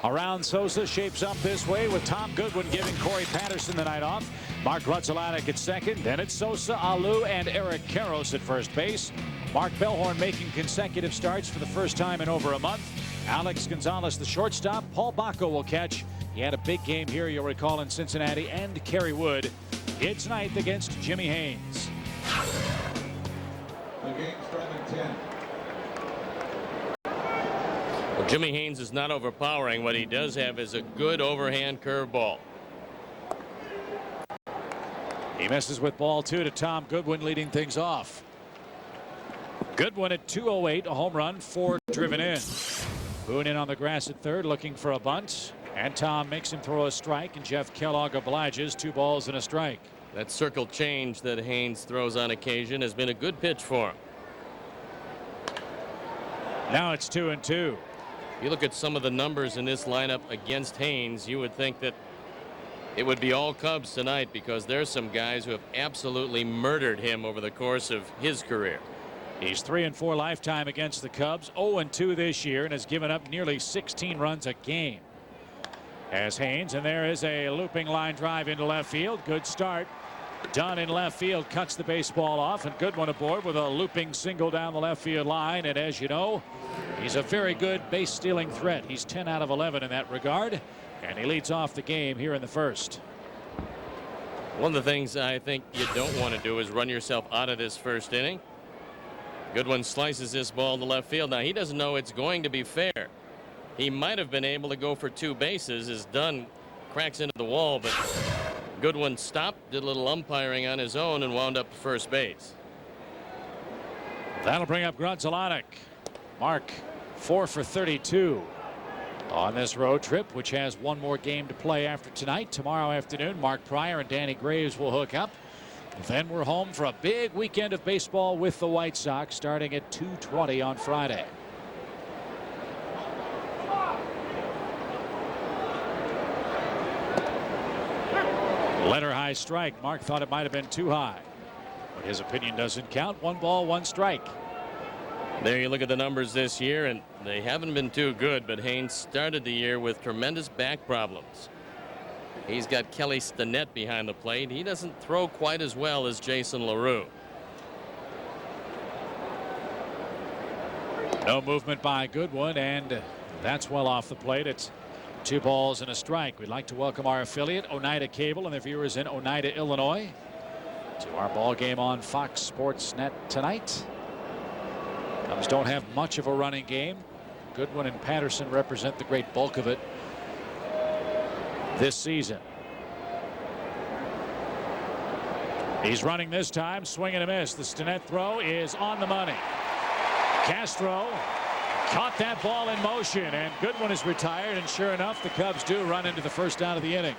Around Sosa shapes up this way with Tom Goodwin giving Corey Patterson the night off. Mark Grudzielanek at second. Then it's Sosa, Alou, and Eric Karros at first base. Mark Bellhorn making consecutive starts for the first time in over a month. Alex Gonzalez, the shortstop. Paul Bacco will catch. He had a big game here, you'll recall, in Cincinnati. And Kerry Wood hits ninth against Jimmy Haynes. The game's 7-10. Well, Jimmy Haynes is not overpowering. What he does have is a good overhand curveball. He misses with ball 2 to Tom Goodwin, leading things off. Goodwin at 2:08, a home run, 4 driven in. Boone in on the grass at third, looking for a bunt. And Tom makes him throw a strike, and Jeff Kellogg obliges. 2 balls and a strike. That circle change that Haynes throws on occasion has been a good pitch for him. Now it's 2-2. You look at some of the numbers in this lineup against Haynes, you would think that it would be all Cubs tonight, because there's some guys who have absolutely murdered him over the course of his career. He's 3-4 lifetime against the Cubs, 0-2 this year, and has given up nearly 16 runs a game. As Haynes, and there is a looping line drive into left field. Good start. Dunn in left field cuts the baseball off, and Goodwin aboard with a looping single down the left field line. And as you know, he's a very good base stealing threat. He's 10 out of 11 in that regard, and he leads off the game here in the first. One of the things I think you don't want to do is run yourself out of this first inning. Goodwin slices this ball to left field. Now, he doesn't know it's going to be fair. He might have been able to go for 2 bases as Dunn cracks into the wall, but Goodwin stopped, did a little umpiring on his own, and wound up to first base. That'll bring up Grudzielanek. Mark 4 for 32 on this road trip, which has one more game to play after tonight. Tomorrow afternoon, Mark Pryor and Danny Graves will hook up. Then we're home for a big weekend of baseball with the White Sox, starting at 2:20 on Friday. Letter high strike. Mark thought it might have been too high, but his opinion doesn't count. 1 ball, 1 strike. There you look at the numbers this year, and they haven't been too good, but Haynes started the year with tremendous back problems. He's got Kelly Stinnett behind the plate. He doesn't throw quite as well as Jason LaRue. No movement by Goodwin, and that's well off the plate. It's 2 balls and a strike. We'd like to welcome our affiliate, Oneida Cable, and their viewers in Oneida, Illinois, to our ball game on Fox Sports Net tonight. Cubs don't have much of a running game. Goodwin and Patterson represent the great bulk of it this season. He's running this time, swing and a miss. The Stinnett throw is on the money. Castro caught that ball in motion, and Goodwin is retired, and sure enough, the Cubs do run into the first out of the inning.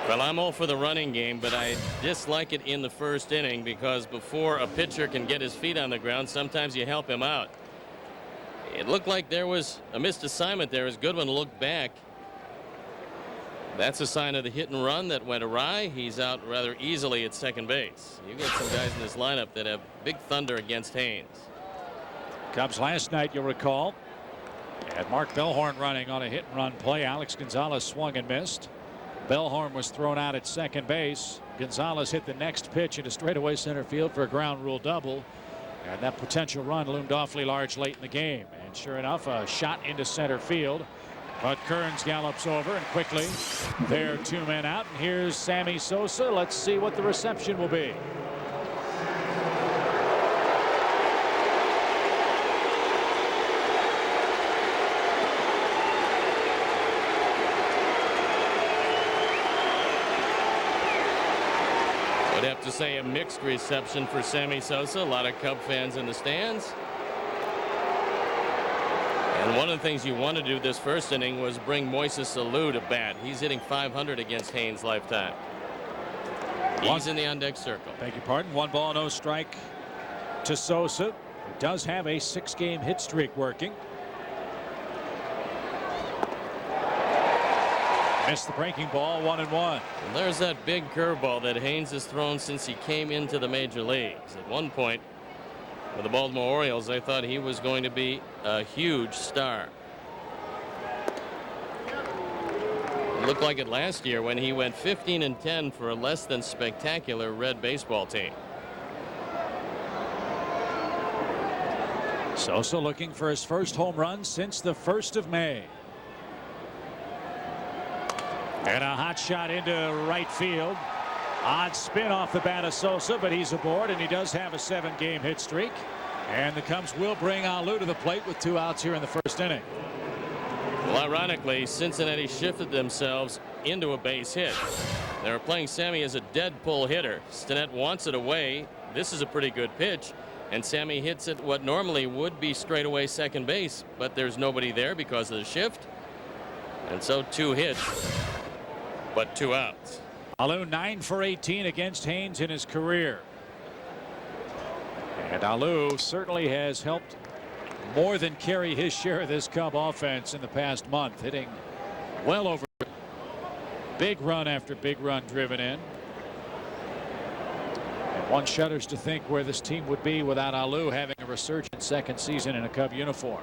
Well, I'm all for the running game, but I dislike it in the first inning, because before a pitcher can get his feet on the ground, sometimes you help him out. It looked like there was a missed assignment there as Goodwin looked back. That's a sign of the hit and run that went awry. He's out rather easily at second base. You get some guys in this lineup that have big thunder against Haynes. Cubs last night, you'll recall, had Mark Bellhorn running on a hit and run play. Alex Gonzalez swung and missed. Bellhorn was thrown out at second base. Gonzalez hit the next pitch into straightaway center field for a ground rule double, and that potential run loomed awfully large late in the game. And sure enough, a shot into center field, but Kearns gallops over, and quickly there are 2 men out. And here's Sammy Sosa. Let's see what the reception will be. I'd have to say a mixed reception for Sammy Sosa. A lot of Cub fans in the stands. And one of the things you want to do this first inning was bring Moises Alou to bat. He's hitting .500 against Haynes lifetime. He's in the on-deck circle. Beg your pardon. 1 ball, no strike to Sosa. He does have a 6-game hit streak working. Missed the breaking ball, 1-1. And there's that big curveball that Haynes has thrown since he came into the major leagues. At one point with the Baltimore Orioles, I thought he was going to be a huge star. looked like it last year when he went 15-10 for a less than spectacular Red baseball team. Sosa looking for his first home run since the 1st of May. And a hot shot into right field. Odd spin off the bat of Sosa, but he's aboard, and he does have a 7-game hit streak. And the Cubs will bring Alou to the plate with 2 outs here in the first inning. Well, ironically, Cincinnati shifted themselves into a base hit. They were playing Sammy as a dead pull hitter. Stinnett wants it away. This is a pretty good pitch, and Sammy hits it what normally would be straightaway second base, but there's nobody there because of the shift. And so 2 hits, but 2 outs. Alou 9 for 18 against Haynes in his career. And Alou certainly has helped more than carry his share of this Cub offense in the past month, hitting well over big run after big run driven in. And one shudders to think where this team would be without Alou having a resurgent second season in a Cub uniform.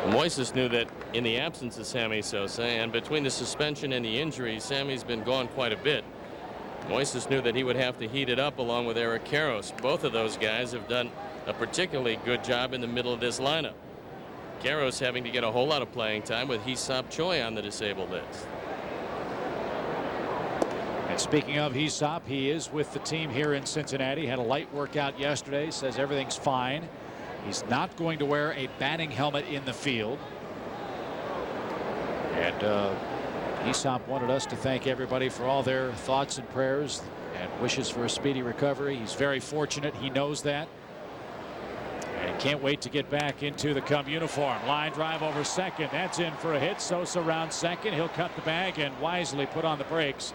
Moises knew that in the absence of Sammy Sosa and between the suspension and the injury, Sammy's been gone quite a bit. Moises knew that he would have to heat it up along with Eric Karros. Both of those guys have done a particularly good job in the middle of this lineup. Karros having to get a whole lot of playing time with Hee-Seop Choi on the disabled list. And speaking of Hee-Seop, he is with the team here in Cincinnati. Had a light workout yesterday. Says everything's fine. He's not going to wear a batting helmet in the field. And Hee-Seop wanted us to thank everybody for all their thoughts and prayers and wishes for a speedy recovery. He's very fortunate. He knows that. And can't wait to get back into the Cub uniform. Line drive over second. That's in for a hit. Sosa around second. He'll cut the bag and wisely put on the brakes.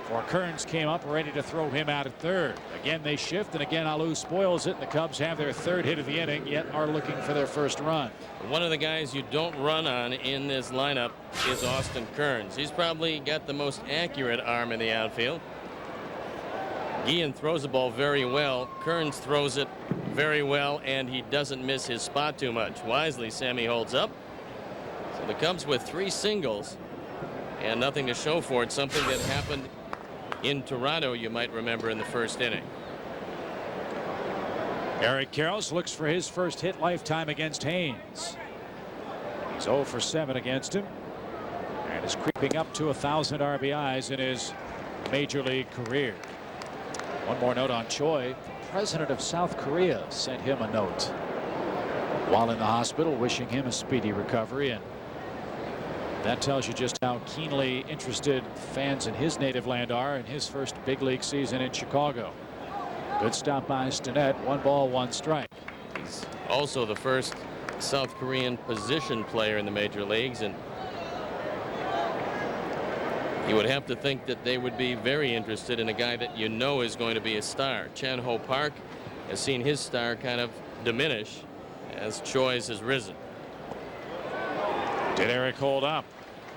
For Kearns came up ready to throw him out at third. Again they shift, and again Alou spoils it, and the Cubs have their 3rd hit of the inning, yet are looking for their first run. One of the guys you don't run on in this lineup is Austin Kearns. He's probably got the most accurate arm in the outfield. Guillen throws the ball very well. Kearns throws it very well, and he doesn't miss his spot too much. Wisely, Sammy holds up. So the Cubs with 3 singles and nothing to show for it. Something that happened in Toronto, you might remember, in the 1st inning. Eric Karros looks for his first hit lifetime against Haynes. He's 0 for 7 against him and is creeping up to 1,000 RBIs in his major league career. One more note on Choi. The president of South Korea sent him a note while in the hospital, wishing him a speedy recovery, and that tells you just how keenly interested fans in his native land are in his first big league season in Chicago. Good stop by Stinnett. 1 ball, 1 strike. He's also the first South Korean position player in the major leagues, and you would have to think that they would be very interested in a guy that you know is going to be a star. Chan Ho Park has seen his star kind of diminish as Choi's has risen. Did Eric hold up?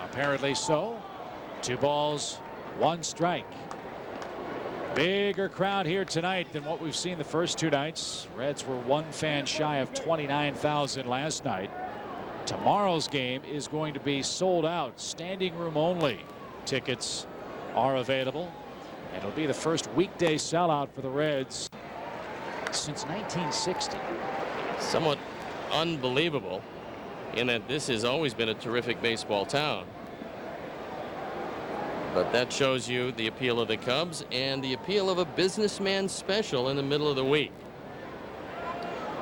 Apparently so. 2 balls, 1 strike. Bigger crowd here tonight than what we've seen the first 2 nights. Reds were 1 fan shy of 29,000 last night. Tomorrow's game is going to be sold out, standing room only. Tickets are available, and it'll be the first weekday sellout for the Reds since 1960. Somewhat unbelievable in that this has always been a terrific baseball town. But that shows you the appeal of the Cubs and the appeal of a businessman special in the middle of the week.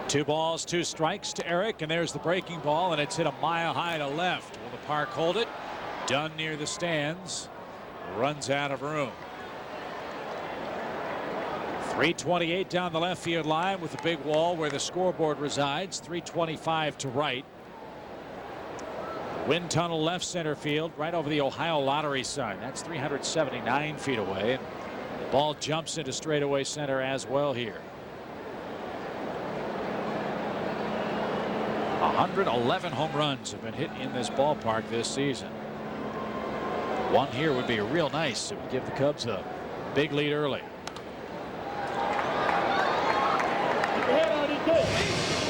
2 balls, 2 strikes to Eric, and there's the breaking ball, and it's hit a mile high to left. Will the Park hold it? Done near the stands. Runs out of room. 328 down the left field line with the big wall where the scoreboard resides. 325 to right. Wind tunnel left center field right over the Ohio Lottery sign. That's 379 feet away. And the ball jumps into straightaway center as well here. 111 home runs have been hit in this ballpark this season. 1 here would be real nice. It would give the Cubs a big lead early.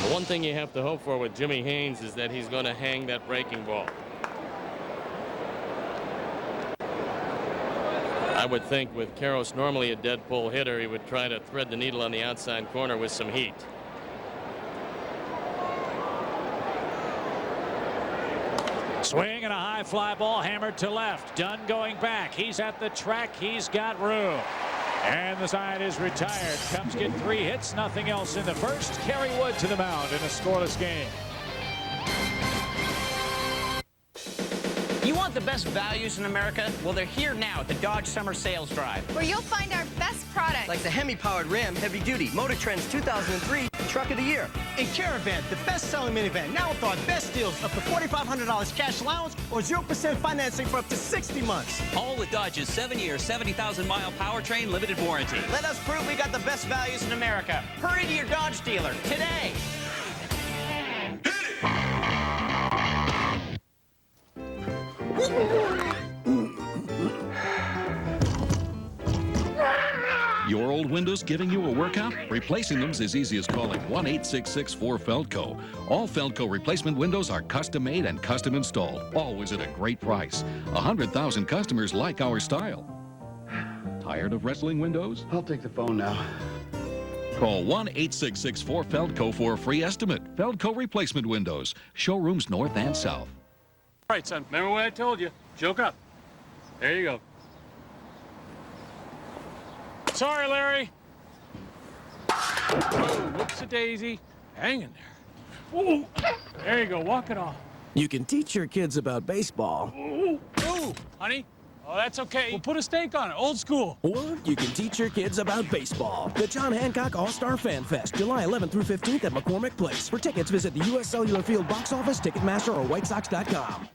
The one thing you have to hope for with Jimmy Haynes is that he's going to hang that breaking ball. I would think with Karros normally a dead pull hitter, he would try to thread the needle on the outside corner with some heat. Swing and a high fly ball hammered to left. Dunn going back. He's at the track. He's got room. And the side is retired. Cubs get 3 hits, nothing else in the first. Kerry Wood to the mound in a scoreless game. You want the best values in America? Well, they're here now at the Dodge Summer Sales Drive, where you'll find our best products. Like the Hemi-powered Ram Heavy Duty, Motor Trend's 2003 Truck of the Year. And Caravan, the best-selling minivan, now with our best deals up to $4,500 cash allowance or 0% financing for up to 60 months. All with Dodge's 7-year, 70,000-mile powertrain limited warranty. Let us prove we got the best values in America. Hurry to your Dodge dealer today. Your old windows giving you a workout? Replacing them's as easy as calling 1-866-4-FELDCO. All Feldco replacement windows are custom made and custom installed, always at a great price. 100,000 customers like our style. Tired of wrestling windows? I'll take the phone now. Call 1-866-4-FELDCO for a free estimate. Feldco replacement windows. Showrooms north and south. All right, son. Remember what I told you? Joke up. There you go. Sorry, Larry. Oh, whoops-a-daisy. Hang in there. Ooh. There you go. Walk it off. You can teach your kids about baseball. Ooh. Ooh. Honey. Oh, that's okay. We'll put a steak on it. Old school. Or you can teach your kids about baseball. The John Hancock All-Star Fan Fest, July 11th through 15th at McCormick Place. For tickets, visit the U.S. Cellular Field box office, Ticketmaster, or WhiteSox.com.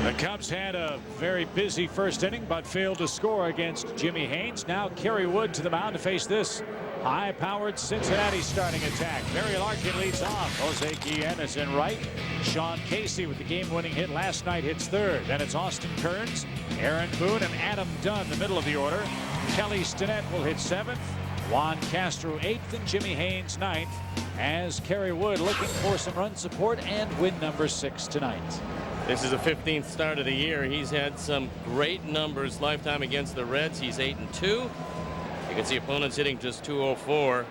The Cubs had a very busy first inning, but failed to score against Jimmy Haynes. Now Kerry Wood to the mound to face this high-powered Cincinnati starting attack. Barry Larkin leads off. Jose Guillen is in right. Sean Casey with the game-winning hit last night hits third. Then it's Austin Kearns, Aaron Boone, and Adam Dunn, the middle of the order. Kelly Stinnett will hit seventh. Juan Castro eighth and Jimmy Haynes ninth, as Kerry Wood looking for some run support and win number 6 tonight. This is the 15th start of the year. He's had some great numbers lifetime against the Reds. He's 8-2. You can see opponents hitting just .204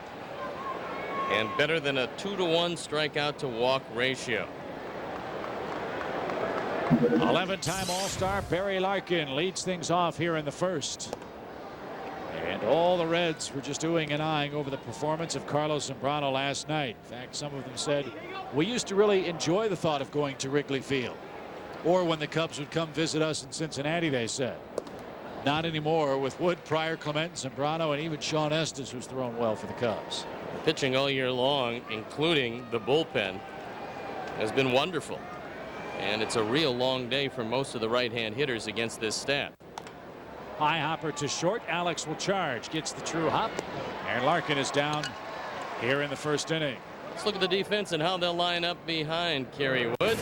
and better than a 2-to-1 strikeout to walk ratio. 11-time All-Star Barry Larkin leads things off here in the first. And all the Reds were just doing and eyeing over the performance of Carlos Zambrano last night. In fact, some of them said, we used to really enjoy the thought of going to Wrigley Field. Or when the Cubs would come visit us in Cincinnati, they said. Not anymore with Wood, Pryor, Clement, Zambrano, and even Sean Estes, who's thrown well for the Cubs. Pitching all year long, including the bullpen, has been wonderful. And it's a real long day for most of the right-hand hitters against this staff. High hopper to short. Alex will charge. Gets the true hop. And Larkin is down here in the first inning. Let's look at the defense and how they'll line up behind Kerry Wood.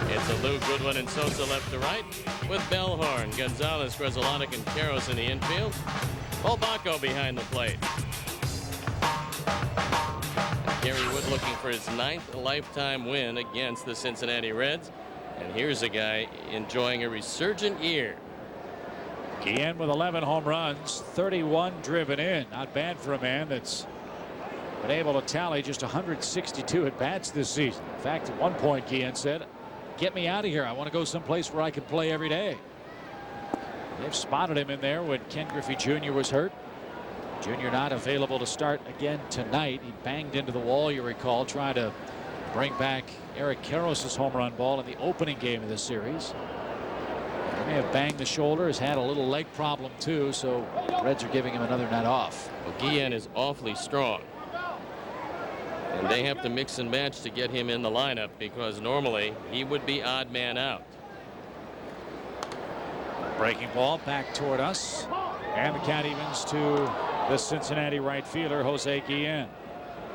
It's a Lou Goodwin and Sosa left to right, with Bellhorn, Gonzalez, Grzelcyk, and Karros in the infield. Paul Bacco behind the plate. Kerry Wood looking for his 9th lifetime win against the Cincinnati Reds. And here's a guy enjoying a resurgent year. Guillen with 11 home runs, 31 driven in. Not bad for a man that's been able to tally just 162 at bats this season. In fact, at one point Guillen said, get me out of here. I want to go someplace where I can play every day. They've spotted him in there when Ken Griffey Jr. was hurt. Jr. not available to start again tonight. He banged into the wall, you recall, trying to bring back Eric Karros' home run ball in the opening game of this series. He may have banged the shoulder, has had a little leg problem too, so the Reds are giving him another night off. Well, Guillen is awfully strong. And they have to mix and match to get him in the lineup, because normally he would be odd man out. Breaking ball back toward us. And the count evens to the Cincinnati right fielder, Jose Guillen.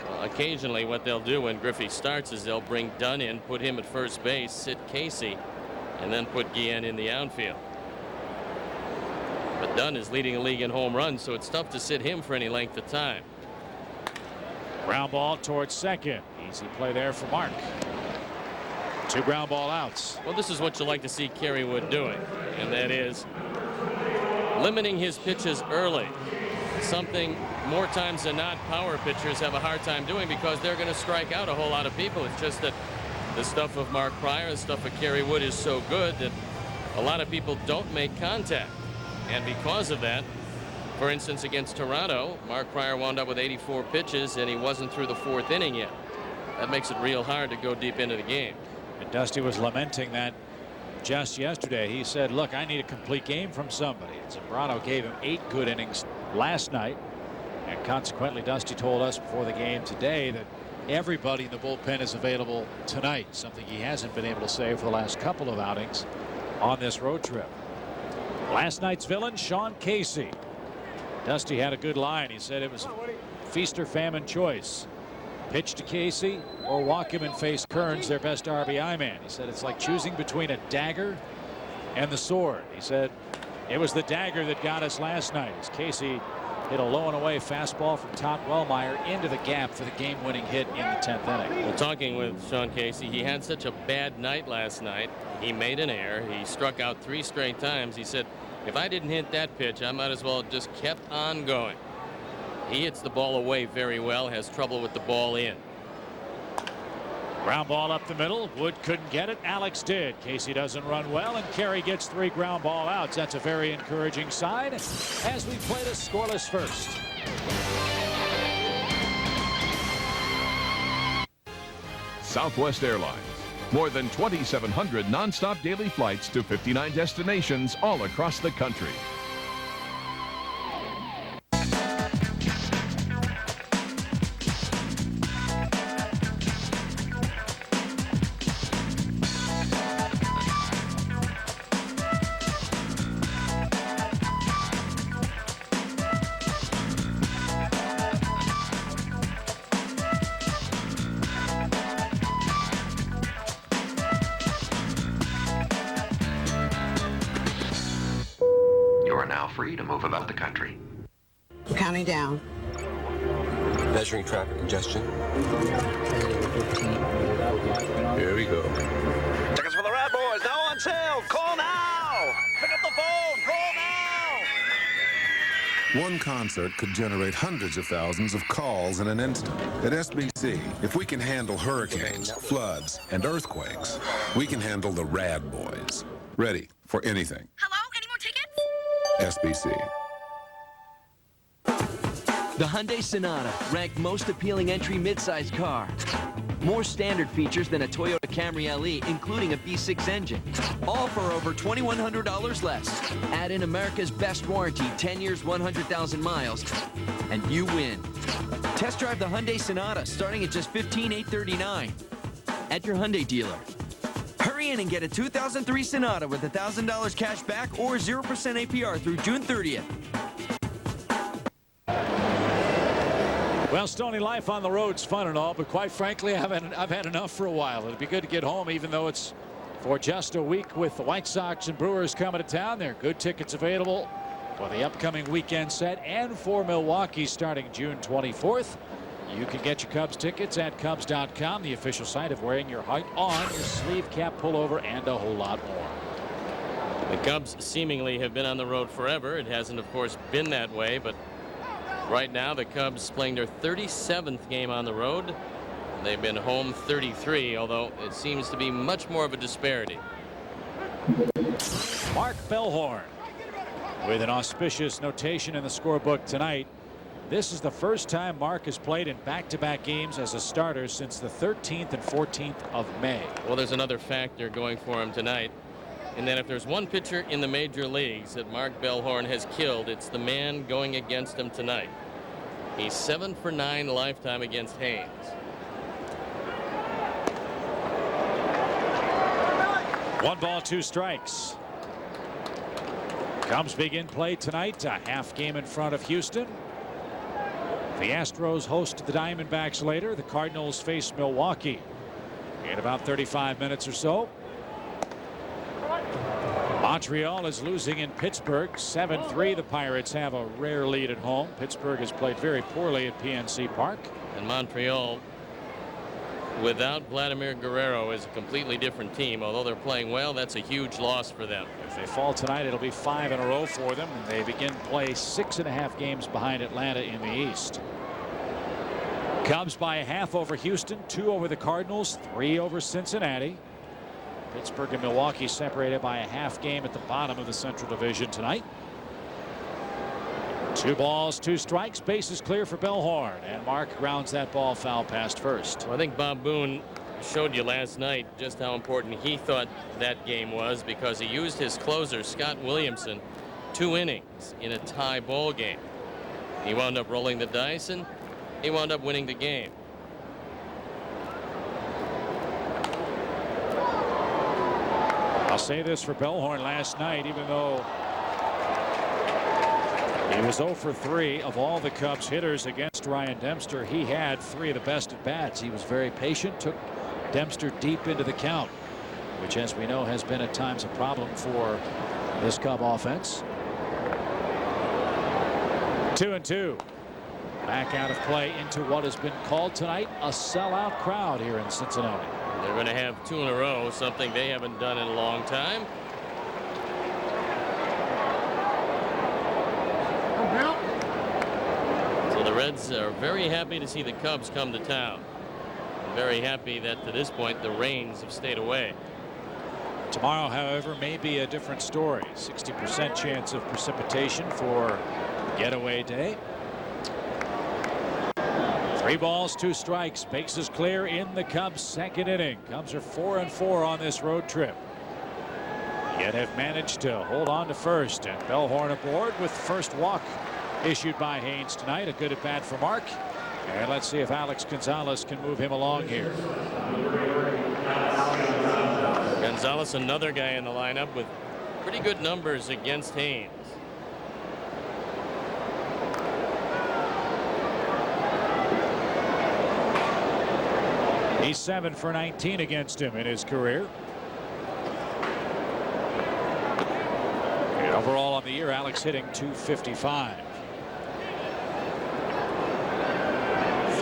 Well, occasionally what they'll do when Griffey starts is they'll bring Dunn in, put him at first base, sit Casey, and then put Guillen in the outfield. But Dunn is leading the league in home runs, so it's tough to sit him for any length of time. Ground ball towards second. Easy play there for Mark. 2 ground ball outs. Well, this is what you like to see Kerry Wood doing, and that is limiting his pitches early. Something more times than not power pitchers have a hard time doing because they're going to strike out a whole lot of people. It's just that the stuff of Mark Prior, the stuff of Kerry Wood is so good that a lot of people don't make contact. And because of that, for instance, against Toronto, Mark Prior wound up with 84 pitches and he wasn't through the 4th inning yet. That makes it real hard to go deep into the game. And Dusty was lamenting that just yesterday. He said, look, I need a complete game from somebody. And Zambrano gave him 8 good innings last night. And consequently, Dusty told us before the game today that everybody in the bullpen is available tonight, something he hasn't been able to say for the last couple of outings on this road trip. Last night's villain, Sean Casey. Dusty had a good line. He said it was a feast or famine choice. Pitch to Casey or walk him and face Kearns, their best RBI man. He said it's like choosing between a dagger and the sword. He said it was the dagger that got us last night as Casey hit a low and away fastball from Todd Wellmeyer into the gap for the game-winning hit in the 10th inning. Well, talking with Sean Casey, he had such a bad night last night. He made an error. He struck out 3 straight times. He said, if I didn't hit that pitch, I might as well have just kept on going. He hits the ball away very well, has trouble with the ball in. Ground ball up the middle. Wood couldn't get it. Alex did. Casey doesn't run well, and Kerry gets 3 ground ball outs. That's a very encouraging sign as we play the scoreless first. Southwest Airlines. More than 2,700 nonstop daily flights to 59 destinations all across the country. Free to move about the country. Counting down. Measuring traffic congestion. Here we go. Tickets for the Rad Boys now on sale. Call now. Pick up the phone. Call now. One concert could generate hundreds of thousands of calls in an instant. At SBC, if we can handle hurricanes, floods, and earthquakes, we can handle the Rad Boys. Ready for anything. Hello? Any more tickets? SBC. The Hyundai Sonata, ranked most appealing entry midsize car. More standard features than a Toyota Camry LE, including a V6 engine. All for over $2,100 less. Add in America's best warranty, 10 years, 100,000 miles, and you win. Test drive the Hyundai Sonata, starting at just $15,839 at your Hyundai dealer. Hurry in and get a 2003 Sonata with $1,000 cash back or 0% APR through June 30th. Well, Stony, life on the road's fun and all, but quite frankly, I've had enough for a while. It'd be good to get home, even though it's for just a week with the White Sox and Brewers coming to town. There are good tickets available for the upcoming weekend set and for Milwaukee starting June 24th. You can get your Cubs tickets at Cubs.com, the official site of wearing your height on, your sleeve cap pullover, and a whole lot more. The Cubs seemingly have been on the road forever. It hasn't, of course, been that way, but right now the Cubs playing their 37th game on the road. They've been home 33, although it seems to be much more of a disparity. Mark Bellhorn with an auspicious notation in the scorebook tonight. This is the first time Mark has played in back-to-back games as a starter since the 13th and 14th of May. Well, there's another factor going for him tonight, in that if there's one pitcher in the major leagues that Mark Bellhorn has killed, it's the man going against him tonight. He's 7 for 9 lifetime against Haynes. One ball, 2 strikes. Cubs begin play tonight, a half game in front of Houston. The Astros host the Diamondbacks later. The Cardinals face Milwaukee in about 35 minutes or so. Montreal is losing in Pittsburgh 7-3. The Pirates have a rare lead at home. Pittsburgh has played very poorly at PNC Park. And Montreal without Vladimir Guerrero is a completely different team. Although they're playing well, that's a huge loss for them. If they fall tonight, it'll be 5 in a row for them, and they begin play 6.5 games behind Atlanta in the East. Cubs by a half over Houston, 2 over the Cardinals, 3 over Cincinnati. Pittsburgh and Milwaukee separated by a half game at the bottom of the Central Division tonight. 2 balls, 2 strikes. Bases clear for Bellhorn, and Mark grounds that ball foul past first. Well, I think Bob Boone showed you last night just how important he thought that game was, because he used his closer Scott Williamson 2 innings in a tie ball game. He wound up rolling the dice and he wound up winning the game. I'll say this for Bellhorn last night, even though he was 0 for 3 of all the Cubs hitters against Ryan Dempster, he had 3 of the best at bats. He was very patient, took Dempster deep into the count, which, as we know, has been at times a problem for this Cub offense. 2-2. Back out of play into what has been called tonight a sellout crowd here in Cincinnati. They're going to have 2 in a row, something they haven't done in a long time. So the Reds are very happy to see the Cubs come to town. Very happy that to this point the Rains have stayed away. Tomorrow, however, may be a different story. 60% chance of precipitation for getaway day. 3 balls, 2 strikes. Bases clear in the Cubs' second inning. Cubs are 4-4 on this road trip, yet have managed to hold on to first, and Bellhorn aboard with first walk issued by Haynes tonight. A good at bat for Mark, and let's see if Alex Gonzalez can move him along here. Gonzalez, another guy in the lineup with pretty good numbers against Haynes. He's 7 for 19 against him in his career. And overall on the year, Alex hitting .255.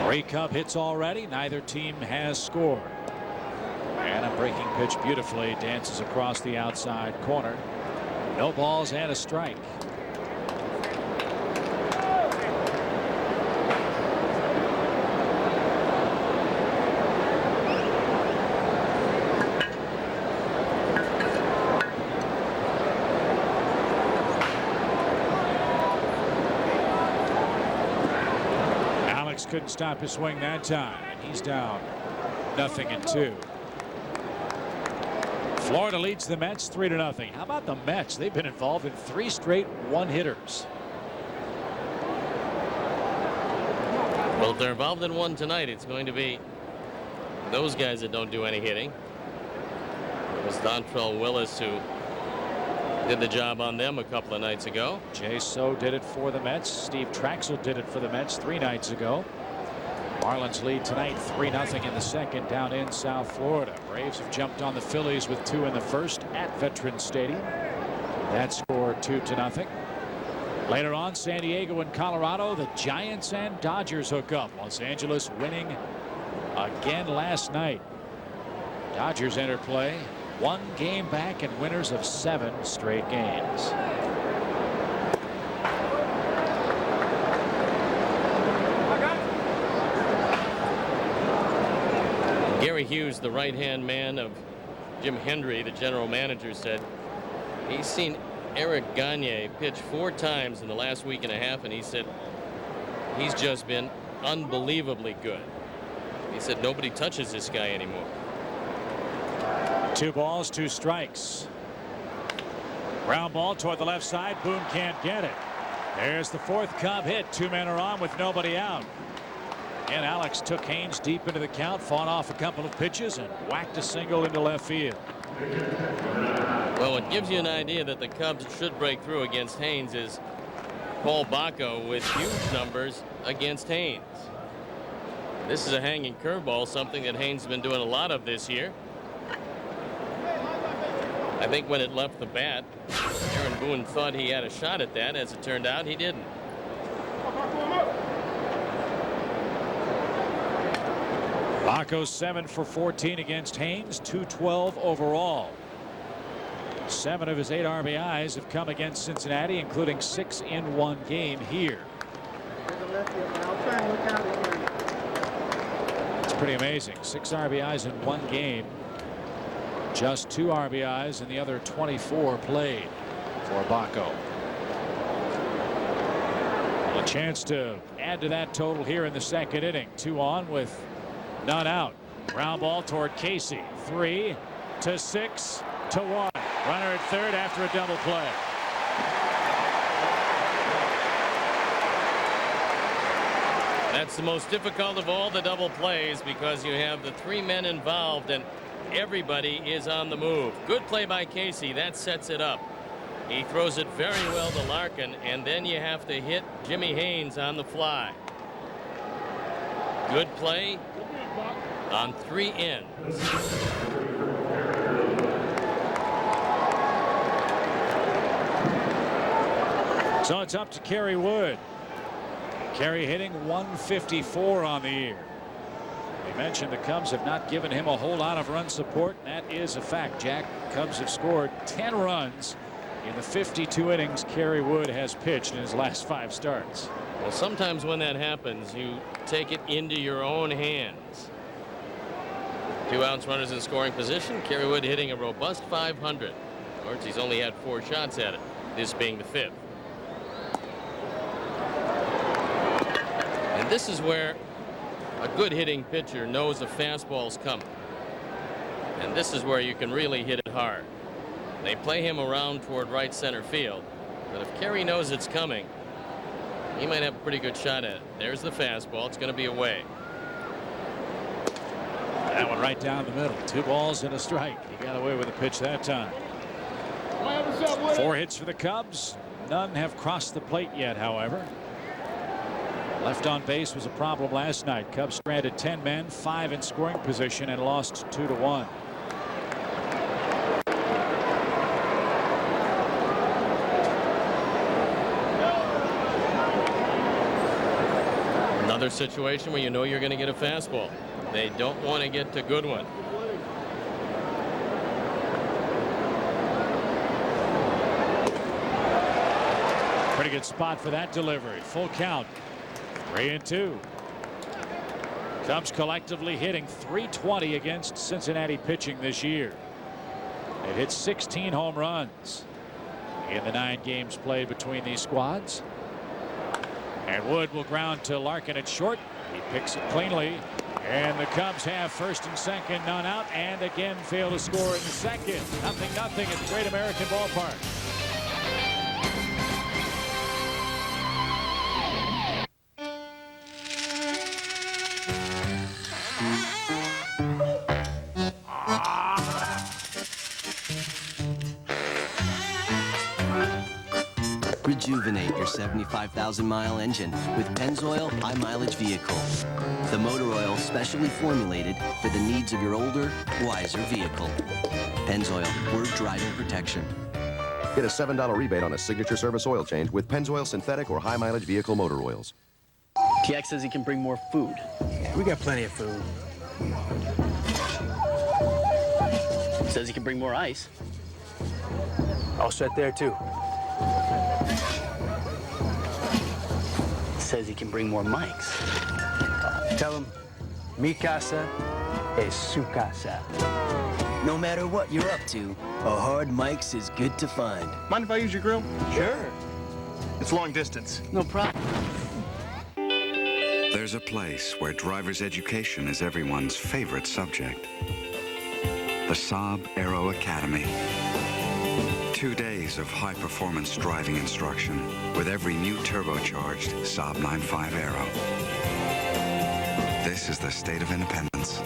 3 Cub hits already. Neither team has scored. And a breaking pitch beautifully dances across the outside corner. No balls and a strike. Couldn't stop his swing that time, and he's down 0-2. Florida leads the Mets 3-0. How about the Mets? They've been involved in 3 straight one-hitters. Well, if they're involved in one tonight, it's going to be those guys that don't do any hitting. It was Dontrell Willis who did the job on them a couple of nights ago. Jay So did it for the Mets. Steve Traxel did it for the Mets 3 nights ago. Marlins lead tonight 3-0 in the second down in South Florida. Braves have jumped on the Phillies with 2 in the first at Veterans Stadium. That score 2-0. Later on, San Diego and Colorado, the Giants and Dodgers hook up. Los Angeles winning again last night. Dodgers enter play 1 game back and winners of 7 straight games. Gary Hughes, the right-hand man of Jim Hendry, the general manager, said he's seen Eric Gagne pitch 4 times in the last week and a half, and he said he's just been unbelievably good. He said nobody touches this guy anymore. 2 balls, 2 strikes. Ground ball toward the left side. Boone can't get it. There's the 4th Cub hit. 2 men are on with nobody out. And Alex took Haynes deep into the count, fought off a couple of pitches, and whacked a single into left field. Well, it gives you an idea that the Cubs should break through against Haynes is Paul Bacco with huge numbers against Haynes. This is a hanging curveball, something that Haynes has been doing a lot of this year. I think when it left the bat, Aaron Boone thought he had a shot at that. As it turned out, he didn't. Bacco 7 for 14 against Haynes, 212 overall. 7 of his 8 RBIs have come against Cincinnati, including 6 in one game here. It's pretty amazing. 6 RBIs in one game. Just 2 RBIs in the other 24 played for Bacco. A chance to add to that total here in the second inning. 2 on with none out. Ground ball toward Casey. 3 to 6 to 1. Runner at third after a double play. That's the most difficult of all the double plays because you have the 3 men involved and everybody is on the move. Good play by Casey. That sets it up. He throws it very well to Larkin, and then you have to hit Jimmy Haynes on the fly. Good play on 3 ends. So it's up to Kerry Wood. Kerry hitting 154 on the year. We mentioned the Cubs have not given him a whole lot of run support. That is a fact, Jack. Cubs have scored 10 runs in the 52 innings Kerry Wood has pitched in his last 5 starts. Well, sometimes when that happens, you take it into your own hands. 2 outs, runners in scoring position. Kerry Wood hitting a robust 500. Of course, he's only had 4 shots at it, this being the 5th. And this is where a good hitting pitcher knows a fastball's coming. And this is where you can really hit it hard. They play him around toward right center field. But if Kerry knows it's coming, he might have a pretty good shot at it. There's the fastball. It's going to be away. That one right down the middle. 2 balls and a strike. He got away with the pitch that time. 4 hits for the Cubs. None have crossed the plate yet, however. Left on base was a problem last night. Cubs stranded 10 men, 5 in scoring position, and lost 2-1. Another situation where you know you're going to get a fastball. They don't want to get to Goodwin. Pretty good spot for that delivery. Full count. 3-2. Cubs collectively hitting .320 against Cincinnati pitching this year. They've hit 16 home runs in the 9 games played between these squads. And Wood will ground to Larkin at short. He picks it cleanly. And the Cubs have first and second, none out, and again fail to score in the second. 0-0 at the Great American Ballpark. Rejuvenate your 75,000-mile engine with Pennzoil High Mileage Vehicle. The motor oil specially formulated for the needs of your older, wiser vehicle. Pennzoil, we're driving protection. Get a $7 rebate on a signature service oil change with Pennzoil synthetic or high mileage vehicle motor oils. TX says he can bring more food. We got plenty of food. Says he can bring more ice. All set there, too. Says he can bring more mics. Tell him, mi casa es su casa. No matter what you're up to, a hard mic's is good to find. Mind if I use your grill? Sure. It's long distance. No problem. There's a place where driver's education is everyone's favorite subject. The Saab Aero Academy. 2 days of high-performance driving instruction with every new turbocharged Saab 9.5 Aero. This is the state of independence.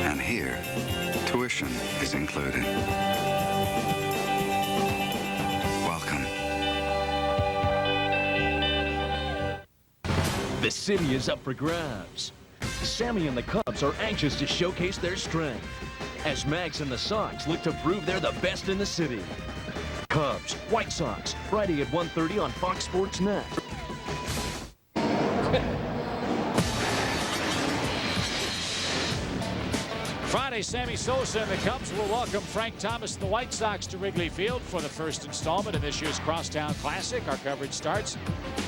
And here, tuition is included. Welcome. The city is up for grabs. Sammy and the Cubs are anxious to showcase their strength as Mags and the Sox look to prove they're the best in the city. Cubs, White Sox, Friday at 1:30 on Fox Sports Net. Friday, Sammy Sosa and the Cubs will welcome Frank Thomas and the White Sox to Wrigley Field for the first installment of this year's Crosstown Classic. Our coverage starts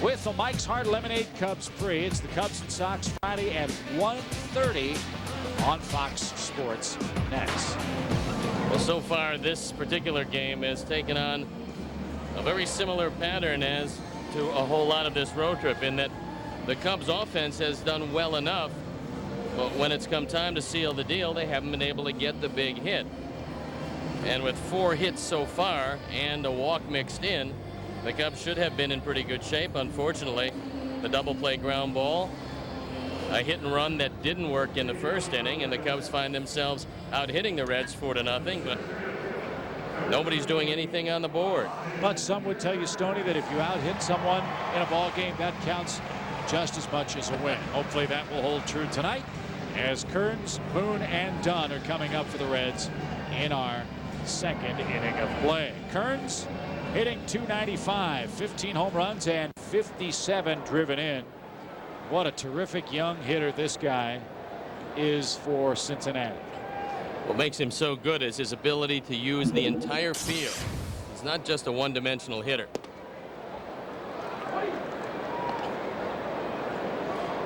with the Mike's Hard Lemonade Cubs Pre. It's the Cubs and Sox Friday at 1:30 on Fox Sports Next. Well, so far this particular game has taken on a very similar pattern as to a whole lot of this road trip, in that the Cubs offense has done well enough, but when it's come time to seal the deal, they haven't been able to get the big hit. And with 4 hits so far and a walk mixed in, the Cubs should have been in pretty good shape. Unfortunately, the double play ground ball, a hit and run that didn't work in the first inning, and the Cubs find themselves out hitting the Reds 4-0, but nobody's doing anything on the board. But some would tell you, Stoney, that if you out hit someone in a ball game, that counts just as much as a win. Hopefully that will hold true tonight, as Kearns, Boone, and Dunn are coming up for the Reds in our second inning of play. Kearns hitting .295, 15 home runs and 57 driven in. What a terrific young hitter this guy is for Cincinnati. What makes him so good is his ability to use the entire field. He's not just a one-dimensional hitter.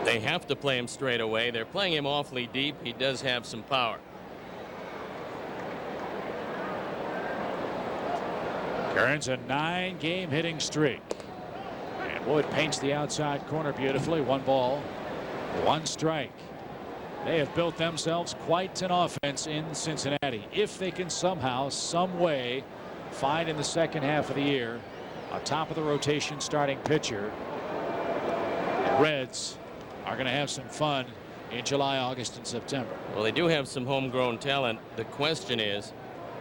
They have to play him straight away. They're playing him awfully deep. He does have some power. Kearns a 9-game hitting streak. And Wood paints the outside corner beautifully. 1 ball, 1 strike. They have built themselves quite an offense in Cincinnati. If they can somehow, some way, find in the second half of the year a top of the rotation starting pitcher, the Reds are going to have some fun in July, August, and September. Well, they do have some homegrown talent. The question is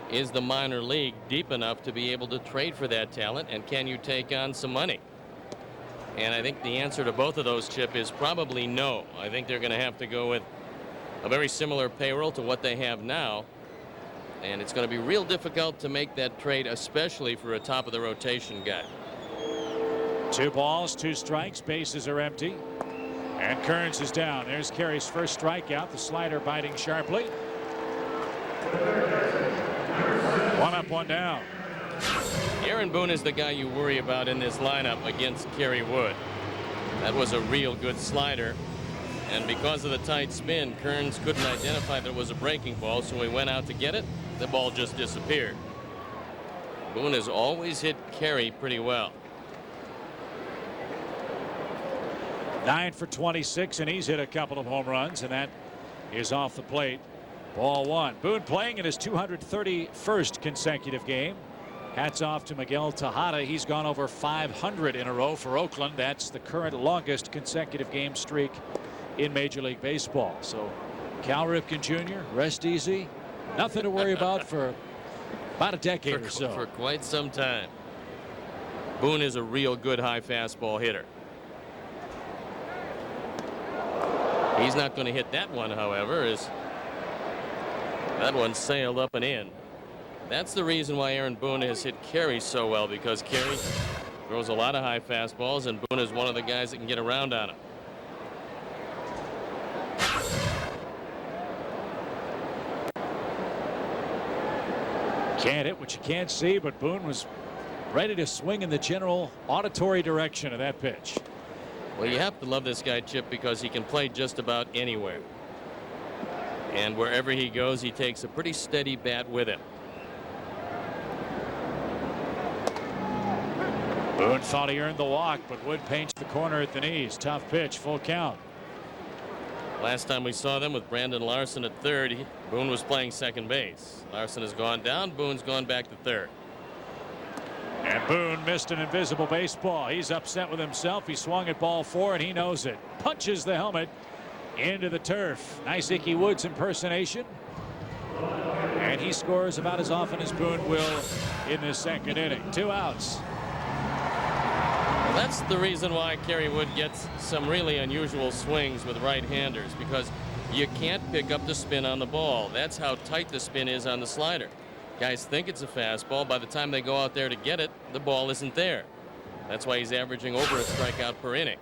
the minor league deep enough to be able to trade for that talent, and can you take on some money? And I think the answer to both of those, Chip, is probably no. I think they're going to have to go with a very similar payroll to what they have now, and it's going to be real difficult to make that trade, especially for a top of the rotation guy. 2 balls, 2 strikes, bases are empty, and Kearns is down. There's Kerry's first strikeout, the slider biting sharply. 1 up, 1 down. Aaron Boone is the guy you worry about in this lineup against Kerry Wood. That was a real good slider, and because of the tight spin, Kearns couldn't identify that it was a breaking ball, so he went out to get it. The ball just disappeared. Boone has always hit Kerry pretty well. 9 for 26, and he's hit a couple of home runs, and that is off the plate. Ball 1. Boone playing in his 231st consecutive game. Hats off to Miguel Tejada. He's gone over 500 in a row for Oakland. That's the current longest consecutive game streak in Major League Baseball. So Cal Ripken Jr., rest easy. Nothing to worry about for about a decade or so. For quite some time. Boone is a real good high fastball hitter. He's not going to hit that one, however, as that one sailed up and in. That's the reason why Aaron Boone has hit Kerry so well, because Kerry throws a lot of high fastballs, and Boone is one of the guys that can get around on him. Can't hit what you can't see, but Boone was ready to swing in the general auditory direction of that pitch. Well, you have to love this guy, Chip, because he can play just about anywhere. And wherever he goes, he takes a pretty steady bat with him. Boone thought he earned the walk, but Wood paints the corner at the knees. Tough pitch, full count. Last time we saw them with Brandon Larson at third, Boone was playing second base. Larson has gone down. Boone's gone back to third. And Boone missed an invisible baseball. He's upset with himself. He swung at ball 4, and he knows it. Punches the helmet into the turf. Nice Icky Woods impersonation. And he scores about as often as Boone will in the second inning. 2 outs. Well, that's the reason why Kerry Wood gets some really unusual swings with right-handers, because you can't pick up the spin on the ball. That's how tight the spin is on the slider. Guys think it's a fastball. By the time they go out there to get it, the ball isn't there. That's why he's averaging over a strikeout per inning.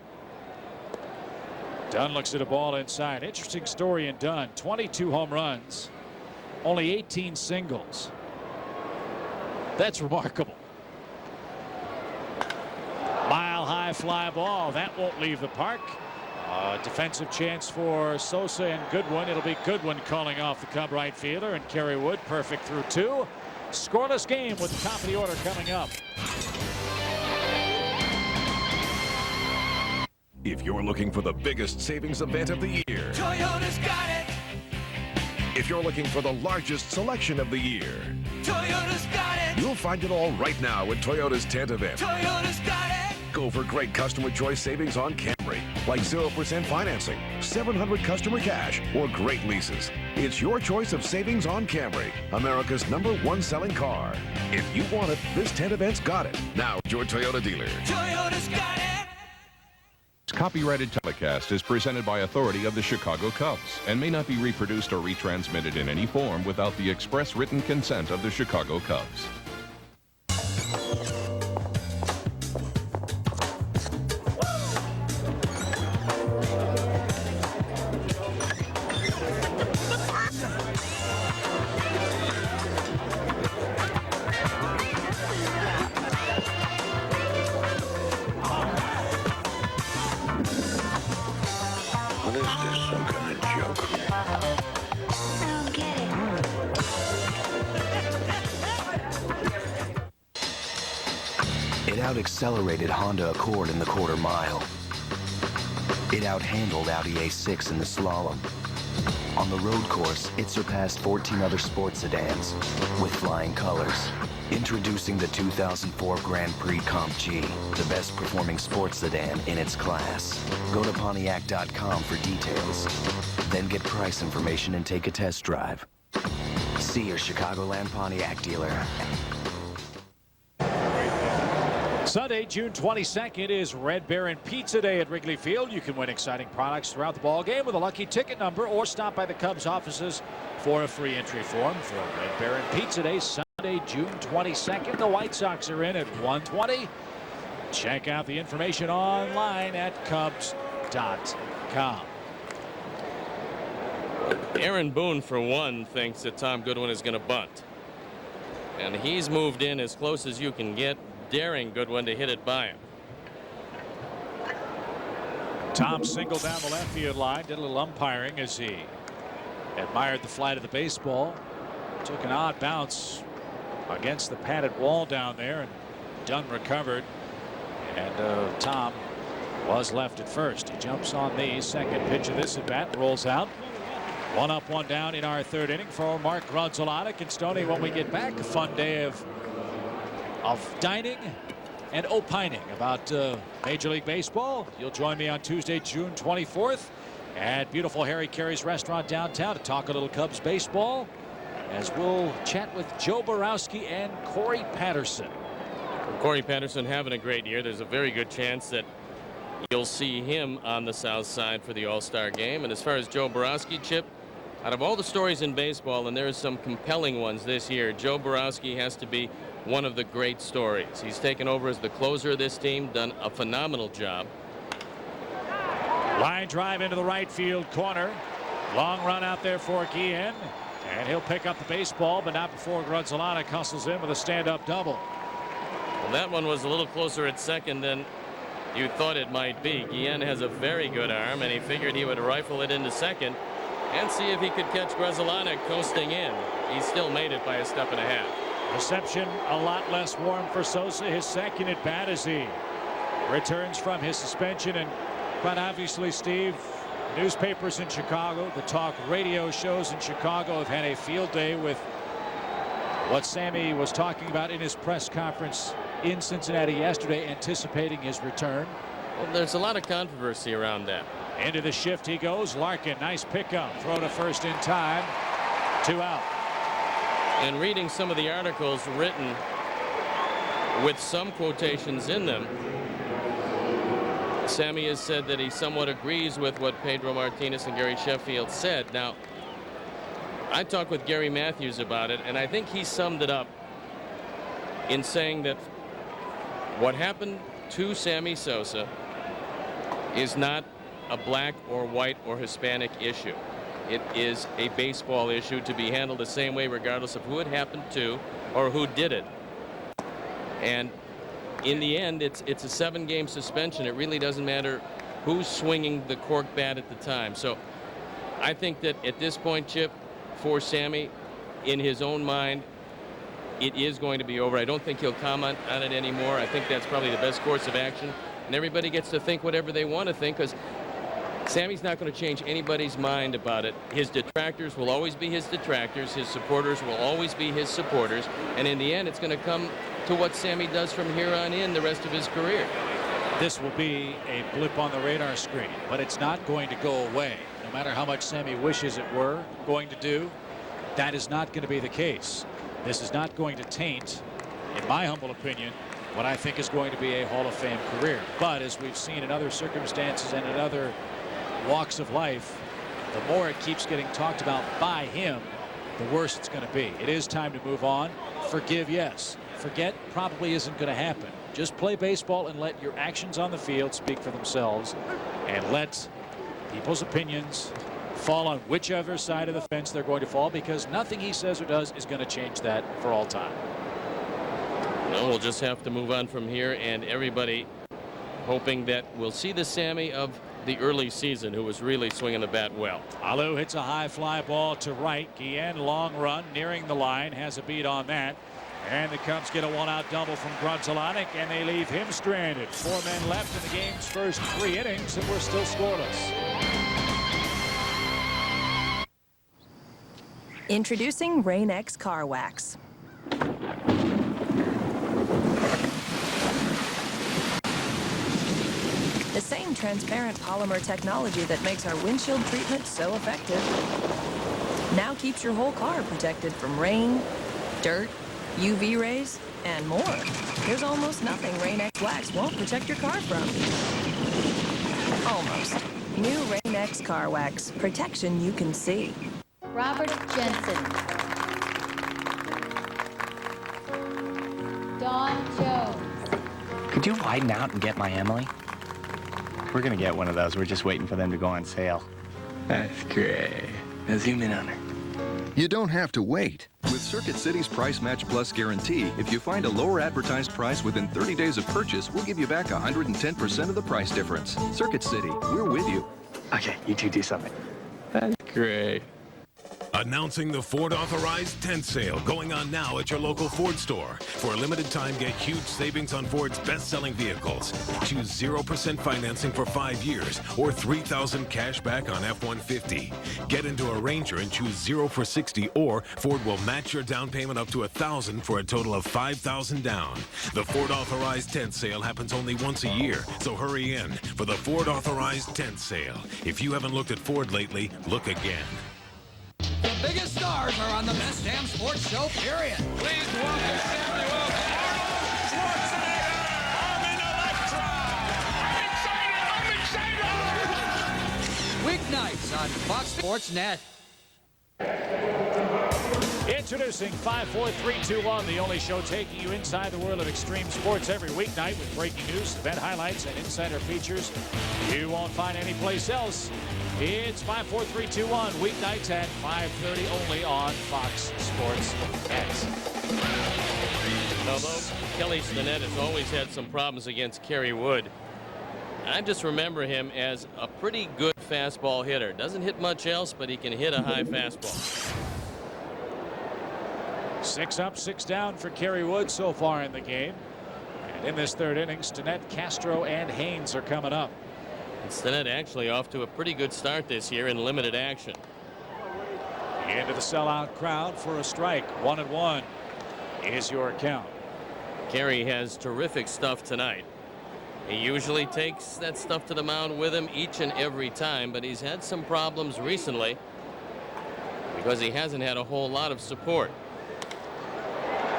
Dunn looks at a ball inside. Interesting story in Dunn. 22 home runs, only 18 singles. That's remarkable. Mile-high fly ball. That won't leave the park. Defensive chance for Sosa and Goodwin. It'll be Goodwin calling off the Cub right fielder, and Kerry Wood perfect through 2. Scoreless game with the top of the order coming up. If you're looking for the biggest savings event of the year, Toyota's got it. if you're looking for the largest selection of the year, Toyota's got it. you'll find it all right now at Toyota's tent event. Toyota's got it. Go for great customer choice savings on Camry, like 0% financing, 700 customer cash, or great leases. It's your choice of savings on Camry, America's #1 selling car. If you want it, this tent event's got it. Now at your Toyota dealer. Toyota's got it. Copyrighted telecast is presented by authority of the Chicago Cubs and may not be reproduced or retransmitted in any form without the express written consent of the Chicago Cubs. What is this, some kind of joke? I don't get it. It out-accelerated Honda Accord in the quarter mile. It out-handled Audi A6 in the slalom. On the road course, it surpassed 14 other sports sedans with flying colors. Introducing the 2004 Grand Prix Comp G, the best performing sports sedan in its class. Go to Pontiac.com for details. Then get price information and take a test drive. See your Chicagoland Pontiac dealer. Sunday, June 22nd is Red Baron Pizza Day at Wrigley Field. You can win exciting products throughout the ball game with a lucky ticket number, or stop by the Cubs offices for a free entry form for Red Baron Pizza Day Sunday, June 22nd. The White Sox are in at 1:20. Check out the information online at Cubs.com. Aaron Boone, for one, thinks that Tom Goodwin is going to bunt. And he's moved in as close as you can get, daring Goodwin to hit it by him. Tom singled down the left field line, did a little umpiring as he admired the flight of the baseball. Took an odd bounce against the padded wall down there, and Dunn recovered. And Tom was left at first. He jumps on the second pitch of this at bat, rolls out. 1 up, 1 down in our third inning for Mark Grudzielanek. And Stoney, when we get back, a fun day of dining and opining about Major League Baseball. You'll join me on Tuesday, June 24th at beautiful Harry Carey's restaurant downtown to talk a little Cubs baseball, as we'll chat with Joe Borowski and Corey Patterson. Corey Patterson having a great year. There's a very good chance that you'll see him on the South Side for the All-Star game. And as far as Joe Borowski, Chip, out of all the stories in baseball, and there are some compelling ones this year, Joe Borowski has to be one of the great stories. He's taken over as the closer of this team, done a phenomenal job. Line drive into the right field corner. Long run out there for Guillen, and he'll pick up the baseball, but not before Grudzielanek hustles in with a stand-up double. Well, that one was a little closer at second than you thought it might be. Guillen has a very good arm, and he figured he would rifle it into second and see if he could catch Grudzielanek coasting in. He still made it by a step and a half. Reception a lot less warm for Sosa. His second at bat as he returns from his suspension. And quite obviously, Steve, newspapers in Chicago, the talk radio shows in Chicago have had a field day with what Sammy was talking about in his press conference in Cincinnati yesterday, anticipating his return. Well, there's a lot of controversy around that. Into the shift he goes. Larkin, nice pickup. Throw to first in time. 2 out. And reading some of the articles written with some quotations in them, Sammy has said that he somewhat agrees with what Pedro Martinez and Gary Sheffield said. Now, I talked with Gary Matthews about it, and I think he summed it up in saying that what happened to Sammy Sosa is not a black or white or Hispanic issue. It is a baseball issue to be handled the same way regardless of who it happened to or who did it. And in the end, it's a 7-game suspension. It really doesn't matter who's swinging the cork bat at the time. So I think that at this point, Chip, for Sammy, in his own mind, it is going to be over. I don't think he'll comment on it anymore. I think that's probably the best course of action. And everybody gets to think whatever they want to think, because Sammy's not going to change anybody's mind about it. His detractors will always be his detractors. His supporters will always be his supporters. And in the end, it's going to come to what Sammy does from here on in the rest of his career. This will be a blip on the radar screen, but it's not going to go away. No matter how much Sammy wishes it were going to do, that is not going to be the case. This is not going to taint, in my humble opinion, what I think is going to be a Hall of Fame career. But as we've seen in other circumstances and in other walks of life, the more it keeps getting talked about by him, the worse it's going to be. It is time to move on. Forgive, yes. Forget probably isn't going to happen. Just play baseball and let your actions on the field speak for themselves, and let people's opinions fall on whichever side of the fence they're going to fall, because nothing he says or does is going to change that for all time. No, we'll just have to move on from here, and everybody hoping that we'll see the Sammy of the early season, who was really swinging the bat well. Alou hits a high fly ball to right. Guillen, long run, nearing the line, has a beat on that. And the Cubs get a one-out double from Gruntelanek, and they leave him stranded. 4 men left in the game's first 3 innings, and we're still scoreless. Introducing Rain-X Car Wax. The same transparent polymer technology that makes our windshield treatment so effective now keeps your whole car protected from rain, dirt, UV rays, and more. There's almost nothing Rain-X Wax won't protect your car from. Almost. New Rain-X Car Wax. Protection you can see. Robert Jensen. Don Jones. Could you widen out and get my Emily? We're gonna get one of those. We're just waiting for them to go on sale. That's great. Now zoom in on her. You don't have to wait. With Circuit City's Price Match Plus guarantee, if you find a lower advertised price within 30 days of purchase, we'll give you back 110% of the price difference. Circuit City, we're with you. Okay, you two do something. That's great. Announcing the Ford Authorized Tent Sale going on now at your local Ford store. For a limited time, get huge savings on Ford's best-selling vehicles. Choose 0% financing for 5 years or $3,000 cash back on F-150. Get into a Ranger and choose 0 for 60, or Ford will match your down payment up to $1,000 for a total of $5,000 down. The Ford Authorized Tent Sale happens only once a year, so hurry in for the Ford Authorized Tent Sale. If you haven't looked at Ford lately, look again. The biggest stars are on the best damn sports show, period. Please welcome Samuel Schwarzenegger. I'm in Electra. I'm excited. Weeknights on Fox Sports Net. Introducing 5-4-3-2-1, the only show taking you inside the world of extreme sports every weeknight with breaking news, event highlights, and insider features you won't find anyplace else. It's 5-4-3-2-1, weeknights at 5:30 only on Fox Sports Net. Although Kelly Stinnett has always had some problems against Kerry Wood, I just remember him as a pretty good fastball hitter. Doesn't hit much else, but he can hit a high fastball. 6 up, 6 down for Kerry Wood so far in the game. And in this third inning, Stinnett, Castro, and Haynes are coming up. And Stinnett actually off to a pretty good start this year in limited action. Into the sellout crowd for a strike. 1-1 is your count. Kerry has terrific stuff tonight. He usually takes that stuff to the mound with him each and every time, but he's had some problems recently because he hasn't had a whole lot of support.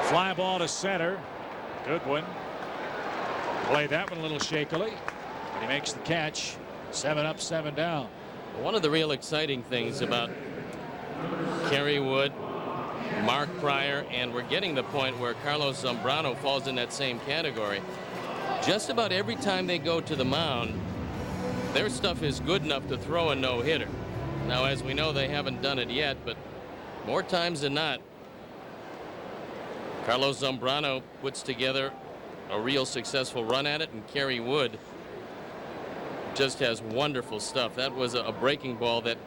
Fly ball to center. Goodwin played that one a little shakily. He makes the catch. 7 up, 7 down. One of the real exciting things about Kerry Wood, Mark Pryor, and we're getting the point where Carlos Zambrano falls in that same category. Just about every time they go to the mound, their stuff is good enough to throw a no-hitter. Now, as we know, they haven't done it yet, but more times than not, Carlos Zambrano puts together a real successful run at it, and Kerry Wood just has wonderful stuff. That was a breaking ball that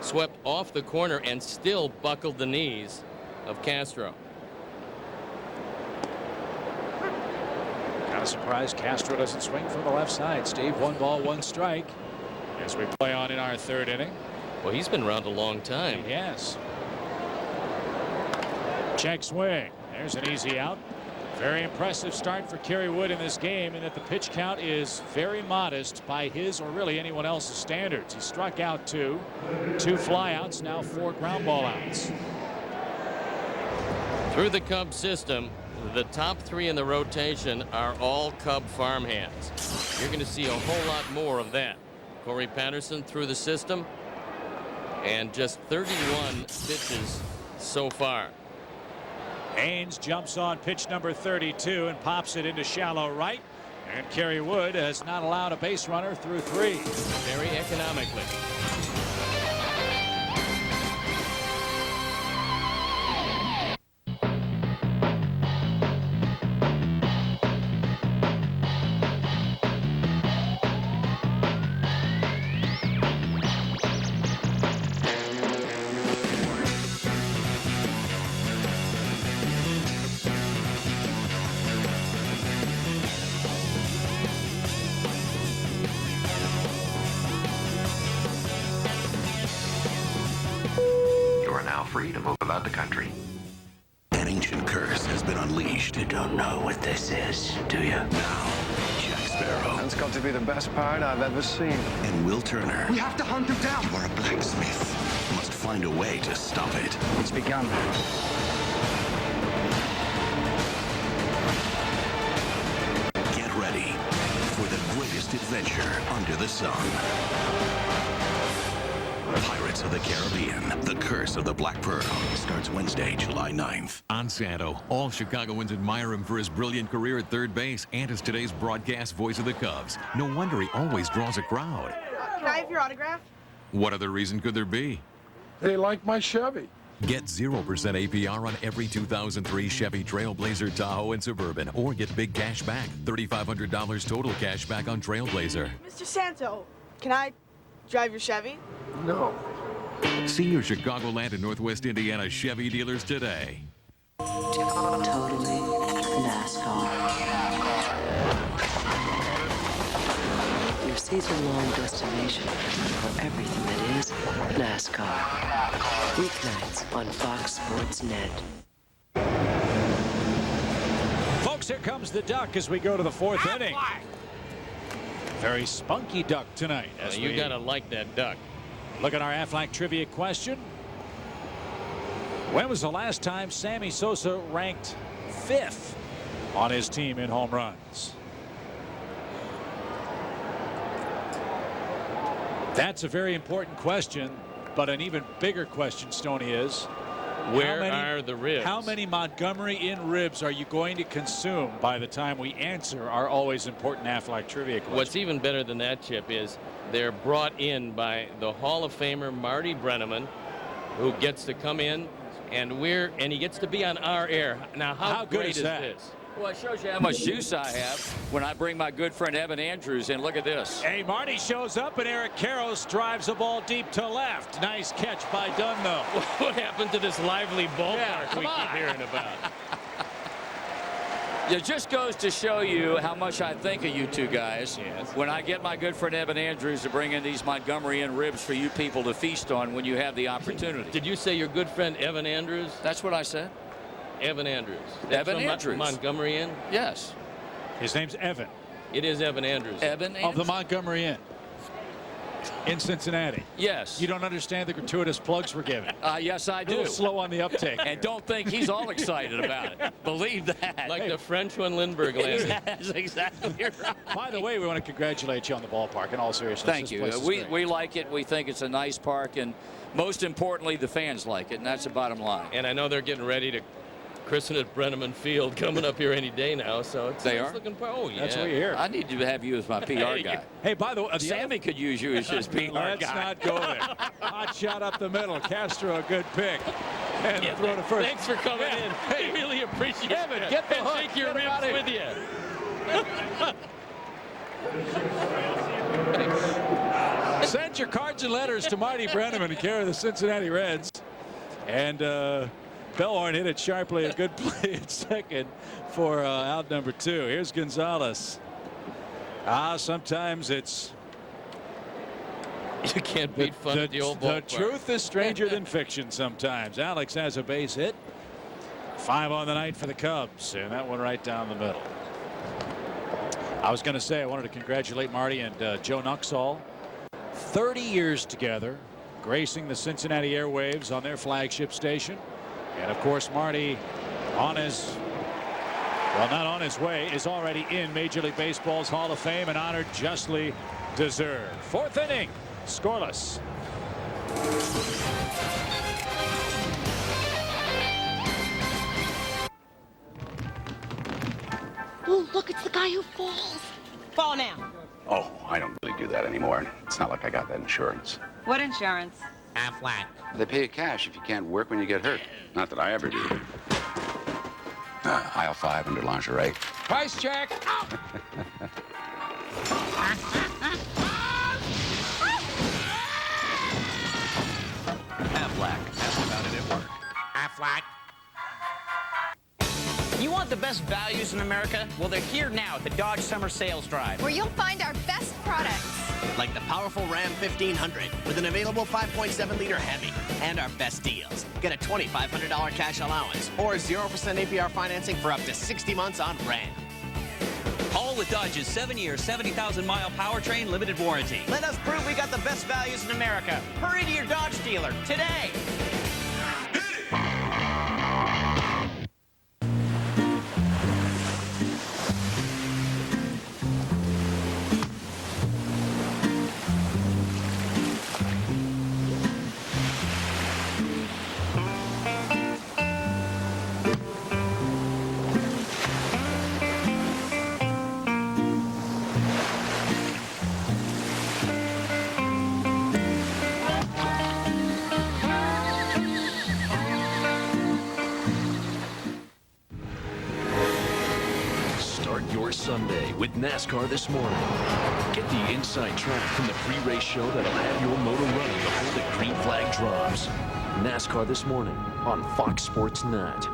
swept off the corner and still buckled the knees of Castro. Kind of surprised Castro doesn't swing from the left side. Steve, 1 ball, 1 strike as we play on in our 3rd inning. Well, he's been around a long time. Yes. Check swing. There's an easy out. Very impressive start for Kerry Wood in this game, in that the pitch count is very modest by his or really anyone else's standards. He struck out 2 flyouts, now 4 ground ball outs. Through the Cubs system, the top 3 in the rotation are all Cub farmhands. You're going to see a whole lot more of that. Corey Patterson through the system, and just 31 pitches so far. Haynes jumps on pitch number 32 and pops it into shallow right. And Kerry Wood has not allowed a base runner through 3. Very economically. Free to move about the country. An ancient curse has been unleashed. You don't know what this is, do you? Now, Jack Sparrow. That's got to be the best pirate I've ever seen. And Will Turner. We have to hunt him down. You are a blacksmith. Must find a way to stop it. It's begun. Get ready for the greatest adventure under the sun. Pirates of the Caribbean, The Curse of the Black Pearl, starts Wednesday, July 9th. On Santo, all Chicagoans admire him for his brilliant career at third base and as today's broadcast voice of the Cubs. No wonder he always draws a crowd. Can I have your autograph? What other reason could there be? They like my Chevy. Get 0% APR on every 2003 Chevy Trailblazer, Tahoe, and Suburban, or get big cash back. $3,500 total cash back on Trailblazer. Mr. Santo, can I drive your Chevy? No. See your Chicagoland and Northwest Indiana Chevy dealers today. Totally NASCAR. Your season-long destination for everything that is NASCAR. Weeknights on Fox Sports Net. Folks, here comes the duck as we go to the 4th inning. Very spunky duck tonight. You gotta like that duck. Look at our Aflac trivia question. When was the last time Sammy Sosa ranked 5th on his team in home runs? That's a very important question, but an even bigger question, Stoney, is where are the ribs? How many Montgomery in ribs are you going to consume by the time we answer our always important Aflac trivia question? What's even better than that, Chip, is they're brought in by the Hall of Famer Marty Brenneman, who gets to come in, and he gets to be on our air. Now, how good great is that? This? Well, it shows you how much juice I have when I bring my good friend Evan Andrews in. Look at this. Hey, Marty shows up, and Eric Karros drives a ball deep to left. Nice catch by Dunn, though. What happened to this lively ballpark we keep hearing about? It just goes to show you how much I think of you two guys. Yes. When I get my good friend Evan Andrews to bring in these Montgomery Inn ribs for you people to feast on when you have the opportunity. Did you say your good friend Evan Andrews? That's what I said. Evan Andrews. Evan Andrews. Montgomery Inn? Yes. His name's Evan. It is Evan Andrews. Evan Andrews. Of the Montgomery Inn in Cincinnati. Yes. You don't understand the gratuitous plugs we're giving. Yes, I do. A little slow on the uptake. And don't think he's all excited about it. Believe that. Like the French when Lindbergh landed. That's exactly right. By the way, we want to congratulate you on the ballpark in all seriousness. Thank you. We like it. We think it's a nice park. And most importantly, the fans like it. And that's the bottom line. And I know they're getting ready to christening at Brenneman Field coming up here any day now. So it's, They it's are? looking. Oh yeah. That's what you hear. I need to have you as my PR guy. Hey, by the way, Sammy could use you as his PR Let's guy. not go there. Hot shot up the middle. Castro, a good pick. And throw to first. Thanks for coming in. Hey, really appreciate it. Get the and hook. take your Get him ribs with you. Send your cards and letters to Marty Brenneman in care of the Cincinnati Reds. And Bellhorn hit it sharply. A good play at second for out number 2. Here's Gonzalez. Sometimes it's. You can't beat fun at the old ballpark. The truth is stranger than fiction sometimes. Alex has a base hit. 5 on the night for the Cubs. And that one right down the middle. I was going to say I wanted to congratulate Marty and Joe Nuxall. 30 years together, gracing the Cincinnati airwaves on their flagship station. And of course, Marty on his, well, not on his way, is already in Major League Baseball's Hall of Fame, and honor justly deserved. 4th inning, scoreless. Oh, look, it's the guy who falls. Fall now. Oh, I don't really do that anymore. It's not like I got that insurance. What insurance? Aflac. They pay you cash if you can't work when you get hurt. Not that I ever do. Aisle 5 under lingerie. Price check. Aflac. Ask about it at work. Aflac. You want the best values in America? Well, they're here now at the Dodge Summer Sales Drive. Where you'll find our best products. Like the powerful Ram 1500 with an available 5.7-liter Hemi. And our best deals. Get a $2,500 cash allowance or 0% APR financing for up to 60 months on Ram. All with Dodge's 7-year, 70,000-mile powertrain limited warranty. Let us prove we got the best values in America. Hurry to your Dodge dealer today. Sunday with NASCAR This Morning. Get the inside track from the pre-race show that'll have your motor running before the green flag drops. NASCAR This Morning on Fox Sports Net.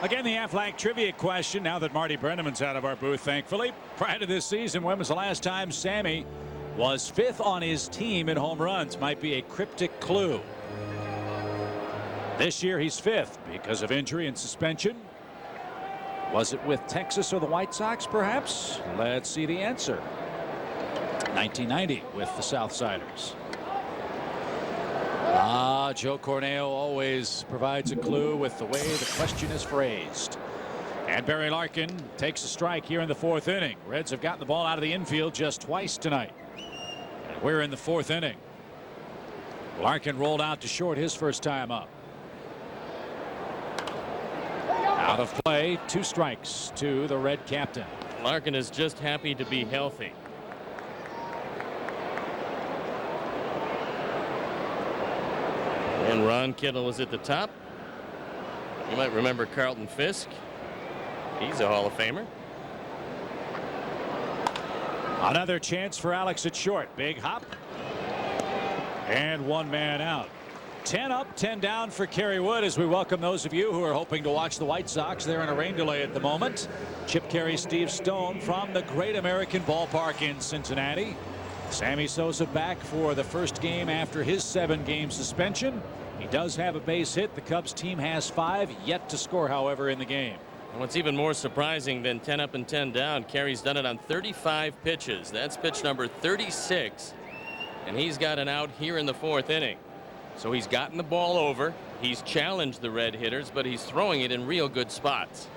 Again, the Aflac trivia question now that Marty Brenneman's out of our booth, thankfully. Prior to this season, when was the last time Sammy was 5th on his team in home runs? Might be a cryptic clue. This year he's 5th because of injury and suspension. Was it with Texas or the White Sox, perhaps? Let's see the answer. 1990 with the Southsiders. Joe Corneo always provides a clue with the way the question is phrased. And Barry Larkin takes a strike here in the 4th inning. Reds have gotten the ball out of the infield just twice tonight. And we're in the 4th inning. Larkin rolled out to short his first time up. Out of play, 2 strikes to the Red captain. Larkin is just happy to be healthy. And Ron Kittle is at the top. You might remember Carlton Fisk. He's a Hall of Famer. Another chance for Alex at short. Big hop. And 1 man out. 10 up, 10 down for Kerry Wood as we welcome those of you who are hoping to watch the White Sox. They're in a rain delay at the moment. Chip Caray, Steve Stone from the Great American Ballpark in Cincinnati. Sammy Sosa back for the first game after his 7-game suspension. He does have a base hit. The Cubs team has 5 yet to score, however, in the game. And what's even more surprising than 10 up and 10 down, Kerry's done it on 35 pitches. That's pitch number 36. And he's got an out here in the 4th inning. So he's gotten the ball over. He's challenged the Red hitters, but he's throwing it in real good spots.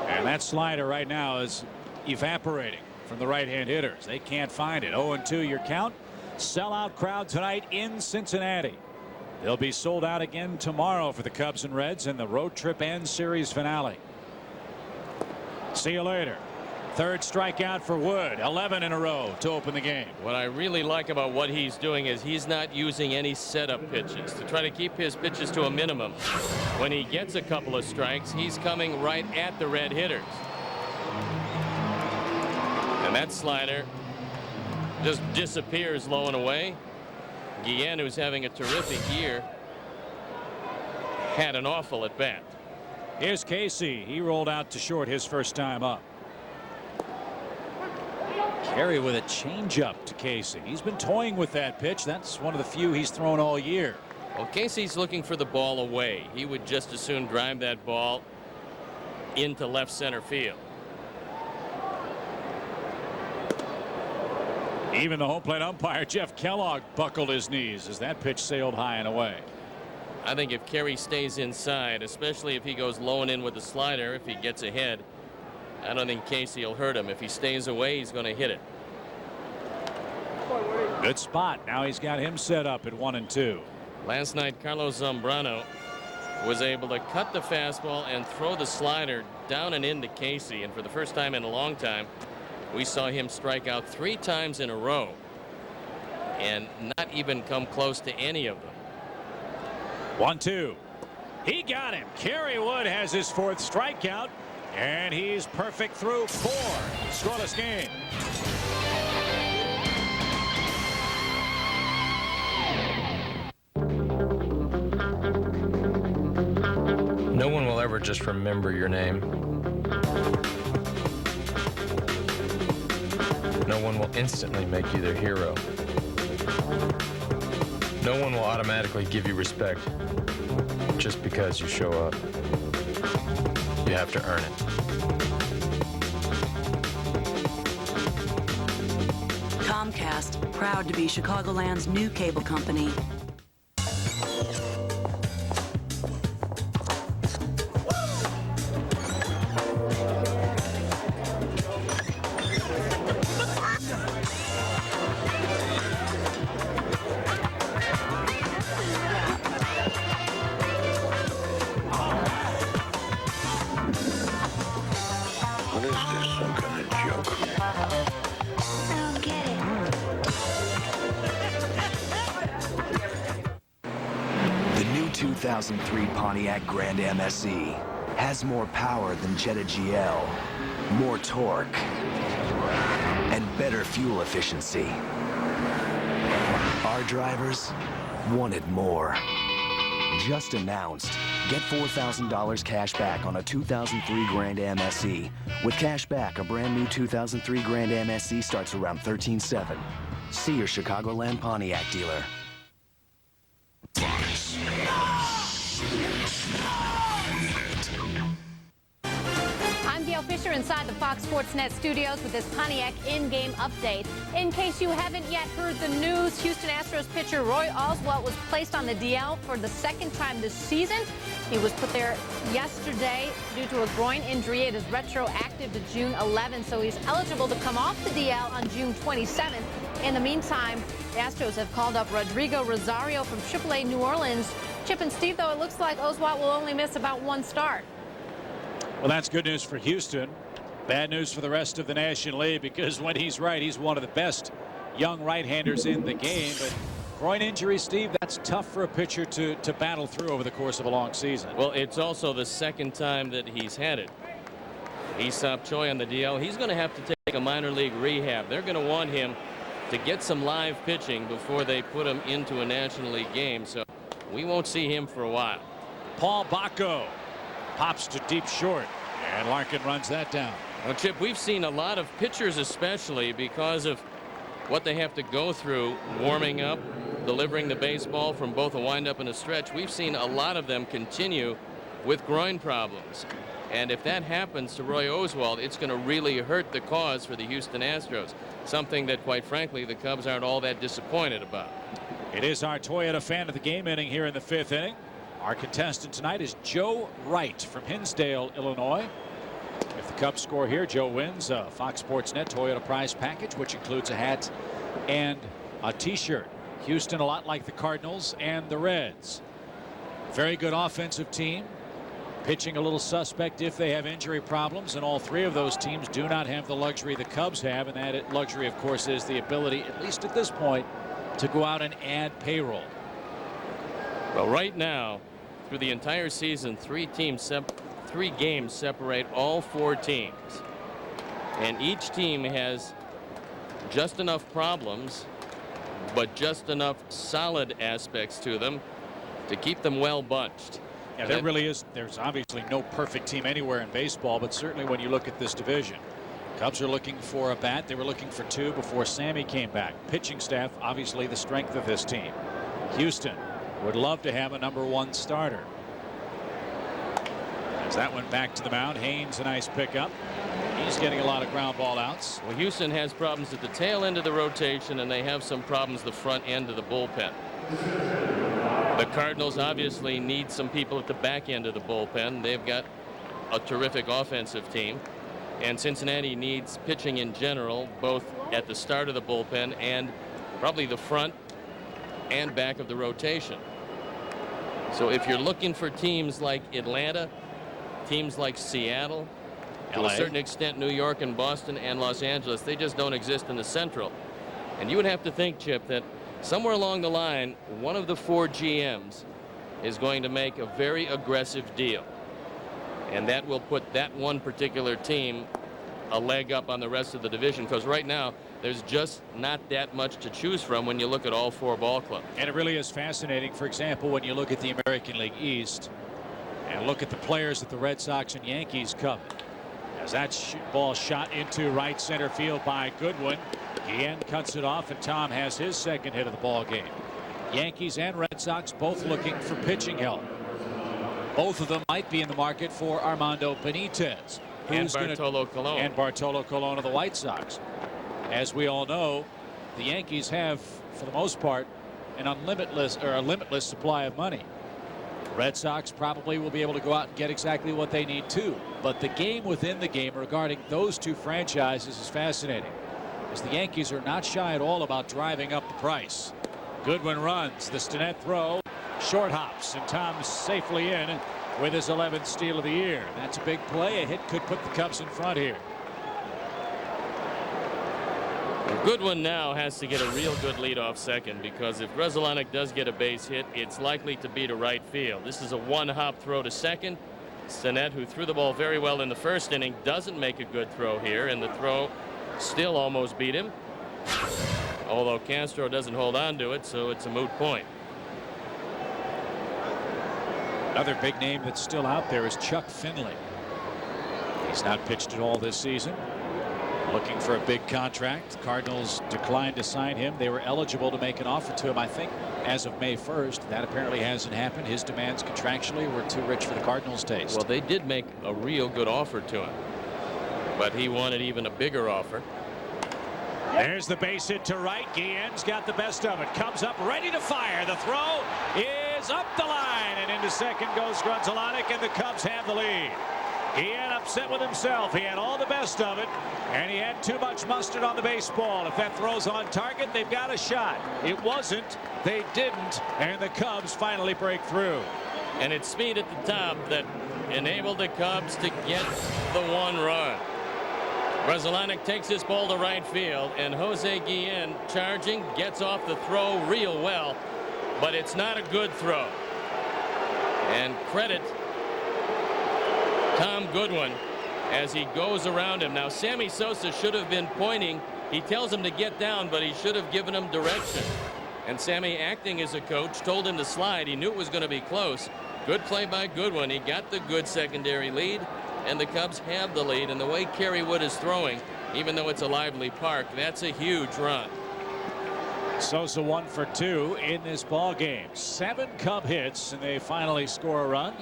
And that slider right now is evaporating from the right-hand hitters. They can't find it. 0-2 your count. Sellout crowd tonight in Cincinnati. They'll be sold out again tomorrow for the Cubs and Reds in the road trip and series finale. See you later. Third strikeout for Wood. 11 in a row to open the game. What I really like about what he's doing is he's not using any setup pitches to try to keep his pitches to a minimum. When he gets a couple of strikes, he's coming right at the red hitters. And that slider just disappears low and away. Guillen, who's having a terrific year, had an awful at bat. Here's Casey. He rolled out to short his first time up. Kerry with a changeup to Casey. He's been toying with that pitch. That's one of the few he's thrown all year. Well, Casey's looking for the ball away. He would just as soon drive that ball into left center field. Even the home plate umpire, Jeff Kellogg, buckled his knees as that pitch sailed high and away. I think if Kerry stays inside, especially if he goes low and in with the slider, if he gets ahead, I don't think Casey will hurt him. If he stays away, he's going to hit it. Good spot. Now he's got him set up at 1-2. Last night, Carlos Zambrano was able to cut the fastball and throw the slider down and into Casey. And for the first time in a long time, we saw him strike out 3 times in a row and not even come close to any of them. 1-2. He got him. Kerry Wood has his 4th strikeout. And he's perfect through 4. Scoreless game. No one will ever just remember your name. No one will instantly make you their hero. No one will automatically give you respect just because you show up. You have to earn it. Comcast, proud to be Chicagoland's new cable company. What is this, some kind of joke? I don't get it. The new 2003 Pontiac Grand MSE has more power than Jetta GL, more torque, and better fuel efficiency. Our drivers wanted more. Just announced. Get $4,000 cash back on a 2003 Grand MSE. With cash back, a brand new 2003 Grand MSE starts around $13,700. See your Chicagoland Pontiac dealer. I'm Gail Fisher inside the Fox Sports Net studios with this Pontiac in-game update. In case you haven't yet heard the news, Houston Astros pitcher Roy Oswalt was placed on the DL for the 2nd time this season. He was put there yesterday due to a groin injury. It is retroactive to June 11th, so he's eligible to come off the DL on June 27th. In the meantime, the Astros have called up Rodrigo Rosario from AAA New Orleans. Chip and Steve, though, it looks like Oswalt will only miss about 1 start. Well, that's good news for Houston. Bad news for the rest of the National League, because when he's right, he's one of the best young right-handers in the game. But groin injury, Steve, that's tough for a pitcher to battle through over the course of a long season. Well, it's also the 2nd time that he's had it. He stopped Choi on the DL. He's going to have to take a minor league rehab. They're going to want him to get some live pitching before they put him into a National League game. So we won't see him for a while. Paul Bacco pops to deep short, and Larkin runs that down. Well, Chip, we've seen a lot of pitchers, especially because of what they have to go through warming up, delivering the baseball from both a windup and a stretch. We've seen a lot of them continue with groin problems. And if that happens to Roy Oswalt, it's going to really hurt the cause for the Houston Astros, something that, quite frankly, the Cubs aren't all that disappointed about. It is our Toyota fan of the game inning here in the 5th inning. Our contestant tonight is Joe Wright from Hinsdale, Illinois. If the Cubs score here, Joe wins a Fox Sports Net Toyota prize package, which includes a hat and a t-shirt. Houston, a lot like the Cardinals and the Reds. Very good offensive team. Pitching a little suspect if they have injury problems, and all three of those teams do not have the luxury the Cubs have, and that luxury, of course, is the ability, at least at this point, to go out and add payroll. Well, right now, through the entire season, three games separate all four teams, and each team has just enough problems, but just enough solid aspects to them to keep them well bunched. Yeah, there really is. There's obviously no perfect team anywhere in baseball, but certainly when you look at this division, Cubs are looking for a bat. They were looking for two before Sammy came back. Pitching staff, obviously the strength of this team. Houston would love to have a #1 starter. As that went back to the mound, Haynes, a nice pickup. He's getting a lot of ground ball outs. Well, Houston has problems at the tail end of the rotation, and they have some problems the front end of the bullpen. The Cardinals obviously need some people at the back end of the bullpen. They've got a terrific offensive team, and Cincinnati needs pitching in general, both at the start of the bullpen and probably the front and back of the rotation. So if you're looking for teams like Atlanta, teams like Seattle, to a certain extent New York and Boston and Los Angeles, they just don't exist in the Central. And you would have to think, Chip, that somewhere along the line, one of the four GMs is going to make a very aggressive deal, and that will put that one particular team a leg up on the rest of the division, because right now there's just not that much to choose from when you look at all four ball clubs. And it really is fascinating. For example, when you look at the American League East and look at the players that the Red Sox and Yankees cover, as that ball shot into right center field by Goodwin. Guillen cuts it off, and Tom has his second hit of the ball game. Yankees and Red Sox both looking for pitching help. Both of them might be in the market for Armando Benitez and Bartolo Colon. And Bartolo Colon of the White Sox. As we all know, the Yankees have, for the most part, a limitless supply of money. Red Sox probably will be able to go out and get exactly what they need too. But the game within the game regarding those two franchises is fascinating, as the Yankees are not shy at all about driving up the price. Goodwin runs the Stinnett throw, short hops, and Tom's safely in with his 11th steal of the year. That's a big play. A hit could put the Cubs in front here. Goodwin now has to get a real good lead off second, because if Grzelcyk does get a base hit, it's likely to be to right field. This is a one-hop throw to second. Stinnett, who threw the ball very well in the first inning, doesn't make a good throw here, and the throw still almost beat him, although Castro doesn't hold on to it, so it's a moot point. Another big name that's still out there is Chuck Finley. He's not pitched at all this season. Looking for a big contract. Cardinals declined to sign him. They were eligible to make an offer to him, I think, as of May 1st. That apparently hasn't happened. His demands contractually were too rich for the Cardinals' taste. Well, they did make a real good offer to him, but he wanted even a bigger offer. There's the base hit to right. Guillen's got the best of it. Comes up ready to fire. The throw is up the line, and into second goes Grzelcyk, and the Cubs have the lead. Guillen upset with himself. He had all the best of it, and he had too much mustard on the baseball. If that throw's on target, they've got a shot. It wasn't. They didn't, and the Cubs finally break through. And it's speed at the top that enabled the Cubs to get the one run. Grzelcyk takes this ball to right field, and Jose Guillen, charging, gets off the throw real well, but it's not a good throw. And credit Tom Goodwin as he goes around him. Now, Sammy Sosa should have been pointing. He tells him to get down, but he should have given him direction. And Sammy, acting as a coach, told him to slide. He knew it was going to be close. Good play by Goodwin. He got the good secondary lead, and the Cubs have the lead. And the way Kerry Wood is throwing, even though it's a lively park, that's a huge run. Sosa 1 for 2 in this ball game. 7 Cub hits, and they finally score a run.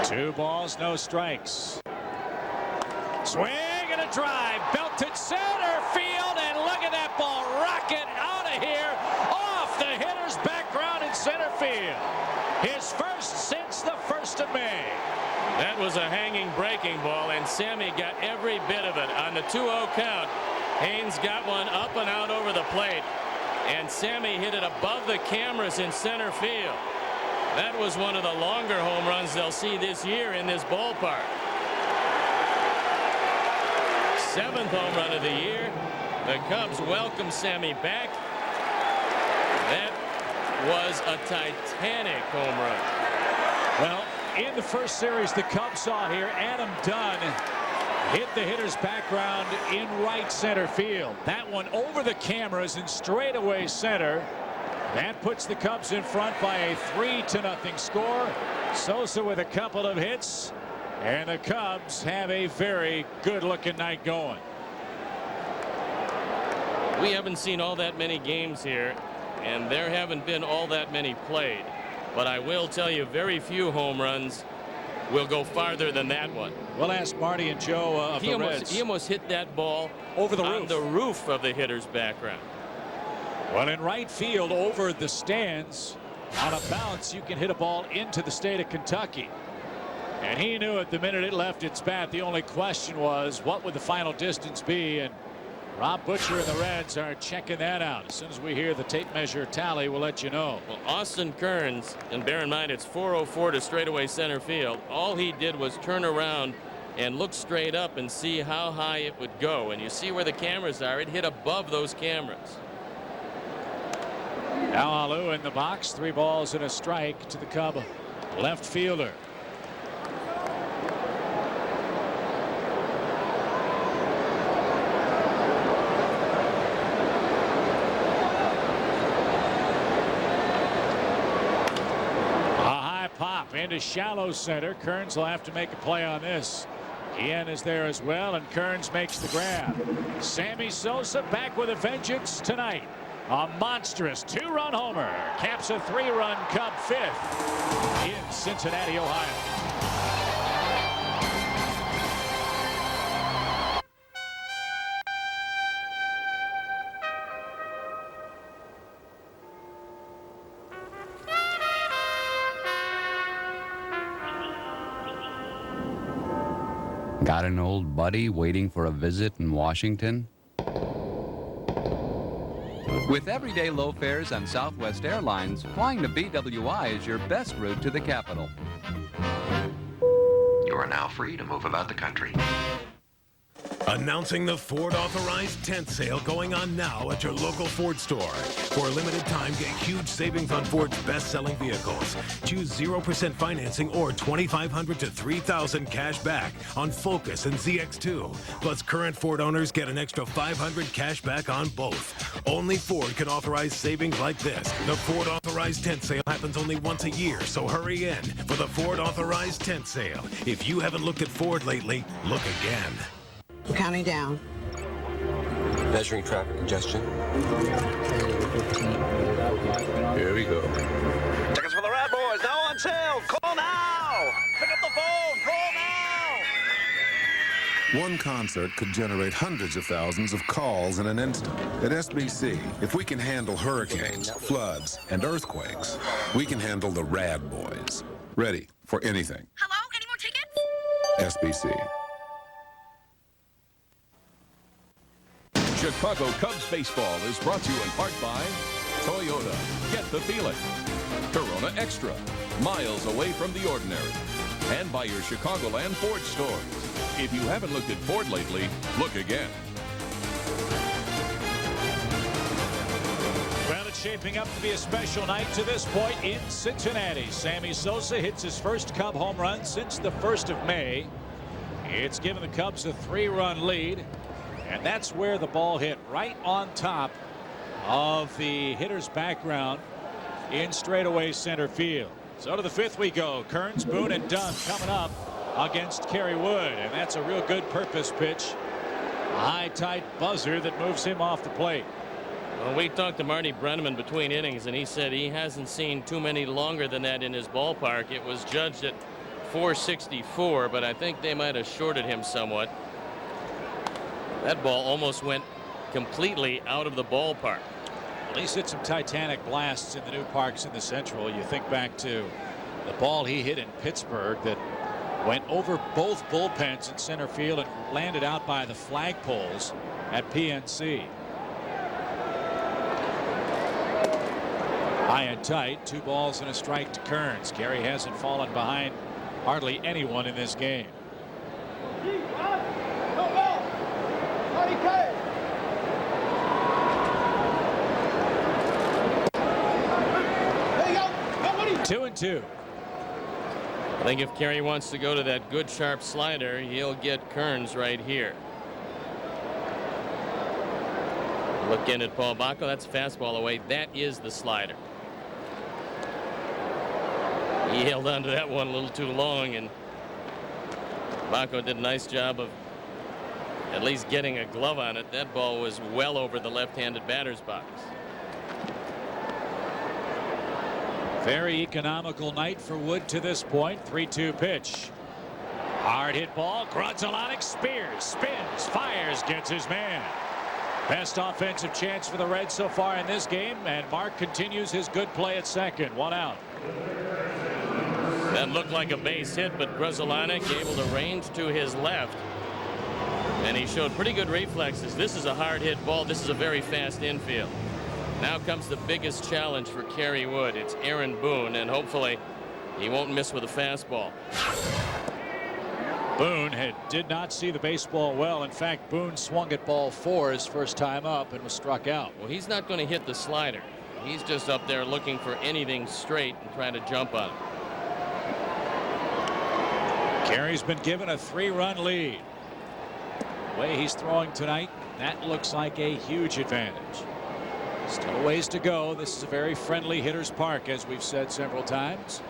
Two balls, no strikes. Swing and a drive, belted center field, and look at that ball rocket out of here off the hitter's back ground. field. His first since the 1st of May. That was a hanging breaking ball, and Sammy got every bit of it. On the 2-0 count, Haynes got one up and out over the plate, and Sammy hit it above the cameras in center field. That was one of the longer home runs they'll see this year in this ballpark. 7th home run of the year. The Cubs welcome Sammy back. That was a titanic home run. Well, in the first series the Cubs saw here, Adam Dunn hit the hitter's background in right center field. That one over the cameras in straightaway center. That puts the Cubs in front by a 3-0 score. Sosa with a couple of hits, and the Cubs have a very good looking night going. We haven't seen all that many games here, and there haven't been all that many played. But I will tell you, very few home runs will go farther than that one. We'll ask Marty and Joe of the Reds. He almost hit that ball over the on the roof of the hitter's background. Well, in right field over the stands, on a bounce, you can hit a ball into the state of Kentucky. And he knew it the minute it left its bat. The only question was, what would the final distance be? And Rob Butcher and the Reds are checking that out. As soon as we hear the tape measure tally, we'll let you know. Well, Austin Kearns, and bear in mind it's 404 to straightaway center field. All he did was turn around and look straight up and see how high it would go. And you see where the cameras are. It hit above those cameras. Now Alou in the box. 3 balls and a strike to the Cub left fielder. Into shallow center. Kearns will have to make a play on this. Ian is there as well, and Kearns makes the grab. Sammy Sosa back with a vengeance tonight. A monstrous 2-run homer caps a 3-run Cub 5th in Cincinnati, Ohio. Got an old buddy waiting for a visit in Washington? With everyday low fares on Southwest Airlines, flying to BWI is your best route to the capital. You are now free to move about the country. Announcing the Ford authorized tent sale going on now at your local Ford store. For a limited time, get huge savings on Ford's best-selling vehicles. Choose 0% financing or $2,500 to $3,000 cash back on Focus and ZX2. Plus, current Ford owners get an extra $500 cash back on both. Only Ford can authorize savings like this. The Ford authorized tent sale happens only once a year, so hurry in for the Ford authorized tent sale. If you haven't looked at Ford lately, look again. Counting down. Measuring traffic congestion. Here we go. Tickets for the Rad Boys now on sale. Call now. Pick up the phone. Call now. One concert could generate hundreds of thousands of calls in an instant. At SBC, if we can handle hurricanes, floods, and earthquakes, we can handle the Rad Boys. Ready for anything. Hello? Any more tickets? SBC. Chicago Cubs baseball is brought to you in part by Toyota. Get the feeling. Corona Extra. Miles away from the ordinary. And by your Chicagoland Ford stores. If you haven't looked at Ford lately, look again. Well, it's shaping up to be a special night to this point in Cincinnati. Sammy Sosa hits his first Cub home run since the 1st of May. It's given the Cubs a 3-run lead. And that's where the ball hit, right on top of the hitter's background in straightaway center field. So to the 5th we go. Kearns, Boone, and Dunn coming up against Kerry Wood. And that's a real good purpose pitch. A high, tight buzzer that moves him off the plate. Well, we talked to Marty Brenneman between innings, and he said he hasn't seen too many longer than that in his ballpark. It was judged at 464, but I think they might have shorted him somewhat. That ball almost went completely out of the ballpark. Well, he's hit some titanic blasts in the new parks in the Central. You think back to the ball he hit in Pittsburgh that went over both bullpens in center field and landed out by the flagpoles at PNC. High and tight, 2 balls and a strike to Kearns. Kerry hasn't fallen behind hardly anyone in this game. Two and two. I think if Kerry wants to go to that good sharp slider, he'll get Kearns right here. Looking at Paul Bacco, that's a fastball away. That is the slider. He held on to that one a little too long, and Bacco did a nice job of at least getting a glove on it. That ball was well over the left-handed batter's box. Very economical night for Wood to this point. 3-2 pitch. Hard hit ball. Grudzielanek spears, spins, fires, gets his man. Best offensive chance for the Reds so far in this game, and Mark continues his good play at second. 1 out. That looked like a base hit, but Grudzielanek able to range to his left, and he showed pretty good reflexes. This is a hard hit ball. This is a very fast infield. Now comes the biggest challenge for Kerry Wood. It's Aaron Boone, and hopefully he won't miss with a fastball. Boone did not see the baseball well. In fact, Boone swung at ball 4 his first time up and was struck out. Well, he's not going to hit the slider. He's just up there looking for anything straight and trying to jump on it. Kerry's been given a 3-run lead. The way he's throwing tonight, that looks like a huge advantage. Still a ways to go. This is a very friendly hitter's park, as we've said several times.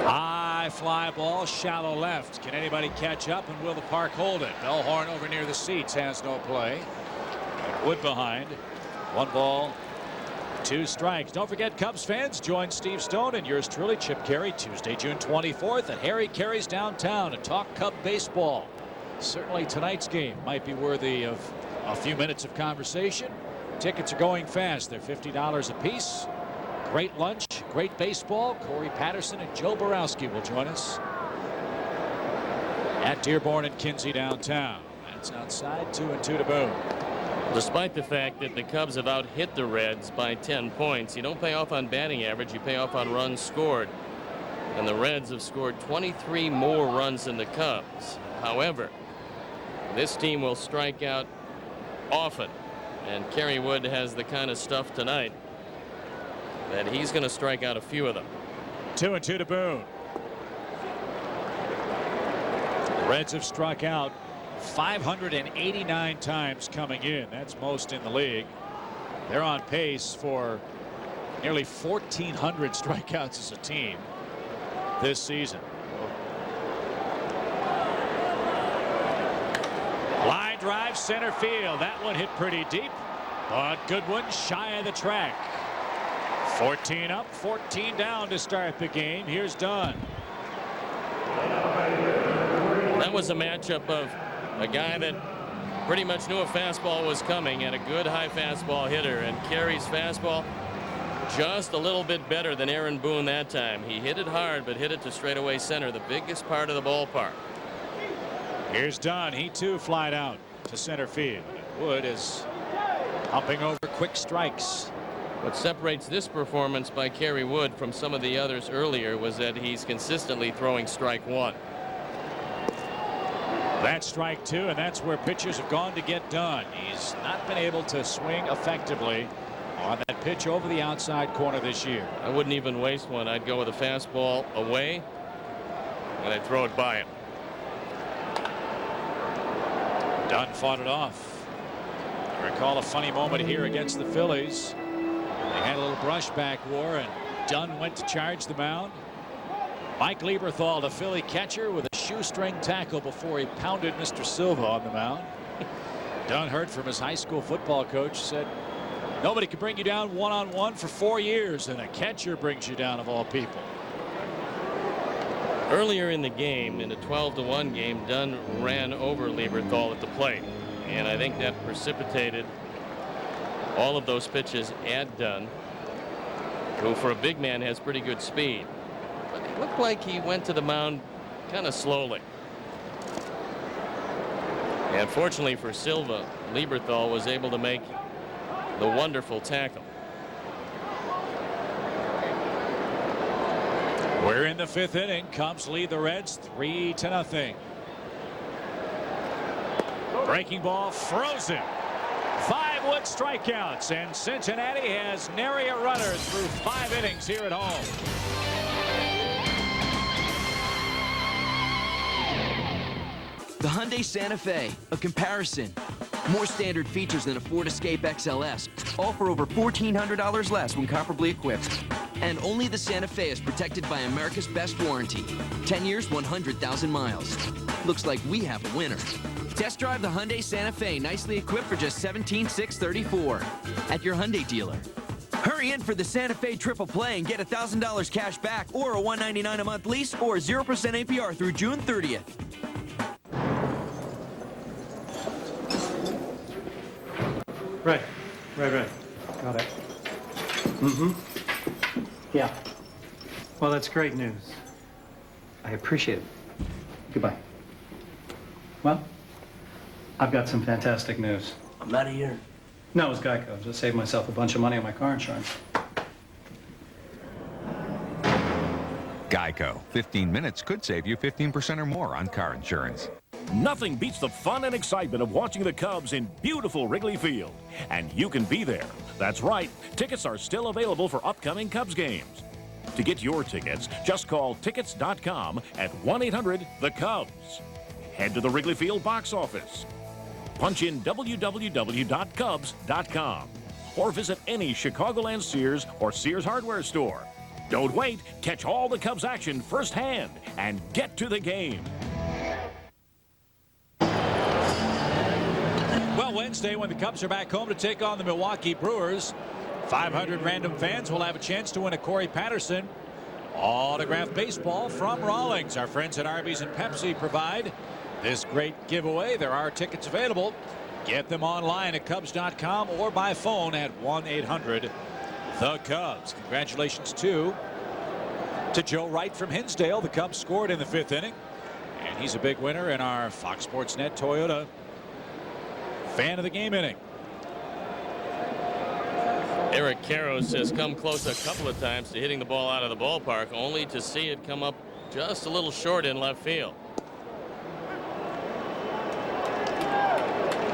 High fly ball, shallow left. Can anybody catch up, and will the park hold it? Bellhorn over near the seats has no play. Wood behind. 1 ball, 2 strikes. Don't forget, Cubs fans, join Steve Stone and yours truly, Chip Carey, Tuesday, June 24th at Harry Carey's downtown to talk Cub baseball. Certainly tonight's game might be worthy of a few minutes of conversation. Tickets are going fast. They're $50 a piece. Great lunch, great baseball. Corey Patterson and Joe Borowski will join us at Dearborn and Kinsey downtown. That's outside. 2-2 to Boone. Despite the fact that the Cubs have out-hit the Reds by 10 points, you don't pay off on batting average, you pay off on runs scored. And the Reds have scored 23 more runs than the Cubs. However, this team will strike out often, and Kerry Wood has the kind of stuff tonight that he's going to strike out a few of them. 2-2 to Boone. The Reds have struck out 589 times coming in. That's most in the league. They're on pace for nearly 1,400 strikeouts as a team this season. Line drive, center field. That one hit pretty deep, but good one shy of the track. 14 up, 14 down to start the game. Here's Dunn. That was a matchup of a guy that pretty much knew a fastball was coming and a good high fastball hitter, and Kerry's fastball just a little bit better than Aaron Boone that time. He hit it hard, but hit it to straightaway center, the biggest part of the ballpark. Here's Dunn. He too flied out to center field. Wood is humping over quick strikes. What separates this performance by Kerry Wood from some of the others earlier was that he's consistently throwing strike 1. That's strike 2, and that's where pitchers have gone to get done. He's not been able to swing effectively on that pitch over the outside corner this year. I wouldn't even waste one. I'd go with a fastball away, and I'd throw it by him. Dunn fought it off. I recall a funny moment here against the Phillies. They had a little brushback war, and Dunn went to charge the mound. Mike Lieberthal, the Philly catcher, with a shoestring tackle before he pounded Mr. Silva on the mound. Dunn heard from his high school football coach, said, nobody can bring you down one-on-one for 4 years, and a catcher brings you down of all people. Earlier in the game, in a 12-1 game, Dunn ran over Lieberthal at the plate. And I think that precipitated all of those pitches at Dunn, who for a big man has pretty good speed. But it looked like he went to the mound kind of slowly. And fortunately for Silva, Lieberthal was able to make the wonderful tackle. We're in the 5th inning. Cubs lead the Reds 3-0. Breaking ball frozen. 5 Wood strikeouts, and Cincinnati has nary a runner through 5 innings here at home. The Hyundai Santa Fe, a comparison. More standard features than a Ford Escape XLS, all for over $1,400 less when comparably equipped. And only the Santa Fe is protected by America's best warranty. 10 years, 100,000 miles. Looks like we have a winner. Test drive the Hyundai Santa Fe, nicely equipped for just $17,634 at your Hyundai dealer. Hurry in for the Santa Fe Triple Play and get $1,000 cash back or a $199 a month lease or 0% APR through June 30th. Right. Got it. Yeah. Well, that's great news. I appreciate it. Goodbye. Well, I've got some fantastic news. I'm out of here. No, it was Geico. Just saved myself a bunch of money on my car insurance. Geico. 15 minutes could save you 15% or more on car insurance. Nothing beats the fun and excitement of watching the Cubs in beautiful Wrigley Field. And you can be there. That's right. Tickets are still available for upcoming Cubs games. To get your tickets, just call tickets.com at 1-800-THE-CUBS. Head to the Wrigley Field box office. Punch in www.cubs.com or visit any Chicagoland Sears or Sears hardware store. Don't wait. Catch all the Cubs action firsthand and get to the game. Well, Wednesday, when the Cubs are back home to take on the Milwaukee Brewers, 500 random fans will have a chance to win a Corey Patterson autographed baseball from Rawlings. Our friends at Arby's and Pepsi provide this great giveaway. There are tickets available. Get them online at Cubs.com or by phone at 1-800-THE-CUBS. Congratulations to Joe Wright from Hinsdale. The Cubs scored in the 5th inning, and he's a big winner in our Fox Sports Net Toyota Fan of the Game inning. Eric Karros has come close a couple of times to hitting the ball out of the ballpark, only to see it come up just a little short in left field.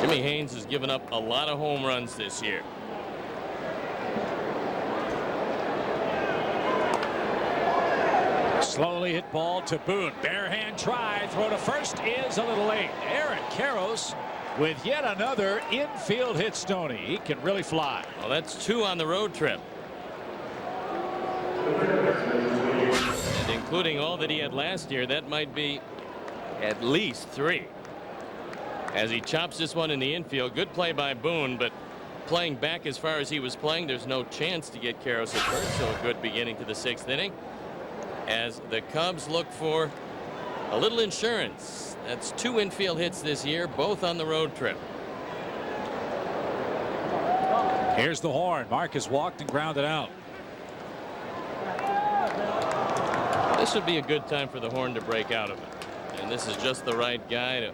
Jimmy Haynes has given up a lot of home runs this year. Slowly hit ball to Boone. Bare hand try. Throw to first is a little late. Eric Karros with yet another infield hit, Stoney. He can really fly. Well, that's 2 on the road trip. And including all that he had last year, that might be at least 3. As he chops this one in the infield. Good play by Boone, but playing back as far as he was playing, there's no chance to get Karros at first. So a good beginning to the 6th inning as the Cubs look for a little insurance. That's 2 infield hits this year, both on the road trip. Here's the horn. Marcus walked and grounded out. This would be a good time for the horn to break out of it. And this is just the right guy to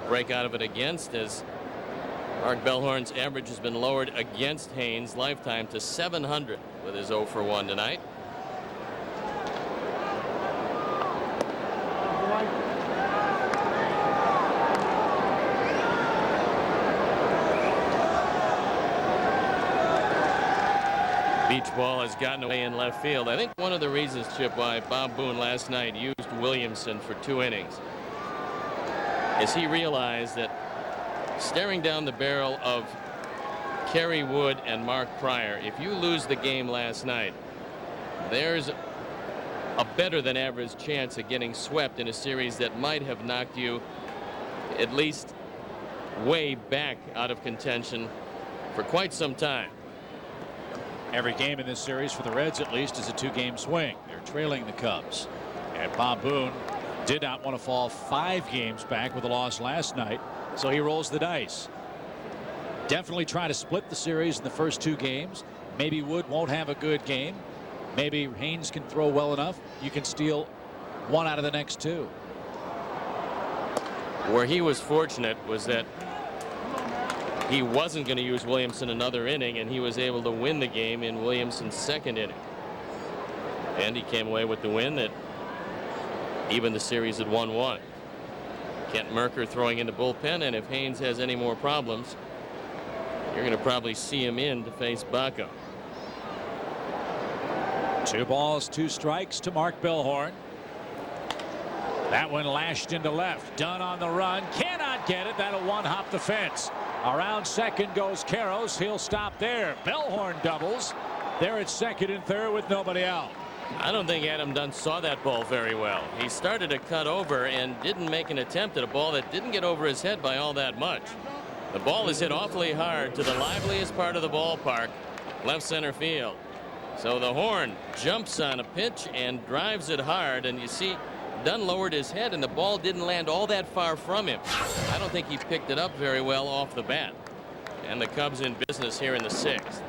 break out of it against, as Mark Bellhorn's average has been lowered against Haynes' lifetime to 700 with his 0 for 1 tonight. Beach ball has gotten away in left field. I think one of the reasons, Chip, why Bob Boone last night used Williamson for 2 innings is he realized that staring down the barrel of Kerry Wood and Mark Pryor, if you lose the game last night, there's a better than average chance of getting swept in a series that might have knocked you at least way back out of contention for quite some time. Every game in this series for the Reds, at least, is a 2-game swing. They're trailing the Cubs. And Bob Boone did not want to fall 5 games back with a loss last night. So he rolls the dice. Definitely try to split the series in the first 2 games. Maybe Wood won't have a good game. Maybe Haynes can throw well enough. You can steal 1 out of the next 2. Where he was fortunate was that he wasn't going to use Williamson another inning, and he was able to win the game in Williamson's 2nd inning. And he came away with the win that even the series at 1-1. Kent Merker throwing in the bullpen, and if Haynes has any more problems, you're going to probably see him in to face Baco. 2 balls, 2 strikes to Mark Bellhorn. That one lashed into left. Dunn on the run. Cannot get it. That'll one-hop the fence. Around second goes Karros. He'll stop there. Bellhorn doubles. They're at second and third with nobody out. I don't think Adam Dunn saw that ball very well. He started to cut over and didn't make an attempt at a ball that didn't get over his head by all that much. The ball is hit awfully hard to the liveliest part of the ballpark, left center field. So the horn jumps on a pitch and drives it hard, and you see Dunn lowered his head and the ball didn't land all that far from him. I don't think he picked it up very well off the bat. And the Cubs in business here in the 6th.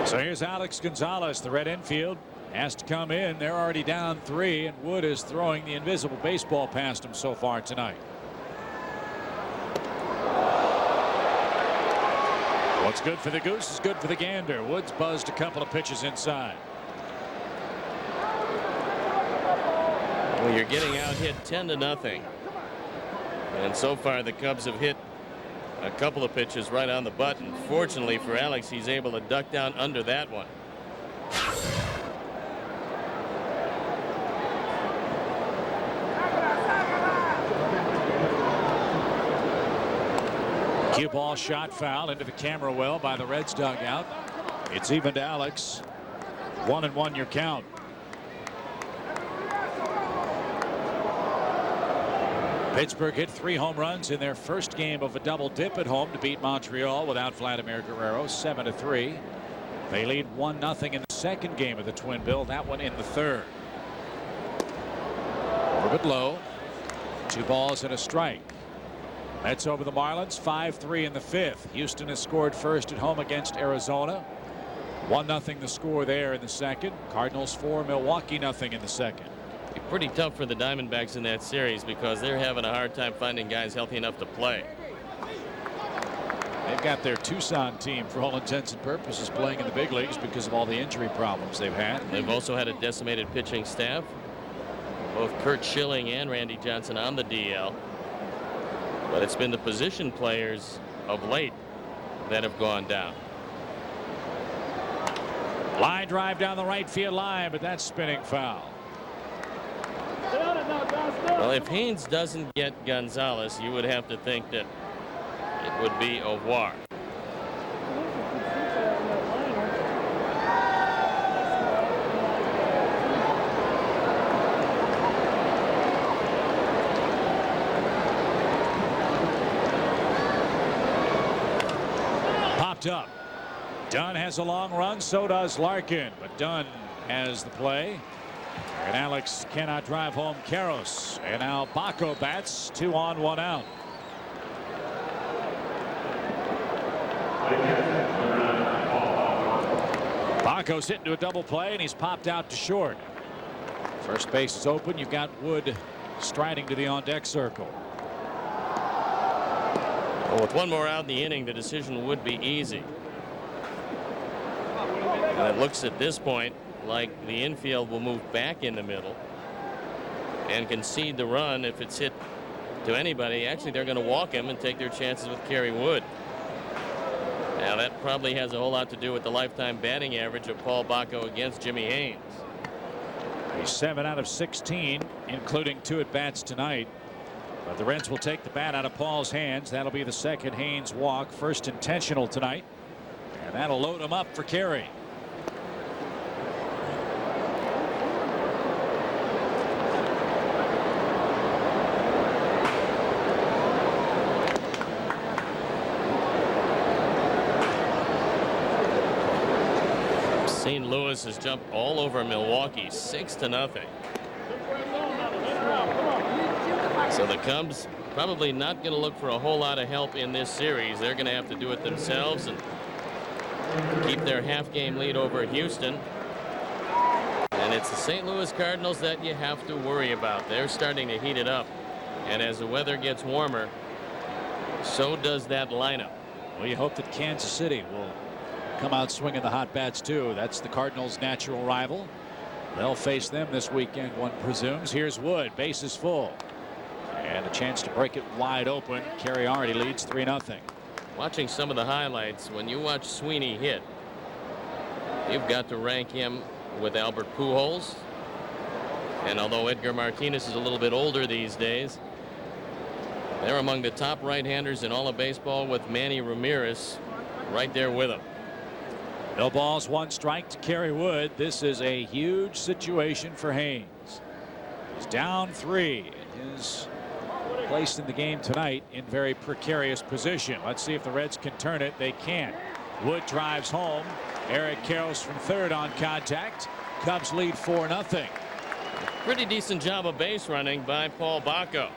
So here's Alex Gonzalez. The red infield has to come in. They're already down 3, and Wood is throwing the invisible baseball past him so far tonight. What's good for the goose is good for the gander. Woods buzzed a couple of pitches inside. Well, you're getting out hit 10-0. And so far the Cubs have hit a couple of pitches right on the button. Fortunately for Alex, he's able to duck down under that one. Cue ball shot foul into the camera well by the Reds dugout. It's even to Alex. 1-1 your count. Pittsburgh hit 3 home runs in their first game of a double dip at home to beat Montreal without Vladimir Guerrero 7-3. They lead 1-0 in the second game of the twin bill, that one in the third. A little bit low. 2 balls and a strike. Mets over the Marlins 5-3 in the 5th. Houston has scored first at home against Arizona. 1-0 the score there in the second. Cardinals 4, Milwaukee 0 in the second. Pretty tough for the Diamondbacks in that series because they're having a hard time finding guys healthy enough to play. They've got their Tucson team for all intents and purposes playing in the big leagues because of all the injury problems they've had. They've also had a decimated pitching staff. Both Kurt Schilling and Randy Johnson on the DL. But it's been the position players of late that have gone down. Line drive down the right field line, but that's spinning foul. Well, if Haynes doesn't get Gonzalez, you would have to think that it would be O'War. Popped up. Dunn has a long run, so does Larkin, but Dunn has the play. And Alex cannot drive home Karros. And now Baco bats. 2 on, 1 out. Baco's hit into a double play, and he's popped out to short. First base is open. You've got Wood striding to the on-deck circle. Well, with 1 more out in the inning, the decision would be easy. And it looks at this point like the infield will move back in the middle and concede the run if it's hit to anybody. Actually, they're going to walk him and take their chances with Kerry Wood. Now that probably has a whole lot to do with the lifetime batting average of Paul Baco against Jimmy Haynes. He's 7 out of 16, including 2 at bats tonight. But the Reds will take the bat out of Paul's hands. That'll be the second Haynes walk, first intentional tonight, and that'll load him up for Kerry. St. Louis has jumped all over Milwaukee 6-0. So the Cubs probably not going to look for a whole lot of help in this series. They're going to have to do it themselves and keep their half-game lead over Houston. And it's the St. Louis Cardinals that you have to worry about. They're starting to heat it up. And as the weather gets warmer, so does that lineup. Well, you hope that Kansas City will come out swinging the hot bats too. That's the Cardinals' natural rival. They'll face them this weekend, one presumes. Here's Wood, bases full. And a chance to break it wide open. Kerry already leads 3-0. Watching some of the highlights, when you watch Sweeney hit, you've got to rank him with Albert Pujols. And although Edgar Martinez is a little bit older these days, they're among the top right-handers in all of baseball, with Manny Ramirez right there with him. No balls, 1 strike to Kerry Wood. This is a huge situation for Haynes. He's down 3. And his place in the game tonight in very precarious position. Let's see if the Reds can turn it. They can't. Wood drives home. Eric Karros from third on contact. Cubs lead 4-0. Pretty decent job of base running by Paul Bacco.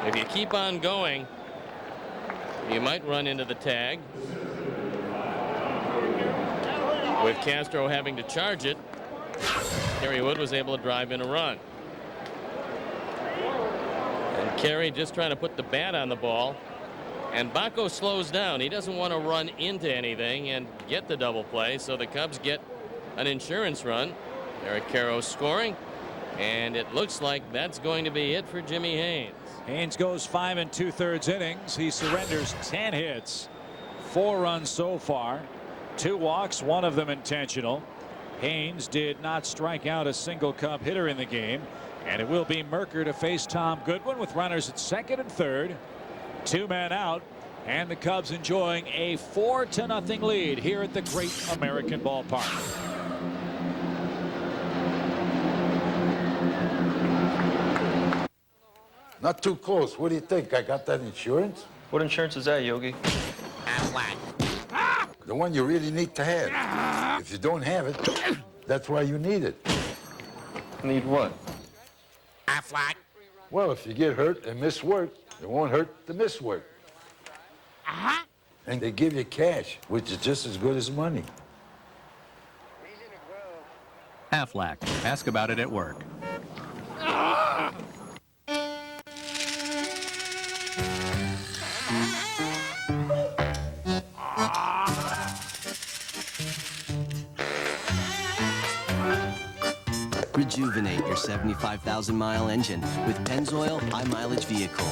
If you keep on going, you might run into the tag. With Castro having to charge it, Kerry Wood was able to drive in a run. And Kerry just trying to put the bat on the ball. And Bacco slows down. He doesn't want to run into anything and get the double play. So the Cubs get an insurance run. Eric Karros scoring. And it looks like that's going to be it for Jimmy Haynes. Haynes goes 5 2/3 innings. He surrenders 10 hits, 4 runs so far, 2 walks, 1 of them intentional. Haynes did not strike out a single Cub hitter in the game. And it will be Merker to face Tom Goodwin with runners at second and third. 2 men out. And the Cubs enjoying a 4-0 lead here at the Great American Ballpark. Not too close. What do you think? I got that insurance? What insurance is that, Yogi? The one you really need to have. If you don't have it, that's why you need it. Need what? Aflac. Well, if you get hurt and miss work, it won't hurt to miss work. And they give you cash, which is just as good as money. Aflac. Ask about it at work. Rejuvenate your 75,000-mile engine with Pennzoil High Mileage Vehicle.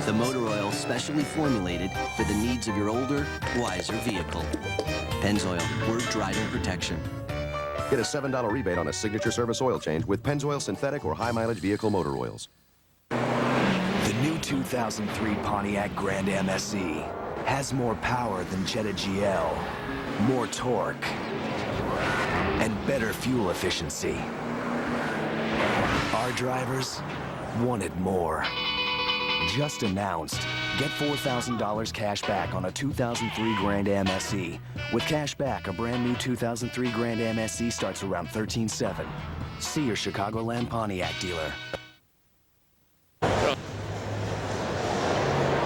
The motor oil specially formulated for the needs of your older, wiser vehicle. Pennzoil, word driving protection. Get a $7 rebate on a signature service oil change with Pennzoil synthetic or high mileage vehicle motor oils. The new 2003 Pontiac Grand MSE has more power than Jetta GL, more torque, and better fuel efficiency. Our drivers wanted more. Just announced. Get $4,000 cash back on a 2003 Grand MSE. With cash back, a brand new 2003 Grand MSE starts around $13,700. See your Chicagoland Pontiac dealer.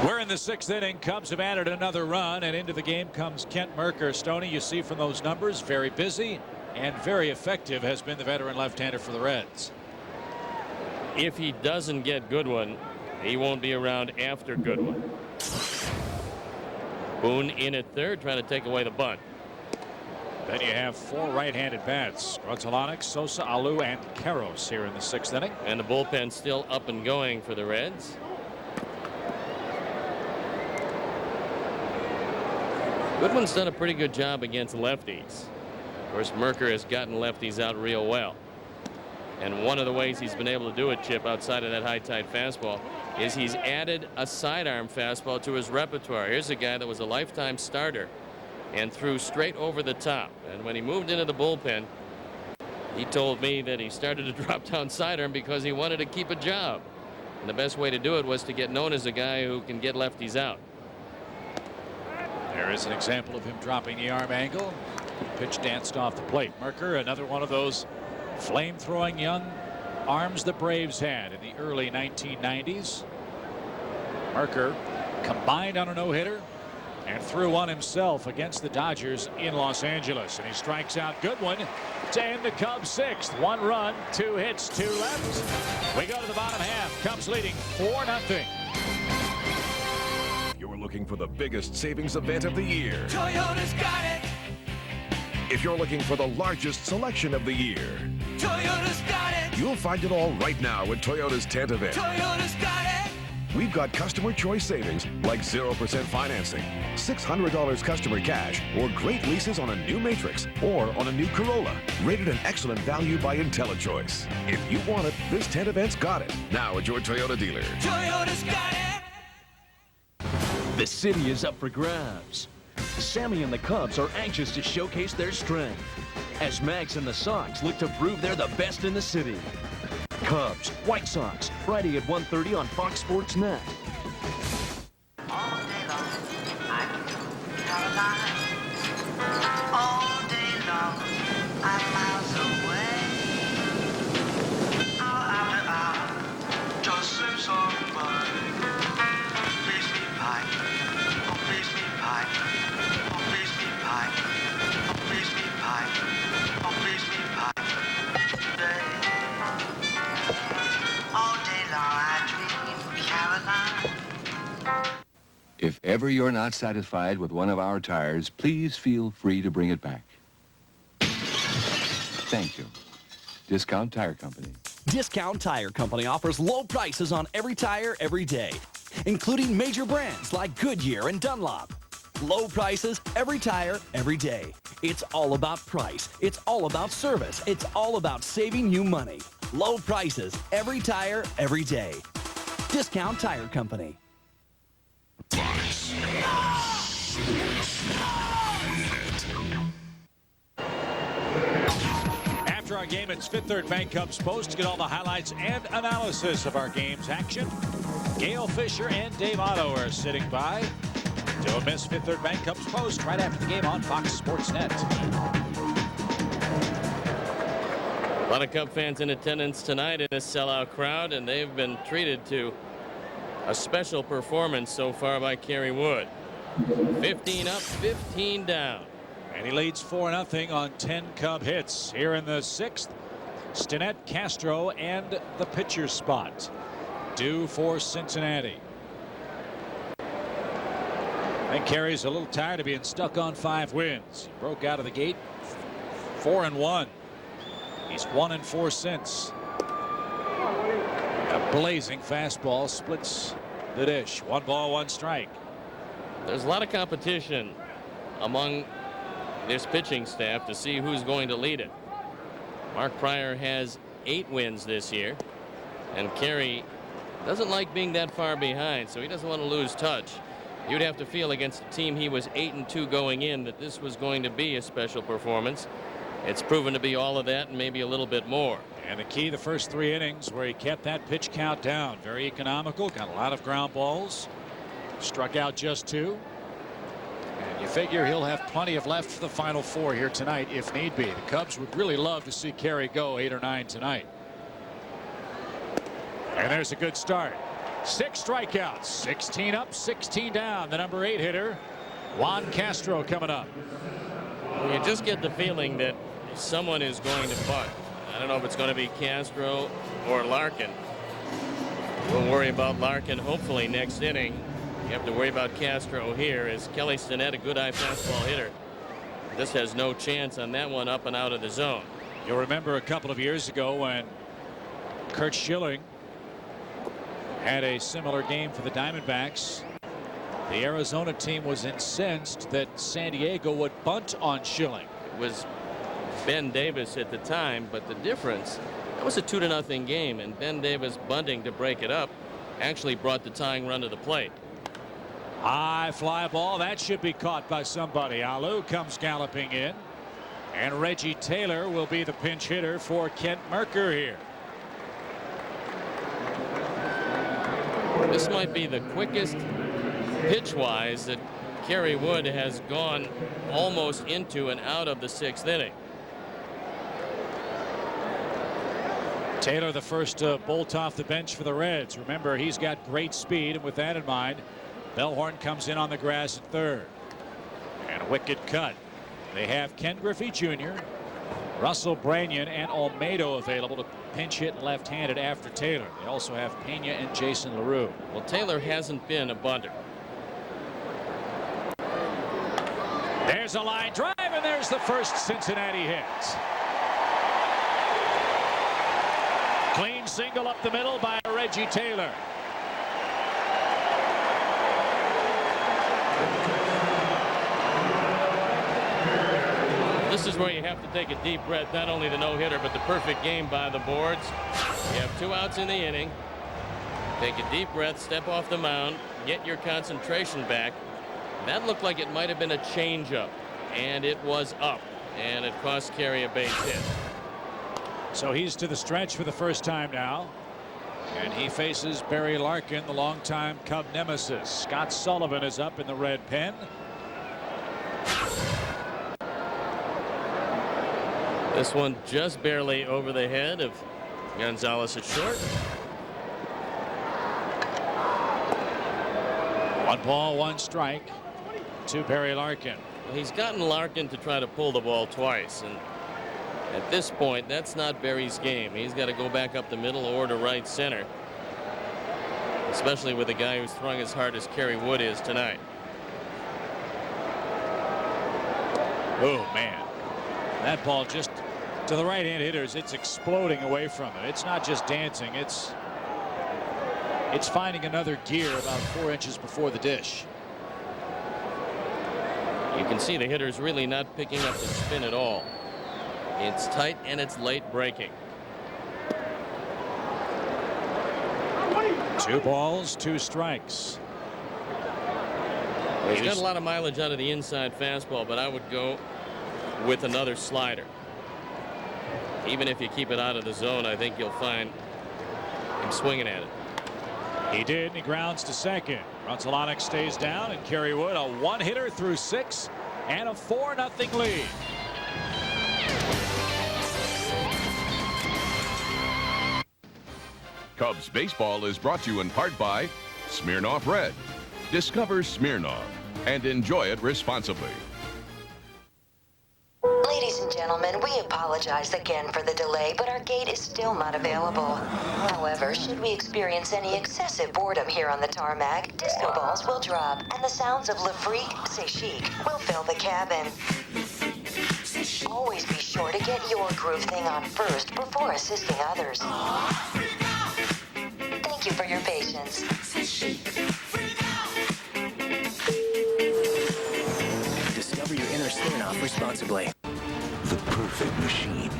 We're in the 6th inning. Cubs have added another run, and into the game comes Kent Merker. Stoney, you see from those numbers, very busy and very effective has been the veteran left-hander for the Reds. If he doesn't get Goodwin, he won't be around after Goodwin. Boone in at third, trying to take away the bunt. Then you have 4 right-handed bats. Gonzalez, Sosa, Alou, and Karros here in the 6th inning. And the bullpen still up and going for the Reds. Goodwin's done a pretty good job against lefties. Of course, Merker has gotten lefties out real well. And one of the ways he's been able to do it, Chip, outside of that high-tight fastball, is he's added a sidearm fastball to his repertoire. Here's a guy that was a lifetime starter and threw straight over the top. And when he moved into the bullpen, he told me that he started to drop down sidearm because he wanted to keep a job. And the best way to do it was to get known as a guy who can get lefties out. There is an example of him dropping the arm angle. Pitch danced off the plate. Merker, another one of those flame-throwing young arms the Braves had in the early 1990s. Merker combined on a no-hitter and threw one himself against the Dodgers in Los Angeles. And he strikes out Goodwin to end the Cubs' sixth. 1 run, 2 hits, 2 left. We go to the bottom half. Cubs leading 4-0. You're looking for the biggest savings event of the year. Toyota's got it. If you're looking for the largest selection of the year, Toyota's got it. you'll find it all right now at Toyota's tent event. Toyota's got it. We've got customer choice savings like 0% financing, $600 customer cash, or great leases on a new Matrix or on a new Corolla, rated an excellent value by IntelliChoice. If you want it, this tent event's got it. Now at your Toyota dealer. Toyota's got it. The city is up for grabs. Sammy and the Cubs are anxious to showcase their strength as Mags and the Sox look to prove they're the best in the city. Cubs, White Sox, Friday at 1:30 on Fox Sports Net. All day long, I'm miles away. Hour after hour, just slips on by. Please be pie. Oh, please be pie. Oh, please be pie. Oh, please be pie. Oh, please be pie. All day long, I dream Caroline. If ever you're not satisfied with one of our tires, please feel free to bring it back. Thank you. Discount Tire Company. Discount Tire Company offers low prices on every tire every day, including major brands like Goodyear and Dunlop. Low prices, every tire, every day. It's all about price. It's all about service. It's all about saving you money. Low prices, every tire, every day. Discount Tire Company. After our game, it's Fifth Third Bank Cubs Post to get all the highlights and analysis of our game's action. Gail Fisher and Dave Otto are sitting by. Don't miss Fifth Third Bank Cubs Post right after the game on Fox Sports Net. A lot of Cub fans in attendance tonight in this sellout crowd, and they've been treated to a special performance so far by Kerry Wood. 15 up, 15 down. And he leads 4-0 on 10 Cub hits. Here in the 6th, Stinnett, Castro, and the pitcher spot due for Cincinnati. I think Kerry's a little tired of being stuck on 5 wins. He broke out of the gate 4-1. He's 1-4 since. A blazing fastball splits the dish. 1 ball, 1 strike. There's a lot of competition among this pitching staff to see who's going to lead it. Mark Pryor has 8 wins this year, and Kerry doesn't like being that far behind, so he doesn't want to lose touch. You'd have to feel against a team he was 8-2 going in that this was going to be a special performance. It's proven to be all of that and maybe a little bit more. And the key, the first 3 innings where he kept that pitch count down. Very economical, got a lot of ground balls, struck out just 2. And you figure he'll have plenty of left for the final 4 here tonight if need be. The Cubs would really love to see Kerry go 8 or 9 tonight. And there's a good start. 6 strikeouts, 16 up, 16 down. The number 8 hitter, Juan Castro, coming up. You just get the feeling that someone is going to bunt. I don't know if it's going to be Castro or Larkin. We'll worry about Larkin hopefully next inning. You have to worry about Castro here. As Kelly Stinnett, a good high fastball hitter. This has no chance on that one, up and out of the zone. You'll remember a couple of years ago when Kurt Schilling had a similar game for the Diamondbacks. The Arizona team was incensed that San Diego would bunt on Schilling. It was Ben Davis at the time, but the difference, that was a 2-0 game, and Ben Davis bunting to break it up actually brought the tying run to the plate. High fly ball, that should be caught by somebody. Alou comes galloping in, and Reggie Taylor will be the pinch hitter for Kent Merker here. This might be the quickest pitch-wise that Kerry Wood has gone almost into and out of the 6th inning. Taylor, the first bolt off the bench for the Reds. Remember, he's got great speed, and with that in mind, Bellhorn comes in on the grass at third. And a wicked cut. They have Ken Griffey Jr., Russell Branyan, and Olmedo available to pinch hit left-handed after Taylor. They also have Pena and Jason LaRue. Well, Taylor hasn't been a bunter. There's a line drive, and there's the first Cincinnati hit. Clean single up the middle by Reggie Taylor. This is where you have to take a deep breath. Not only the no-hitter, but the perfect game by the boards. You have 2 outs in the inning. Take a deep breath, step off the mound, get your concentration back. That looked like it might have been a changeup, and it was up, and it cost Kerry a base hit. So he's to the stretch for the first time now, and he faces Barry Larkin, the longtime Cub nemesis. Scott Sullivan is up in the red pen. This one just barely over the head of Gonzalez at short. 1 ball, 1 strike to Barry Larkin. Well, he's gotten Larkin to try to pull the ball twice, and at this point, that's not Barry's game. He's got to go back up the middle or to right center, especially with a guy who's throwing as hard as Kerry Wood is tonight. Oh, man. That ball just to the right-hand hitters. It's exploding away from it. It's not just dancing. It's finding another gear about 4 inches before the dish. You can see the hitter's really not picking up the spin at all. It's tight and it's late breaking. 2 balls, 2 strikes. He's got a lot of mileage out of the inside fastball, but I would go with another slider. Even if you keep it out of the zone, I think you'll find him swinging at it. He did, and he grounds to second. Runzolonic stays down, and Kerry Wood, a 1-hitter through 6 and a 4-0 lead. Cubs baseball is brought to you in part by Smirnoff Red. Discover Smirnoff and enjoy it responsibly. Ladies and gentlemen, we apologize again for the delay, but our gate is still not available. However, should we experience any excessive boredom here on the tarmac, disco balls will drop, and the sounds of Le Freak, C'est Chic will fill the cabin. Always be sure to get your groove thing on first before assisting others. Thank you for your patience. Discover your inner Smirnoff responsibly. The perfect machine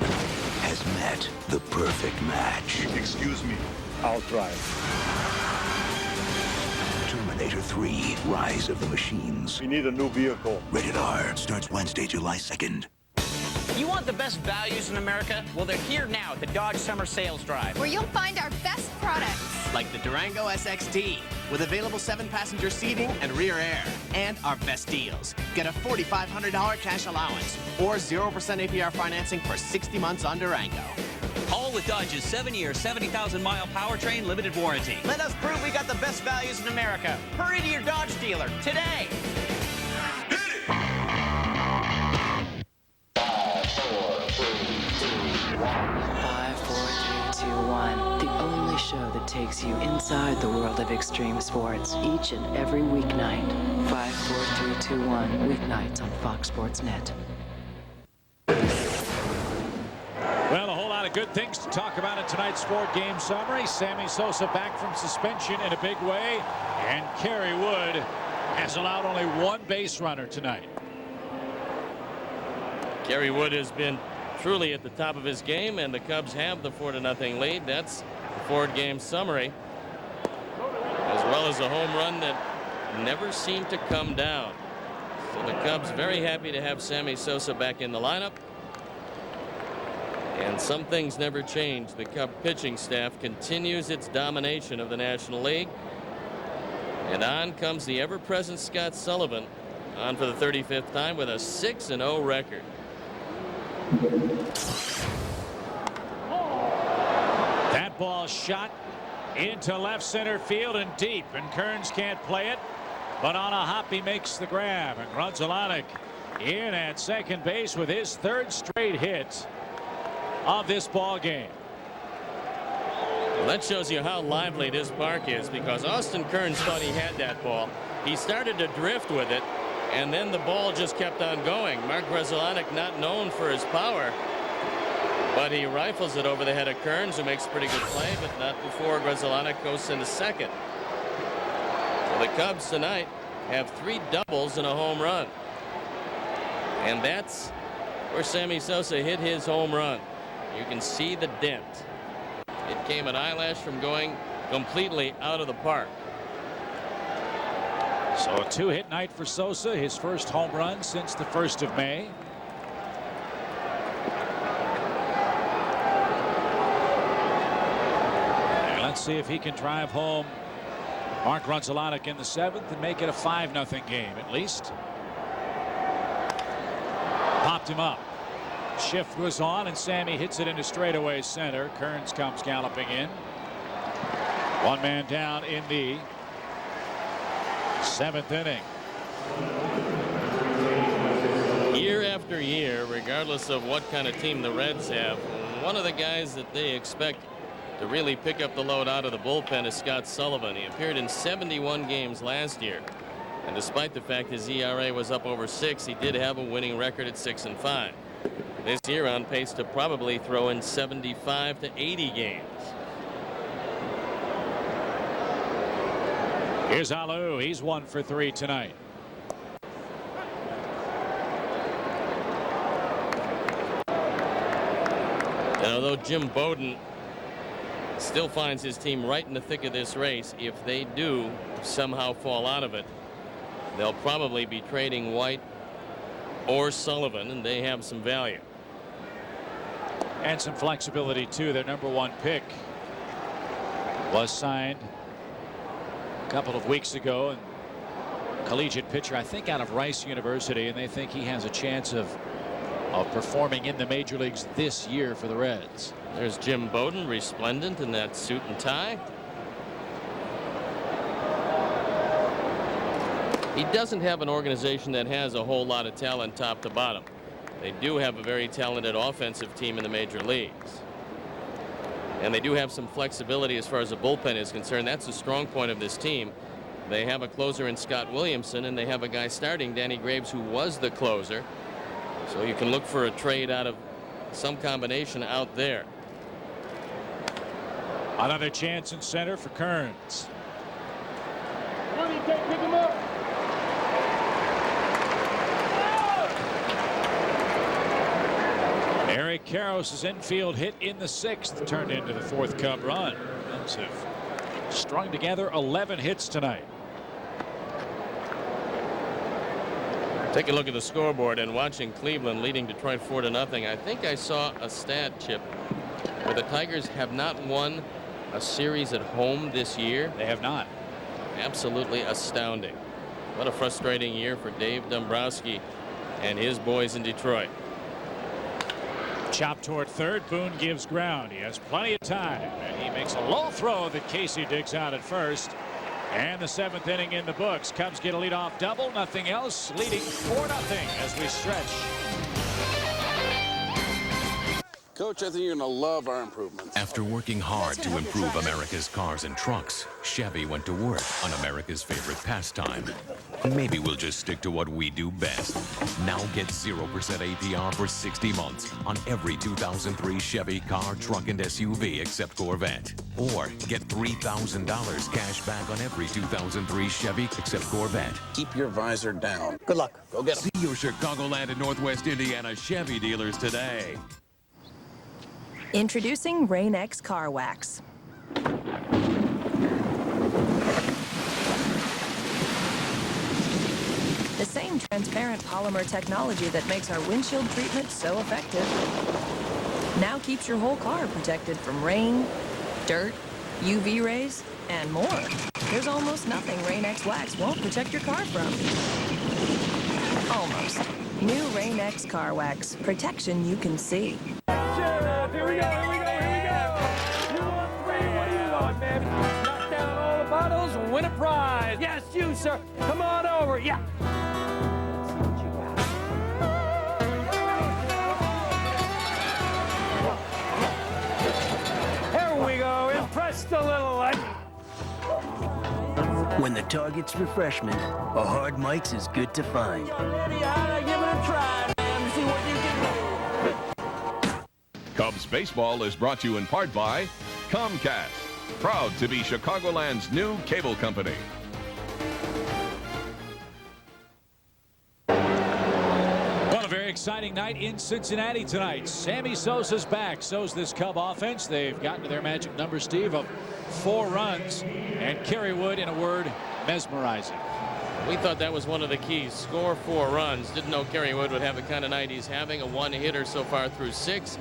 has met the perfect match. Excuse me. I'll drive. Terminator 3, Rise of the Machines. We need a new vehicle. Rated R. Starts Wednesday, July 2nd. You want the best values in America? Well, they're here now at the Dodge Summer Sales Drive. Where you'll find our best products. Like the Durango SXT, with available 7-passenger seating and rear air. And our best deals. Get a $4,500 cash allowance or 0% APR financing for 60 months on Durango. All with Dodge's 7-year, 70,000-mile powertrain limited warranty. Let us prove we got the best values in America. Hurry to your Dodge dealer today. 5, 4, 3, 2, 1. The only show that takes you inside the world of extreme sports each and every weeknight. 5, 4, 3, 2, 1. Weeknights on Fox Sports Net. Well, a whole lot of good things to talk about in tonight's sport game summary. Sammy Sosa back from suspension in a big way, and Kerry Wood has allowed only 1 base runner tonight. Kerry Wood has been truly at the top of his game, and the Cubs have the 4-0 lead. That's the Ford game summary, as well as a home run that never seemed to come down. So the Cubs very happy to have Sammy Sosa back in the lineup. And some things never change. The Cub pitching staff continues its domination of the National League. And on comes the ever-present Scott Sullivan, on for the 35th time with a 6-0 record. ball shot into left center field and deep, and Kearns can't play it, but on a hop he makes the grab, and Grudzielanek in at second base with his third straight hit of this ball game. Well, that shows you how lively this park is, because Austin Kearns thought he had that ball. He started to drift with it, and then the ball just kept on going. Mark Grudzielanek, not known for his power, but he rifles it over the head of Kearns, who makes a pretty good play, but not before Grudzielanek goes into second. So the Cubs tonight have 3 doubles and a home run. And that's where Sammy Sosa hit his home run. You can see the dent. It came an eyelash from going completely out of the park. So a 2-hit night for Sosa, his first home run since the 1st of May. And let's see if he can drive home Mark Grudzielanek in the 7th and make it a 5-0 game at least. Popped him up. Shift was on, and Sammy hits it into straightaway center. Kearns comes galloping in. 1 man down in the 7th inning. Year after year, regardless of what kind of team the Reds have, one of the guys that they expect to really pick up the load out of the bullpen is Scott Sullivan. He appeared in 71 games last year, and despite the fact his ERA was up over 6, he did have a winning record at 6-5. This year on pace to probably throw in 75 to 80 games. Here's Alou. He's 1 for 3 tonight. And although Jim Bowden still finds his team right in the thick of this race, if they do somehow fall out of it, they'll probably be trading White or Sullivan, and they have some value. And some flexibility too. Their #1 pick was signed a couple of weeks ago, and collegiate pitcher, I think out of Rice University, and they think he has a chance of performing in the major leagues this year for the Reds. There's Jim Bowden, resplendent in that suit and tie. He doesn't have an organization that has a whole lot of talent top to bottom. They do have a very talented offensive team in the major leagues. And they do have some flexibility as far as the bullpen is concerned. That's a strong point of this team. They have a closer in Scott Williamson, and they have a guy starting, Danny Graves, who was the closer. So you can look for a trade out of some combination out there. Another chance in center for Kearns. Pick him up. Eric Karros' infield hit in the 6th turned into the 4th Cub run. Cubs have strung together 11 hits tonight. Take a look at the scoreboard, and watching Cleveland leading Detroit 4-0. I think I saw a stat, Chip, where the Tigers have not won a series at home this year. They have not. Absolutely astounding. What a frustrating year for Dave Dombrowski and his boys in Detroit. Chop toward third. Boone gives ground. He has plenty of time, and he makes a low throw that Casey digs out at first. And the 7th inning in the books. Cubs get a leadoff double, nothing else, leading 4-0 as we stretch. Coach, I think you're going to love our improvements. After working hard to improve America's cars and trucks, Chevy went to work on America's favorite pastime. Maybe we'll just stick to what we do best. Now get 0% APR for 60 months on every 2003 Chevy car, truck, and SUV except Corvette. Or get $3,000 cash back on every 2003 Chevy except Corvette. Keep your visor down. Good luck. Go get 'em. See your Chicagoland and Northwest Indiana Chevy dealers today. Introducing Rain-X Car Wax. The same transparent polymer technology that makes our windshield treatment so effective now keeps your whole car protected from rain, dirt, UV rays, and more. There's almost nothing Rain-X Wax won't protect your car from. Almost. New Rain-X Car Wax. Protection you can see. Here we go. win a prize. Yes, you, sir. Come on over. Yeah. Here we go. Impressed a little. When the target's refreshment, a hard Mike's is good to find. Give it a try, man. See what you can do. Cubs baseball is brought to you in part by Comcast, proud to be Chicagoland's new cable company. Well, a very exciting night in Cincinnati tonight. Sammy Sosa's back. So's this Cub offense. They've gotten to their magic number, Steve, of 4 runs. And Kerry Wood, in a word, mesmerizing. We thought that was one of the keys. Score 4 runs. Didn't know Kerry Wood would have the kind of night he's having. A 1-hitter so far through 6.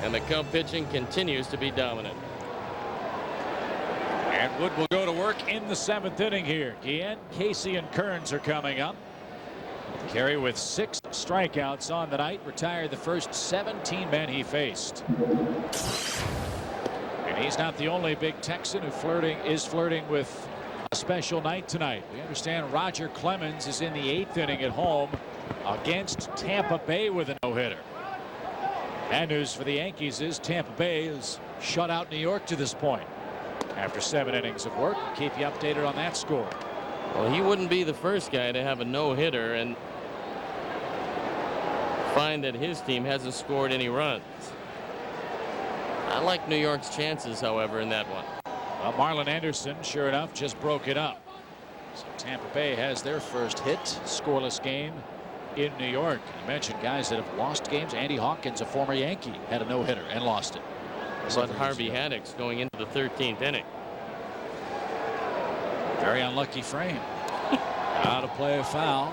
And the Cub pitching continues to be dominant. And Wood will go to work in the 7th inning here. Guillen, Casey, and Kearns are coming up. Kerry with 6 strikeouts on the night. Retired the first 17 men he faced. And he's not the only big Texan who is flirting with a special night tonight. We understand Roger Clemens is in the 8th inning at home against Tampa Bay with a no-hitter. Bad news for the Yankees is Tampa Bay has shut out New York to this point. After 7 innings of work, we'll keep you updated on that score. Well, he wouldn't be the first guy to have a no-hitter and find that his team hasn't scored any runs. I like New York's chances, however, in that one. Well, Marlon Anderson, sure enough, just broke it up. So Tampa Bay has their first hit, scoreless game in New York. You mentioned guys that have lost games. Andy Hawkins, a former Yankee, had a no-hitter and lost it. But Harvey Haddix going into the 13th inning. Very unlucky frame. Out to play a foul.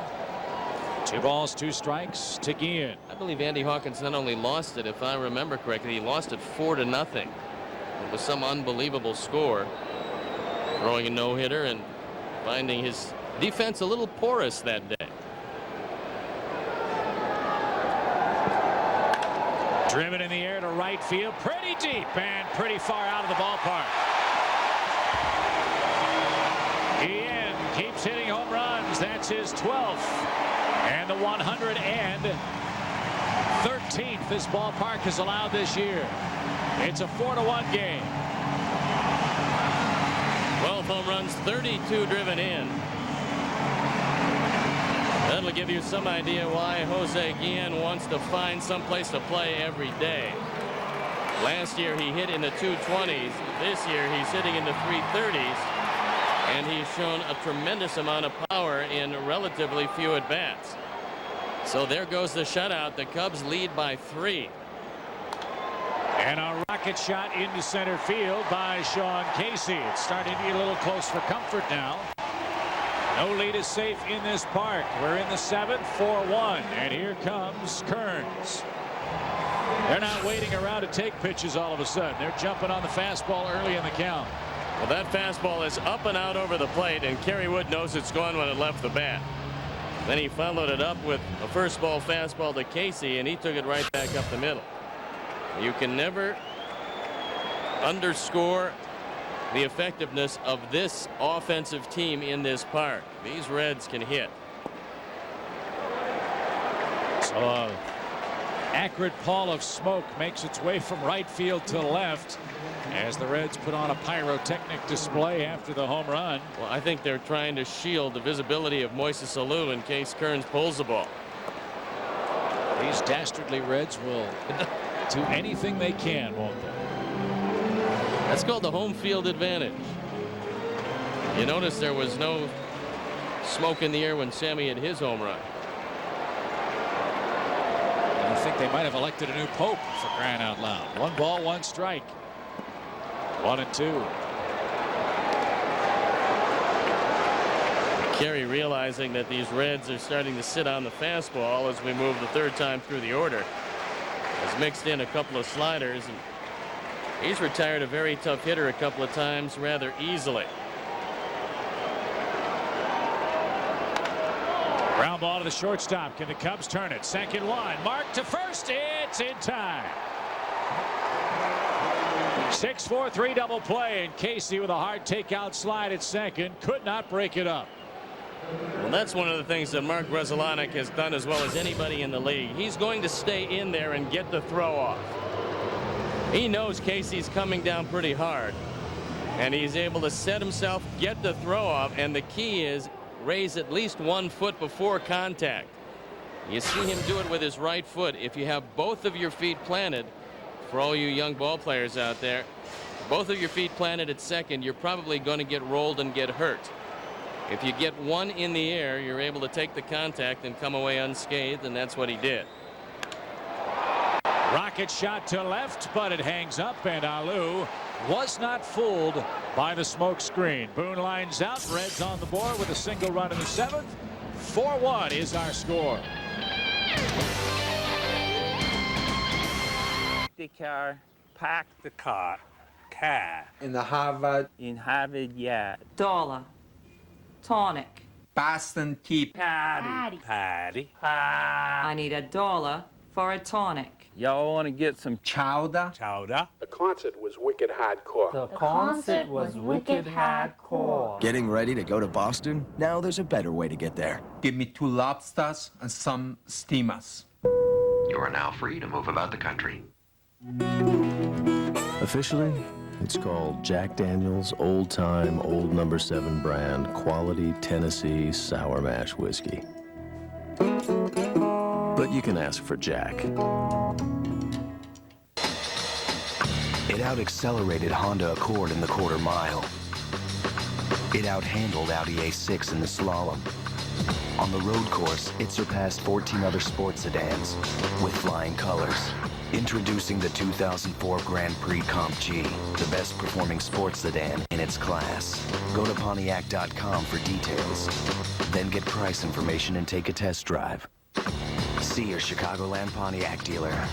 2 balls, 2 strikes to Guillen. I believe Andy Hawkins not only lost it, if I remember correctly, he lost it 4-0. It was some unbelievable score. Throwing a no-hitter and finding his defense a little porous that day. Driven in the air to right field, pretty deep and pretty far out of the ballpark. Guillen keeps hitting home runs. That's his 12th and the 113th this ballpark has allowed this year. It's a 4-1 game. 12 home runs, 32 driven in. That'll give you some idea why Jose Guillen wants to find someplace to play every day. Last year he hit in the 220s. This year he's hitting in the 330s. And he's shown a tremendous amount of power in relatively few at-bats. So there goes the shutout. The Cubs lead by 3. And a rocket shot into center field by Sean Casey. It's starting to be a little close for comfort now. No lead is safe in this park. We're in the 7th, 4-1. And here comes Kearns. They're not waiting around to take pitches all of a sudden. They're jumping on the fastball early in the count. Well, that fastball is up and out over the plate, and Kerry Wood knows it's gone when it left the bat. Then he followed it up with a first ball fastball to Casey, and he took it right back up the middle. You can never underscore the effectiveness of this offensive team in this park. These Reds can hit. So acrid pall of smoke makes its way from right field to left as the Reds put on a pyrotechnic display after the home run. Well, I think they're trying to shield the visibility of Moises Alou in case Kearns pulls the ball. These dastardly Reds will do anything they can, won't they? That's called the home field advantage. You notice there was no smoke in the air when Sammy hit his home run. I think they might have elected a new pope, for crying out loud. 1 ball, 1 strike. 1-2. Kerry realizing that these Reds are starting to sit on the fastball as we move the 3rd time through the order. Has mixed in a couple of sliders, and he's retired a very tough hitter a couple of times rather easily. Ground ball to the shortstop. Can the Cubs turn it? Second one. Mark to first. It's in time. 6-4-3 double play, and Casey with a hard takeout slide at second could not break it up. Well, that's one of the things that Mark Grudzielanek has done as well as anybody in the league. He's going to stay in there and get the throw off. He knows Casey's coming down pretty hard, and he's able to set himself, get the throw off, and the key is raise at least 1 foot before contact. You see him do it with his right foot. If you have both of your feet planted, for all you young ball players out there, both of your feet planted at second, you're probably going to get rolled and get hurt. If you get one in the air, you're able to take the contact and come away unscathed, and that's what he did. Rocket shot to left, but it hangs up, and Alou was not fooled by the smoke screen. Boone lines out. Reds on the board with a single run in the 7th. 4-1 is our score. The car, park the car. In the Harvard. In Harvard, yeah. Dollar. Tonic. Boston Tea Patty. I need $1 for a tonic. Y'all want to get some chowder? The concert was wicked hardcore. The concert was wicked hardcore. Getting ready to go to Boston? Now there's a better way to get there. Give me 2 lobsters and some steamers. You are now free to move about the country. Officially, it's called Jack Daniel's Old Time Old No. 7 brand Quality Tennessee Sour Mash Whiskey. But you can ask for Jack. It out-accelerated Honda Accord in the quarter mile. It out-handled Audi A6 in the slalom. On the road course, it surpassed 14 other sports sedans with flying colors. Introducing the 2004 Grand Prix Comp G, the best performing sports sedan in its class. Go to Pontiac.com for details. Then get price information and take a test drive. See your Chicagoland Pontiac dealer.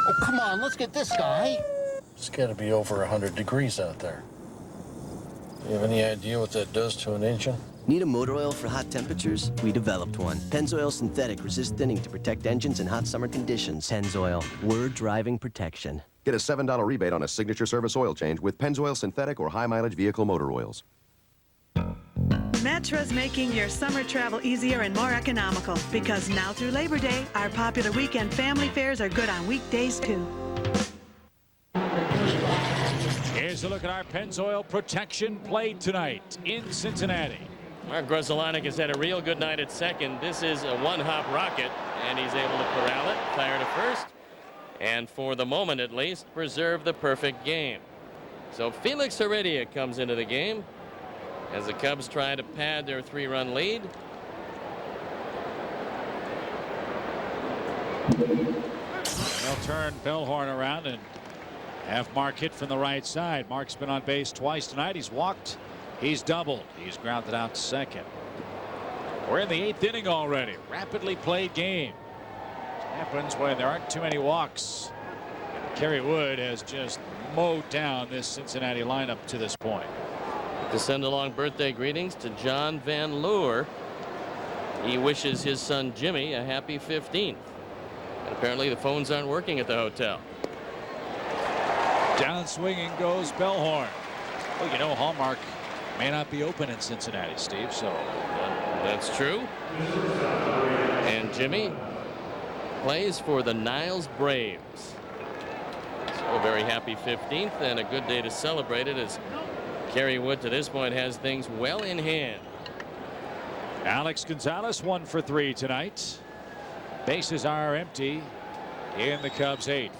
Oh, come on, let's get this guy. It's got to be over 100 degrees out there. Do you have any idea what that does to an engine? Need a motor oil for hot temperatures? We developed one. Pennzoil Synthetic resists thinning to protect engines in hot summer conditions. Pennzoil, we're driving protection. Get a $7 rebate on a signature service oil change with Pennzoil Synthetic or high-mileage vehicle motor oils. Metra's making your summer travel easier and more economical because now through Labor Day, our popular weekend family fares are good on weekdays too. Here's a look at our Pennzoil protection played tonight in Cincinnati. Mark Grudzielanek has had a real good night at second. This is a one-hop rocket, and he's able to corral it, fire to first, and for the moment at least, preserve the perfect game. So Felix Heredia comes into the game as the Cubs try to pad their 3-run lead. They'll turn Bellhorn around and have Mark hit from the right side. Mark's been on base twice tonight. He's walked. He's doubled. He's grounded out to second. We're in the 8th inning already. Rapidly played game. It happens when there aren't too many walks. And Kerry Wood has just mowed down this Cincinnati lineup to this point. To send along birthday greetings to John Van Leeuwen. He wishes his son Jimmy a happy 15th. And apparently the phones aren't working at the hotel. Down swinging goes Bellhorn. Well, you know, Hallmark may not be open in Cincinnati, Steve, so that's true. And Jimmy plays for the Niles Braves. So a very happy 15th and a good day to celebrate it as Kerry Wood to this point has things well in hand. Alex Gonzalez 1 for 3 tonight. Bases are empty in the Cubs 8th.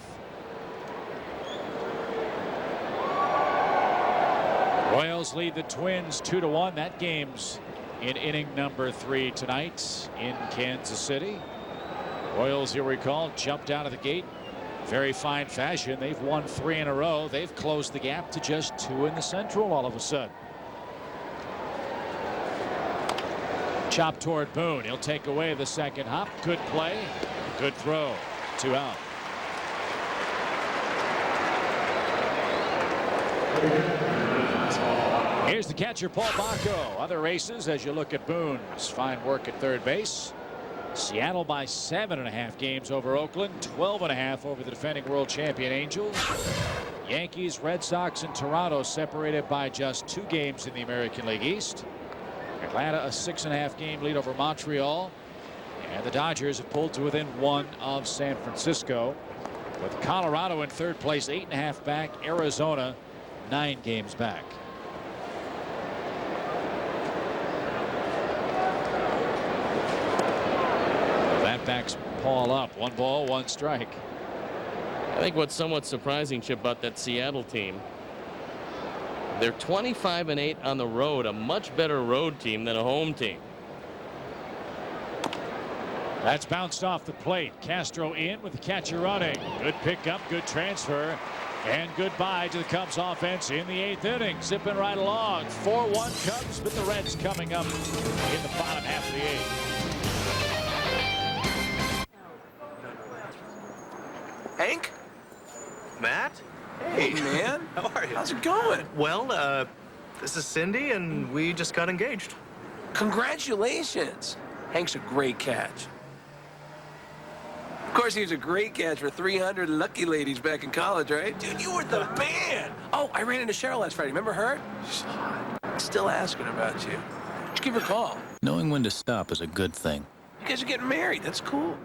Royals lead the Twins 2-1. That game's in inning number 3 tonight in Kansas City. Royals, you'll recall, jumped out of the gate very fine fashion. They've won 3 in a row. They've closed the gap to just 2 in the Central all of a sudden. Chop toward Boone. He'll take away the second hop. Good play. Good throw. 2 out. Here's the catcher, Paul Bacco. Other races as you look at Boone's fine work at third base. Seattle by 7.5 games over Oakland, 12.5 over the defending world champion Angels. Yankees, Red Sox, and Toronto separated by just 2 games in the American League East. Atlanta a 6.5 game lead over Montreal. And the Dodgers have pulled to within 1 of San Francisco. With Colorado in third place, 8.5 back. Arizona 9 games back. That backs Paul up. 1 ball, 1 strike. I think what's somewhat surprising, Chip, about that Seattle team, they're 25-8 on the road, a much better road team than a home team. That's bounced off the plate. Castro in with the catcher running. Good pickup, good transfer, and goodbye to the Cubs offense in the 8th inning. Zipping right along. 4-1 Cubs, but the Reds coming up in the bottom half of the 8th. Hank? Matt? Hey, man. How are you? How's it going? Well, this is Cindy, and we just got engaged. Congratulations. Hank's a great catch. Of course, he was a great catch for 300 lucky ladies back in college, right? Dude, you were the man. Oh, I ran into Cheryl last Friday. Remember her? She's hot. Still asking about you. Just give her a call. Knowing when to stop is a good thing. You guys are getting married. That's cool.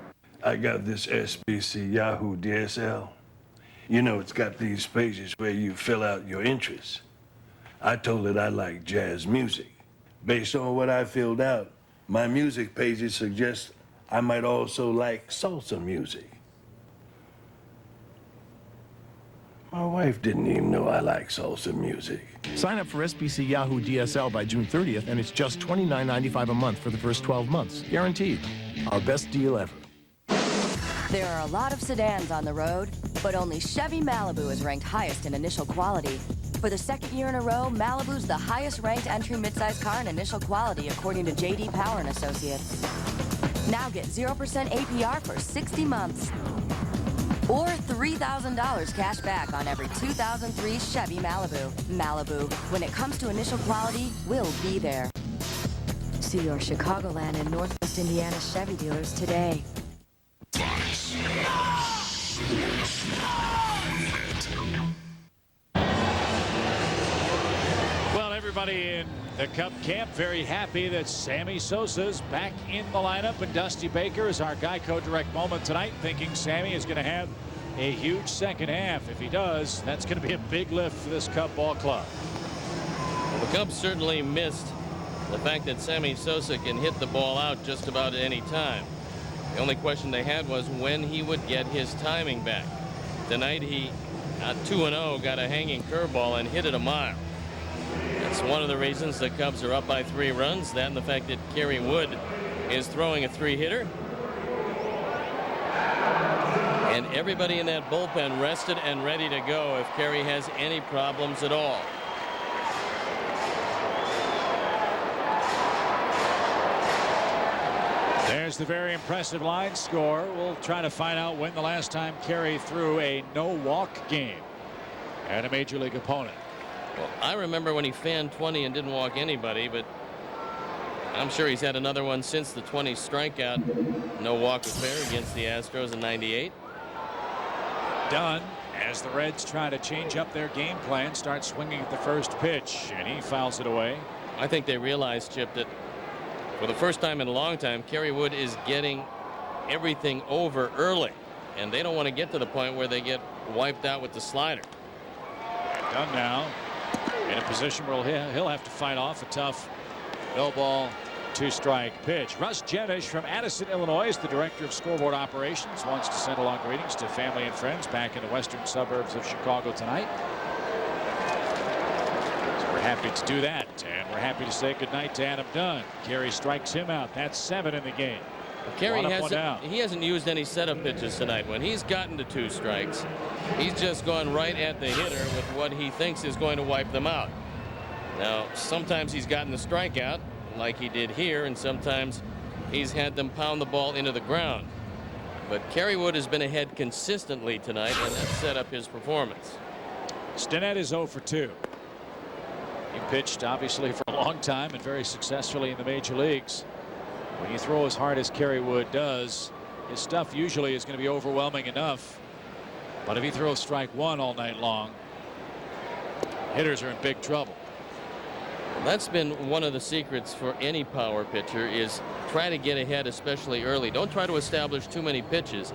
I got this SBC Yahoo DSL. You know, it's got these pages where you fill out your interests. I told it I like jazz music. Based on what I filled out, my music pages suggest I might also like salsa music. My wife didn't even know I like salsa music. Sign up for SBC Yahoo DSL by June 30th, and it's just $29.95 a month for the first 12 months. Guaranteed. Our best deal ever. There are a lot of sedans on the road, but only Chevy Malibu is ranked highest in initial quality. For the 2nd year in a row, Malibu's the highest ranked entry midsize car in initial quality according to J.D. Power & Associates. Now get 0% APR for 60 months. Or $3,000 cash back on every 2003 Chevy Malibu. Malibu, when it comes to initial quality, we'll be there. See your Chicagoland and Northwest Indiana Chevy dealers today. Well, everybody in the Cub camp very happy that Sammy Sosa's back in the lineup, and Dusty Baker is our Geico Direct moment tonight, thinking Sammy is going to have a huge second half. If he does, that's going to be a big lift for this Cub ball club. Well, the Cubs certainly missed the fact that Sammy Sosa can hit the ball out just about at any time. The only question they had was when he would get his timing back. Tonight he, at 2-0, got a hanging curveball and hit it a mile. That's one of the reasons the Cubs are up by 3 runs. That and the fact that Kerry Wood is throwing a 3-hitter. And everybody in that bullpen rested and ready to go if Kerry has any problems at all. There's the very impressive line score. We'll try to find out when the last time Kerry threw a no-walk game at a major league opponent. Well, I remember when he fanned 20 and didn't walk anybody, but I'm sure he's had another one since the 20 strikeout no-walk affair against the Astros in '98. Done as the Reds try to change up their game plan, start swinging at the first pitch, and he fouls it away. I think they realized, Chip, that for the first time in a long time, Kerry Wood is getting everything over early, and they don't want to get to the point where they get wiped out with the slider. Done now in a position where he'll have to fight off a tough no ball 2-strike pitch. Russ Jenish from Addison, Illinois, is the director of scoreboard operations. Wants to send along greetings to family and friends back in the western suburbs of Chicago tonight. So we're happy to do that, and we're happy to say goodnight to Adam Dunn. Kerry strikes him out. That's 7 in the game. Kerry hasn't used any setup pitches tonight. When he's gotten to 2 strikes, he's just gone right at the hitter with what he thinks is going to wipe them out. Now, sometimes he's gotten the strikeout like he did here, and sometimes he's had them pound the ball into the ground. But Kerry Wood has been ahead consistently tonight, and that set up his performance. Stinnett is 0 for 2. He pitched obviously for a long time and very successfully in the major leagues. When you throw as hard as Kerry Wood does, his stuff usually is going to be overwhelming enough. But if he throws strike one all night long, hitters are in big trouble. That's been one of the secrets for any power pitcher, is try to get ahead, especially early. Don't try to establish too many pitches.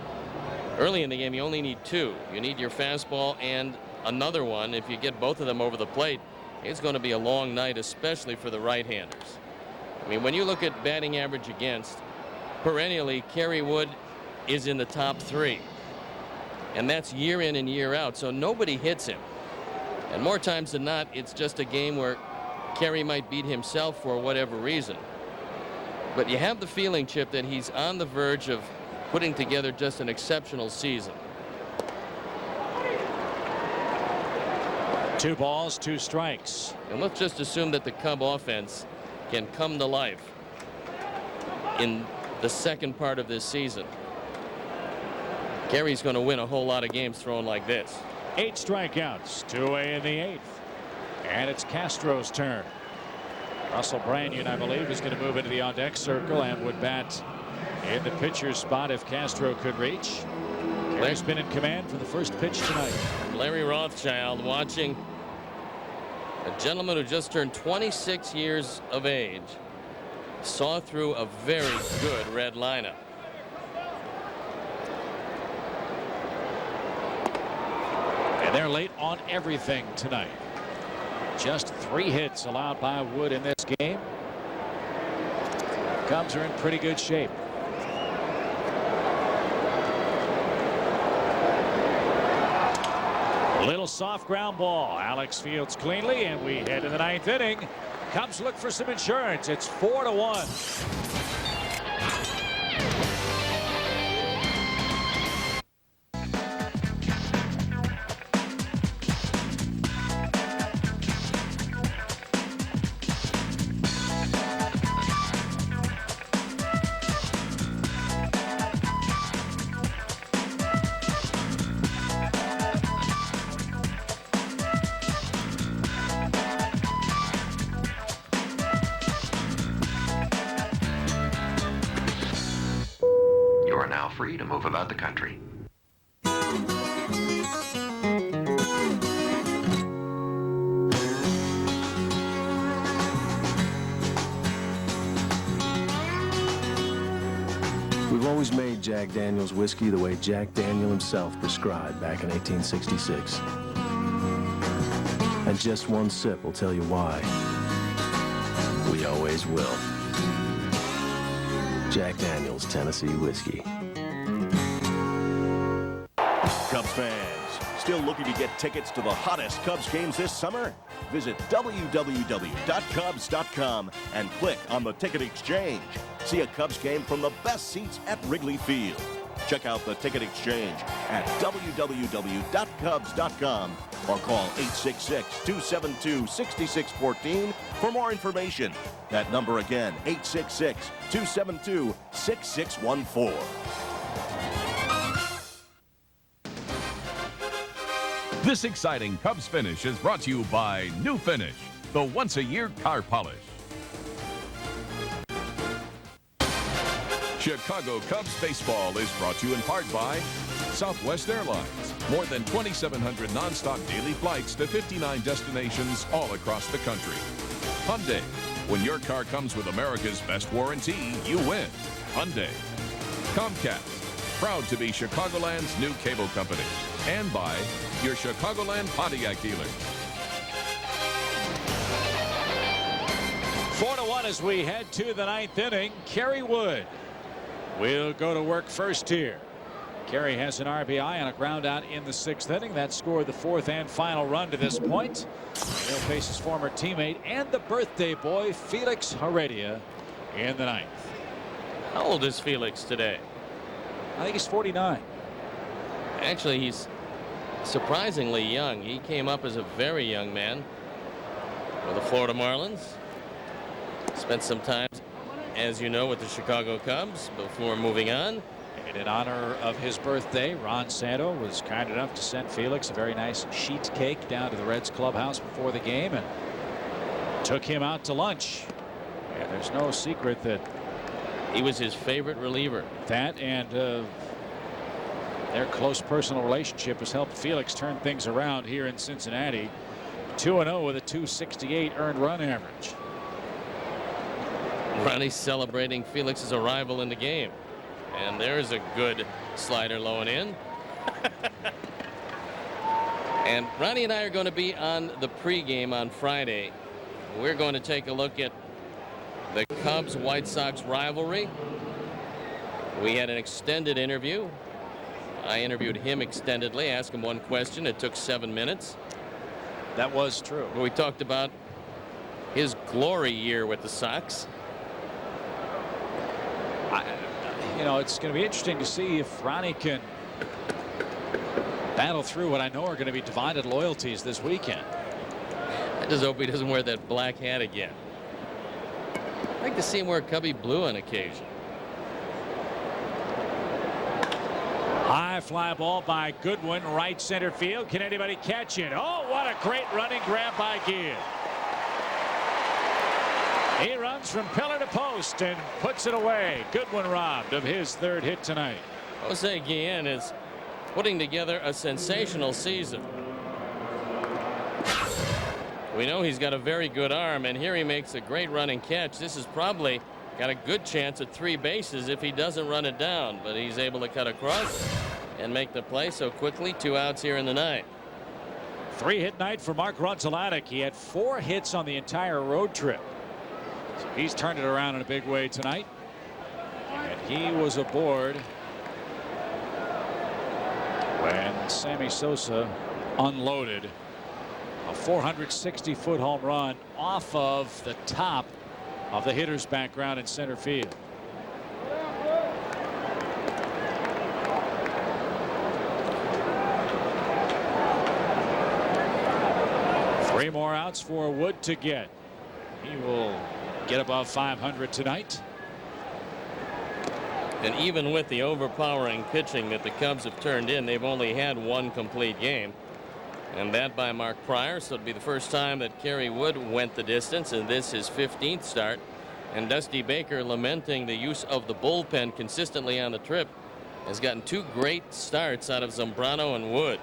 Early in the game, you only need two. You need your fastball and another one. If you get both of them over the plate, it's going to be a long night, especially for the right-handers. I mean, when you look at batting average against, perennially, Kerry Wood is in the top 3. And that's year in and year out, so nobody hits him. And more times than not, it's just a game where Kerry might beat himself for whatever reason. But you have the feeling, Chip, that he's on the verge of putting together just an exceptional season. 2 balls, 2 strikes. And let's just assume that the Cub offense can come to life in the second part of this season. Kerry's going to win a whole lot of games thrown like this. 8 strikeouts, 2 away in the 8th. And it's Castro's turn. Russell Branyan, I believe, is going to move into the on-deck circle and would bat in the pitcher's spot if Castro could reach. Kerry's been in command for the first pitch tonight. Larry Rothschild watching a gentleman who just turned 26 years of age saw through a very good red lineup. And they're late on everything tonight. Just 3 hits allowed by Wood in this game. Cubs are in pretty good shape. Little soft ground ball. Alex fields cleanly, and we head to the 9th inning. Cubs look for some insurance. It's 4-1. Free to move about the country. We've always made Jack Daniel's whiskey the way Jack Daniel himself prescribed back in 1866. And just one sip will tell you why. We always will. Jack Daniel's Tennessee Whiskey. Cubs fans, still looking to get tickets to the hottest Cubs games this summer? Visit www.cubs.com and click on the Ticket Exchange. See a Cubs game from the best seats at Wrigley Field. Check out the Ticket Exchange at www.cubs.com or call 866-272-6614 for more information. That number again, 866-272-6614. This exciting Cubs finish is brought to you by New Finish, the once-a-year car polish. Chicago Cubs baseball is brought to you in part by Southwest Airlines. More than 2,700 nonstop daily flights to 59 destinations all across the country. Hyundai. When your car comes with America's best warranty, you win. Hyundai. Comcast. Proud to be Chicagoland's new cable company. And by your Chicagoland Pontiac dealers. 4-1 as we head to the 9th inning. Kerry Wood will go to work first here. Kerry has an RBI on a ground out in the 6th inning. That scored the 4th and final run to this point. He'll face his former teammate and the birthday boy, Felix Heredia, in the 9th. How old is Felix today? I think he's 49. Actually, he's surprisingly young. He came up as a very young man with the Florida Marlins. Spent some time, as you know, with the Chicago Cubs before moving on. And in honor of his birthday, Ron Santo was kind enough to send Felix a very nice sheet cake down to the Reds clubhouse before the game. And took him out to lunch. And there's no secret that he was his favorite reliever. That and their close personal relationship has helped Felix turn things around here in Cincinnati. 2-0 with a .268 earned run average. Ronnie's celebrating Felix's arrival in the game. And there's a good slider low and in. And Ronnie and I are going to be on the pregame on Friday. We're going to take a look at the Cubs-White Sox rivalry. We had an extended interview. I interviewed him extendedly, asked him one question. It took 7 minutes. That was true. We talked about his glory year with the Sox. You know, it's going to be interesting to see if Ronnie can battle through what I know are going to be divided loyalties this weekend. I just hope he doesn't wear that black hat again. I'd like to see him wear Cubby blue on occasion. High fly ball by Goodwin, right center field. Can anybody catch it? Oh, what a great running grab by Gibb. He runs from pillar to post and puts it away. Goodwin robbed of his third hit tonight. Jose Guillen is putting together a sensational season. We know he's got a very good arm, and here he makes a great running catch. This is probably got a good chance at 3 bases if he doesn't run it down, but he's able to cut across and make the play so quickly. 2 outs here in the ninth. 3-hit night for Mark Runzalatic. He had 4 hits on the entire road trip. So he's turned it around in a big way tonight. And he was aboard when Sammy Sosa unloaded a 460-foot home run off of the top of the hitter's background in center field. Three more outs for Wood to get. He will get above 500 tonight. And even with the overpowering pitching that the Cubs have turned in, they've only had 1 complete game. And that by Mark Pryor. So it'll be the first time that Kerry Wood went the distance, and this his 15th start. And Dusty Baker, lamenting the use of the bullpen consistently on the trip, has gotten 2 great starts out of Zambrano and Wood.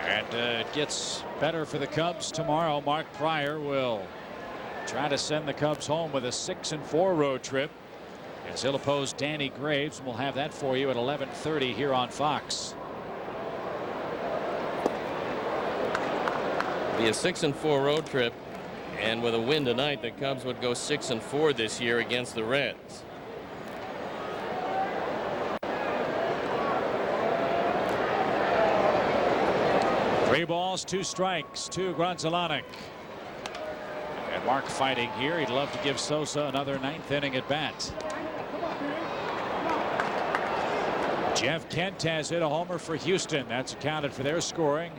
And it gets better for the Cubs tomorrow. Mark Pryor will try to send the Cubs home with a 6-4 road trip, as he'll oppose Danny Graves. We'll have that for you at 11:30 here on Fox. Be a 6-4 road trip, and with a win tonight, the Cubs would go 6-4 this year against the Reds. Three balls, 2 strikes to Grunzalanek. And Mark fighting here. He'd love to give Sosa another 9th inning at bat. Jeff Kent has hit a homer for Houston. That's accounted for their scoring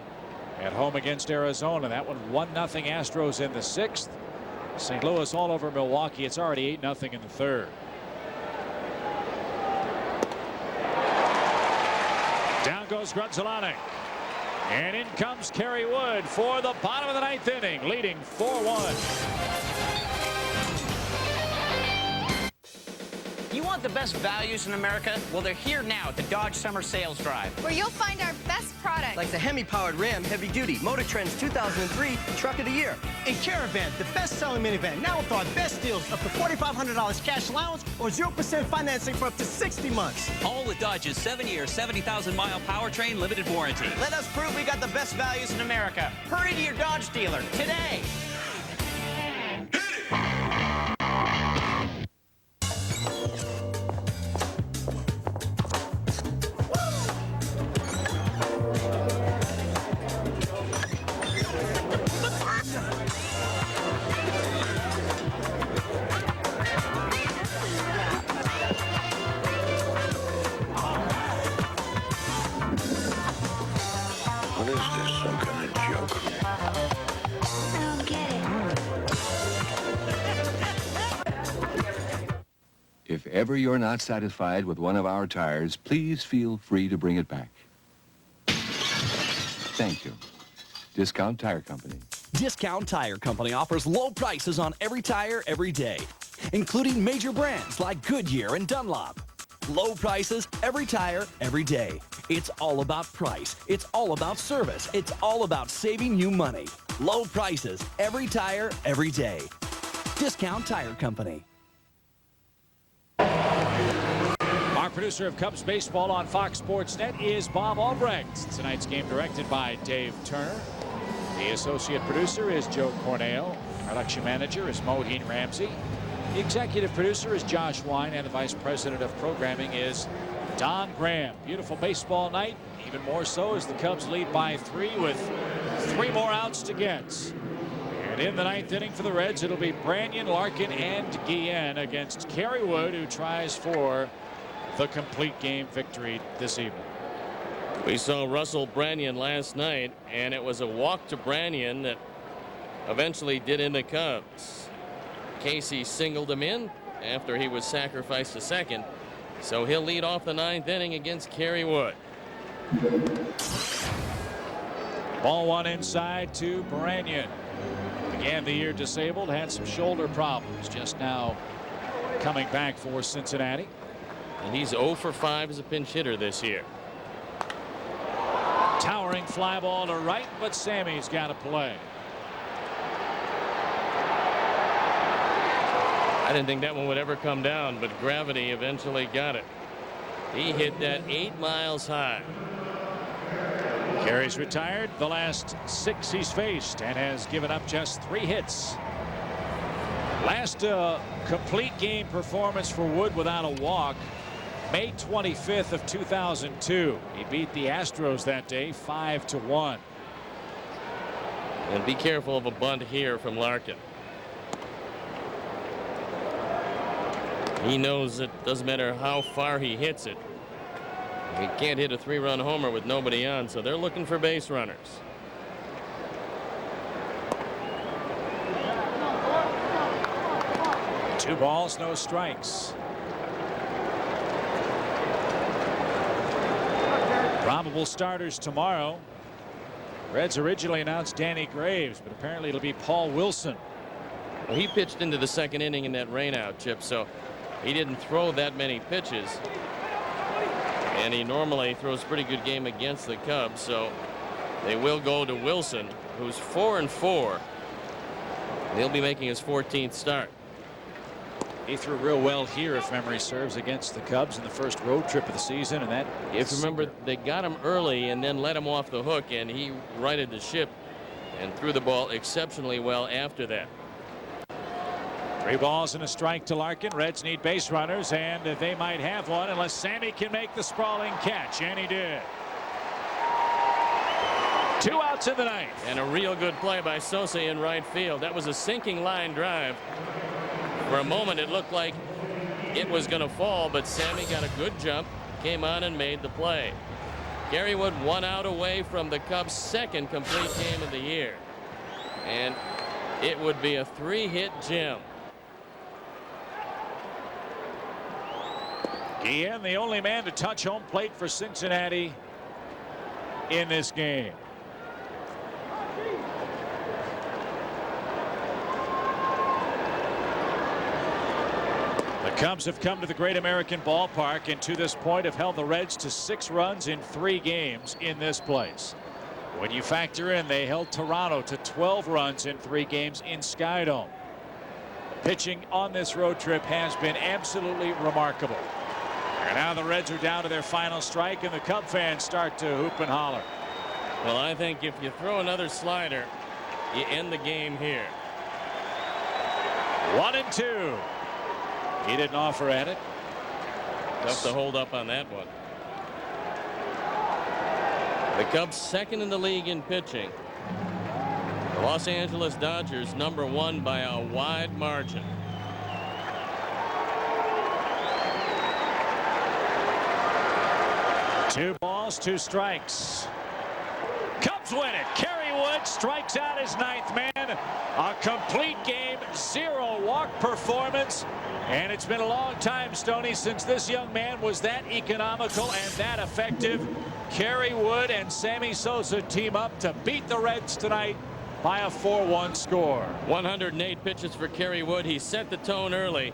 at home against Arizona. That one 1-0 Astros in the 6th. St. Louis all over Milwaukee. It's already 8-0 in the 3rd. Down goes Grunzalanek. And in comes Kerry Wood for the bottom of the 9th inning, leading 4-1. You want the best values in America? Well, they're here now at the Dodge Summer Sales Drive, where you'll find our best products, like the Hemi-powered Ram Heavy Duty, Motor Trend's 2003 Truck of the Year. And Caravan, the best-selling minivan, now with our best deals, up to $4,500 cash allowance or 0% financing for up to 60 months. All with Dodge's 7-year, 70,000-mile powertrain limited warranty. Let us prove we got the best values in America. Hurry to your Dodge dealer today. If ever you're not satisfied with one of our tires, please feel free to bring it back. Thank you. Discount Tire Company. Discount Tire Company offers low prices on every tire every day, including major brands like Goodyear and Dunlop. Low prices, every tire, every day. It's all about price. It's all about service. It's all about saving you money. Low prices, every tire, every day. Discount Tire Company. Our producer of Cubs baseball on Fox Sports Net is Bob Albrecht. Tonight's game directed by Dave Turner. The associate producer is Joe Cornell. Production manager is Moheen Ramsey. The executive producer is Josh Wine, and the vice president of programming is Don Graham. Beautiful baseball night, even more so as the Cubs lead by 3 with 3 more outs to get. And in the 9th inning for the Reds, it'll be Branyan, Larkin, and Guillen against Kerry Wood, who tries for the complete game victory this evening. We saw Russell Branyan last night, and it was a walk to Branyan that eventually did in the Cubs. Casey singled him in after he was sacrificed to second, so he'll lead off the 9th inning against Kerry Wood. Ball 1 inside to Branyan. Began the year disabled, had some shoulder problems, just now coming back for Cincinnati. And he's 0 for 5 as a pinch hitter this year. Towering fly ball to right, but Sammy's got to play. I didn't think that one would ever come down, but gravity eventually got it. He hit that 8 miles high. Kerry's retired the last 6 he's faced and has given up just 3 hits. Last complete game performance for Wood without a walk, May 25th of 2002. He beat the Astros that day 5-1. And be careful of a bunt here from Larkin. He knows it doesn't matter how far he hits it. He can't hit a 3-run homer with nobody on, so they're looking for base runners. Two balls, no strikes. Probable starters tomorrow. Reds originally announced Danny Graves, but apparently it'll be Paul Wilson. Well, he pitched into the 2nd inning in that rainout, Chip, so he didn't throw that many pitches. And he normally throws a pretty good game against the Cubs, so they will go to Wilson, who's 4-4. He'll be making his 14th start. He threw real well here, if memory serves, against the Cubs in the first road trip of the season, and that. If you remember, they got him early and then let him off the hook, and he righted the ship and threw the ball exceptionally well after that. 3 balls and a strike to Larkin. Reds need base runners, and they might have one unless Sammy can make the sprawling catch, and he did. 2 outs in the 9th. And a real good play by Sosa in right field. That was a sinking line drive. For a moment it looked like it was going to fall, but Sammy got a good jump, came on and made the play. Kerry Wood 1 out away from the Cubs' 2nd complete game of the year, and it would be a 3-hit gem. Guillen, the only man to touch home plate for Cincinnati in this game. The Cubs have come to the Great American Ballpark, and to this point have held the Reds to 6 runs in 3 games in this place. When you factor in they held Toronto to 12 runs in 3 games in Skydome. Pitching on this road trip has been absolutely remarkable. And now the Reds are down to their final strike, and the Cub fans start to hoop and holler. Well, I think if you throw another slider, you end the game here. 1-2. He didn't offer at it. Tough to hold up on that one. The Cubs 2nd in the league in pitching. The Los Angeles Dodgers #1 by a wide margin. Two balls, 2 strikes. Cubs win it. Kerry Wood strikes out his 9th man. A complete game, 0 walk performance. And it's been a long time, Stoney, since this young man was that economical and that effective. Kerry Wood and Sammy Sosa team up to beat the Reds tonight by a 4-1 score. 108 pitches for Kerry Wood. He set the tone early.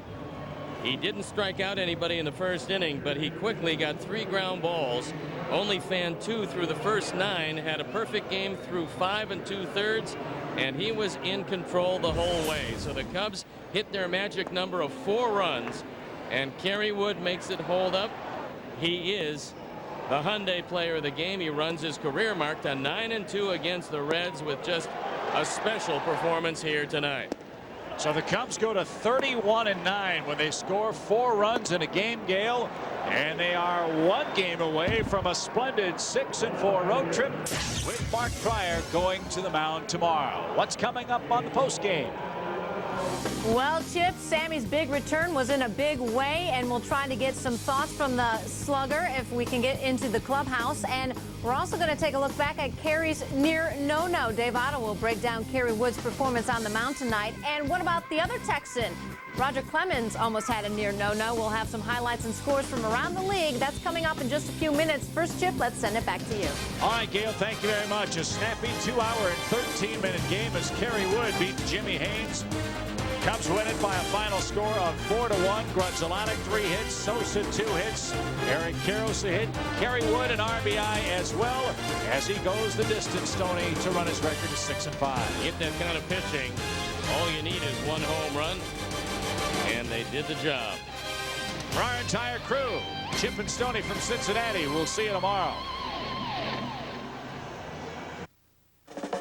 He didn't strike out anybody in the first inning, but he quickly got 3 ground balls. Only fanned 2 through the first 9. Had a perfect game through 5 2/3, and he was in control the whole way. So the Cubs hit their magic number of 4 runs, and Kerry Wood makes it hold up. He is the Hyundai player of the game. He runs his career mark to 9-2 against the Reds with just a special performance here tonight. So the Cubs go to 31-9 when they score 4 runs in a game, Gale, and they are 1 game away from a splendid 6-4 road trip with Mark Pryor going to the mound tomorrow. What's coming up on the postgame? Well, Chip, Sammy's big return was in a big way, and we'll try to get some thoughts from the slugger if we can get into the clubhouse. And we're also going to take a look back at Kerry's near no-no. Dave Otto will break down Kerry Wood's performance on the mound tonight. And what about the other Texan? Roger Clemens almost had a near no-no. We'll have some highlights and scores from around the league. That's coming up in just a few minutes. First, Chip, let's send it back to you. All right, Gail, thank you very much. A snappy 2-hour and 13-minute game as Kerry Wood beat Jimmy Haynes. Cubs win it by a final score of 4-1. Grudzielanek 3 hits, Sosa 2 hits, Eric Karros a hit, Kerry Wood an RBI as well as he goes the distance, Stoney, to run his record to 6-5. Get that kind of pitching, all you need is 1 home run, and they did the job. For our entire crew, Chip and Stoney from Cincinnati. We'll see you tomorrow.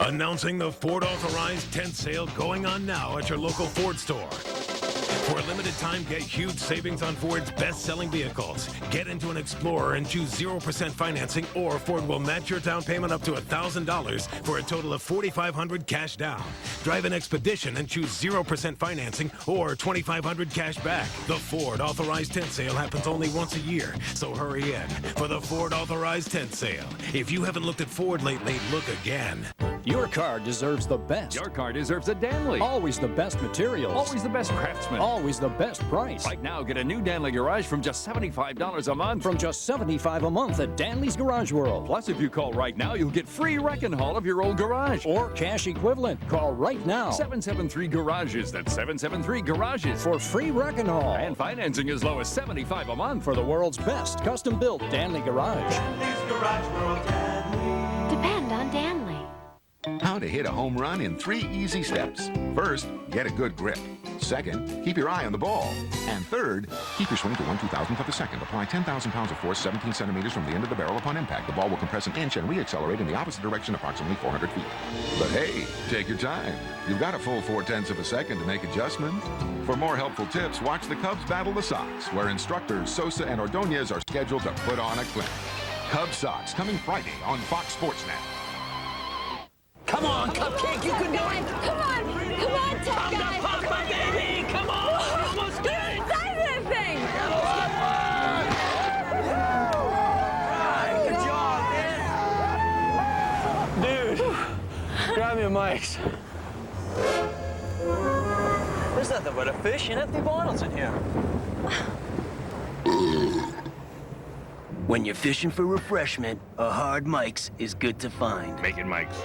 Announcing the Ford authorized tent sale going on now at your local Ford store. For a limited time, get huge savings on Ford's best-selling vehicles. Get into an Explorer and choose 0% financing, or Ford will match your down payment up to $1,000 for a total of $4,500 cash down. Drive an Expedition and choose 0% financing or $2,500 cash back. The Ford authorized tent sale happens only once a year, so hurry in for the Ford authorized tent sale. If you haven't looked at Ford lately, look again. Your car deserves the best. Your car deserves a Danley. Always the best materials. Always the best craftsman. Always the best price. Right now, get a new Danley Garage from just $75 a month. From just $75 a month at Danley's Garage World. Plus, if you call right now, you'll get free wreck and haul of your old garage. Or cash equivalent. Call right now. 773 Garages. That's 773 Garages. For free wreck and haul. And financing as low as $75 a month. For the world's best custom-built Danley Garage. Danley's Garage World, Danley. Depend on Danley. How to hit a home run in 3 easy steps. First, get a good grip. Second, keep your eye on the ball. And third, keep your swing to 1/2000th of a second. Apply 10,000 pounds of force 17 centimeters from the end of the barrel upon impact. The ball will compress an inch and re-accelerate in the opposite direction approximately 400 feet. But hey, take your time. You've got a full 4/10 of a second to make adjustments. For more helpful tips, watch the Cubs battle the Sox, where instructors Sosa and Ordonez are scheduled to put on a clinic. Cubs Sox coming Friday on Fox Sports Net. Come on, Cupcake, you can do it! Come on, tough guy! Pump my baby! Come on! We're almost there! Size that thing! Good job, man! Dude, grab me a mics. There's nothing but a fish and empty bottles in here. When you're fishing for refreshment, a hard Mike's is good to find. Make it Mike's.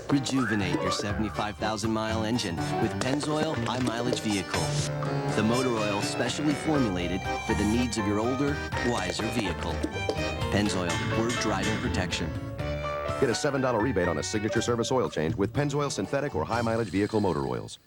Rejuvenate your 75,000-mile engine with Pennzoil high-mileage vehicle. The motor oil specially formulated for the needs of your older, wiser vehicle. Pennzoil, we're driving protection. Get a $7 rebate on a signature service oil change with Pennzoil synthetic or high-mileage vehicle motor oils.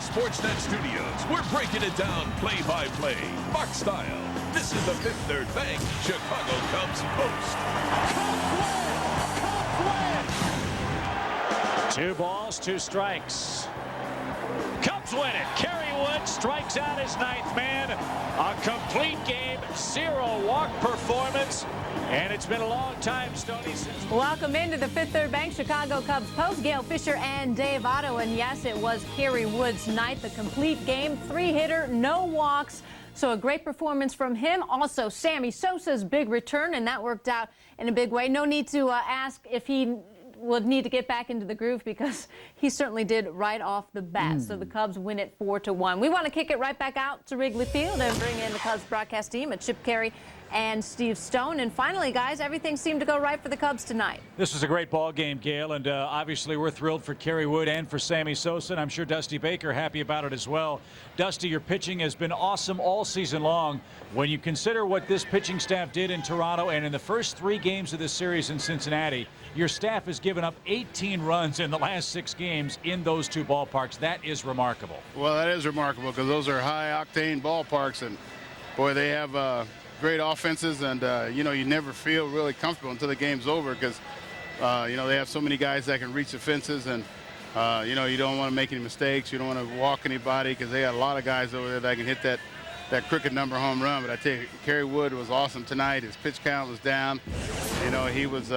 Sportsnet Studios. We're breaking it down play-by-play, Fox style. This is the Fifth Third Bank Chicago Cubs Post. Cubs win! 2 balls, 2 strikes. Cubs win it. Kerry Wood strikes out his 9th man. A complete game, 0 walk performance. And it's been a long time, Stoney, since... Welcome into the Fifth Third Bank Chicago Cubs post. Gail Fisher and Dave Otto. And yes, it was Kerry Wood's night. The complete game, 3-hitter, no walks. So a great performance from him. Also, Sammy Sosa's big return, and that worked out in a big way. No need to ask if he would need to get back into the groove, because he certainly did right off the bat. So the Cubs win it 4-1. We want to kick it right back out to Wrigley Field and bring in the Cubs broadcast team at Chip Carey and Steve Stone. And finally, guys, everything seemed to go right for the Cubs tonight. This was a great ball game, Gail, and obviously we're thrilled for Kerry Wood and for Sammy Sosa, and I'm sure Dusty Baker happy about it as well. Dusty, your pitching has been awesome all season long. When you consider what this pitching staff did in Toronto and in the first 3 games of this series in Cincinnati, your staff has given up 18 runs in the last 6 games in those 2 ballparks. That is remarkable. Well, that is remarkable, because those are high-octane ballparks, and boy, they have great offenses, and you know, you never feel really comfortable until the game's over, because you know, they have so many guys that can reach the fences, and you know, you don't want to make any mistakes. You don't want to walk anybody, because they got a lot of guys over there that can hit that crooked number home run. But I tell you, Kerry Wood was awesome tonight. His pitch count was down. You know, he was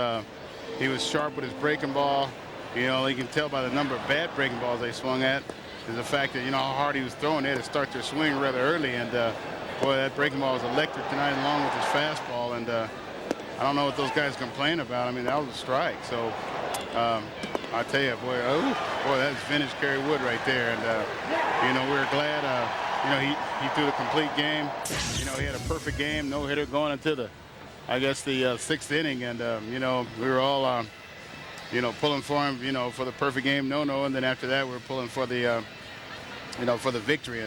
sharp with his breaking ball. You know, you can tell by the number of bad breaking balls they swung at, is the fact that, you know, how hard he was throwing there to start their swing rather early. And boy, that breaking ball was electric tonight, along with his fastball. And I don't know what those guys complain about. I mean, that was a strike. So I tell you, boy, that's vintage Kerry Wood right there. And you know, we're glad. You know, he threw the complete game. You know, he had a perfect game, no hitter going into the, I guess, the 6th inning. And you know, we were all you know, pulling for him, you know, for the perfect game, no, and then after that, we were pulling for the you know, for the victory.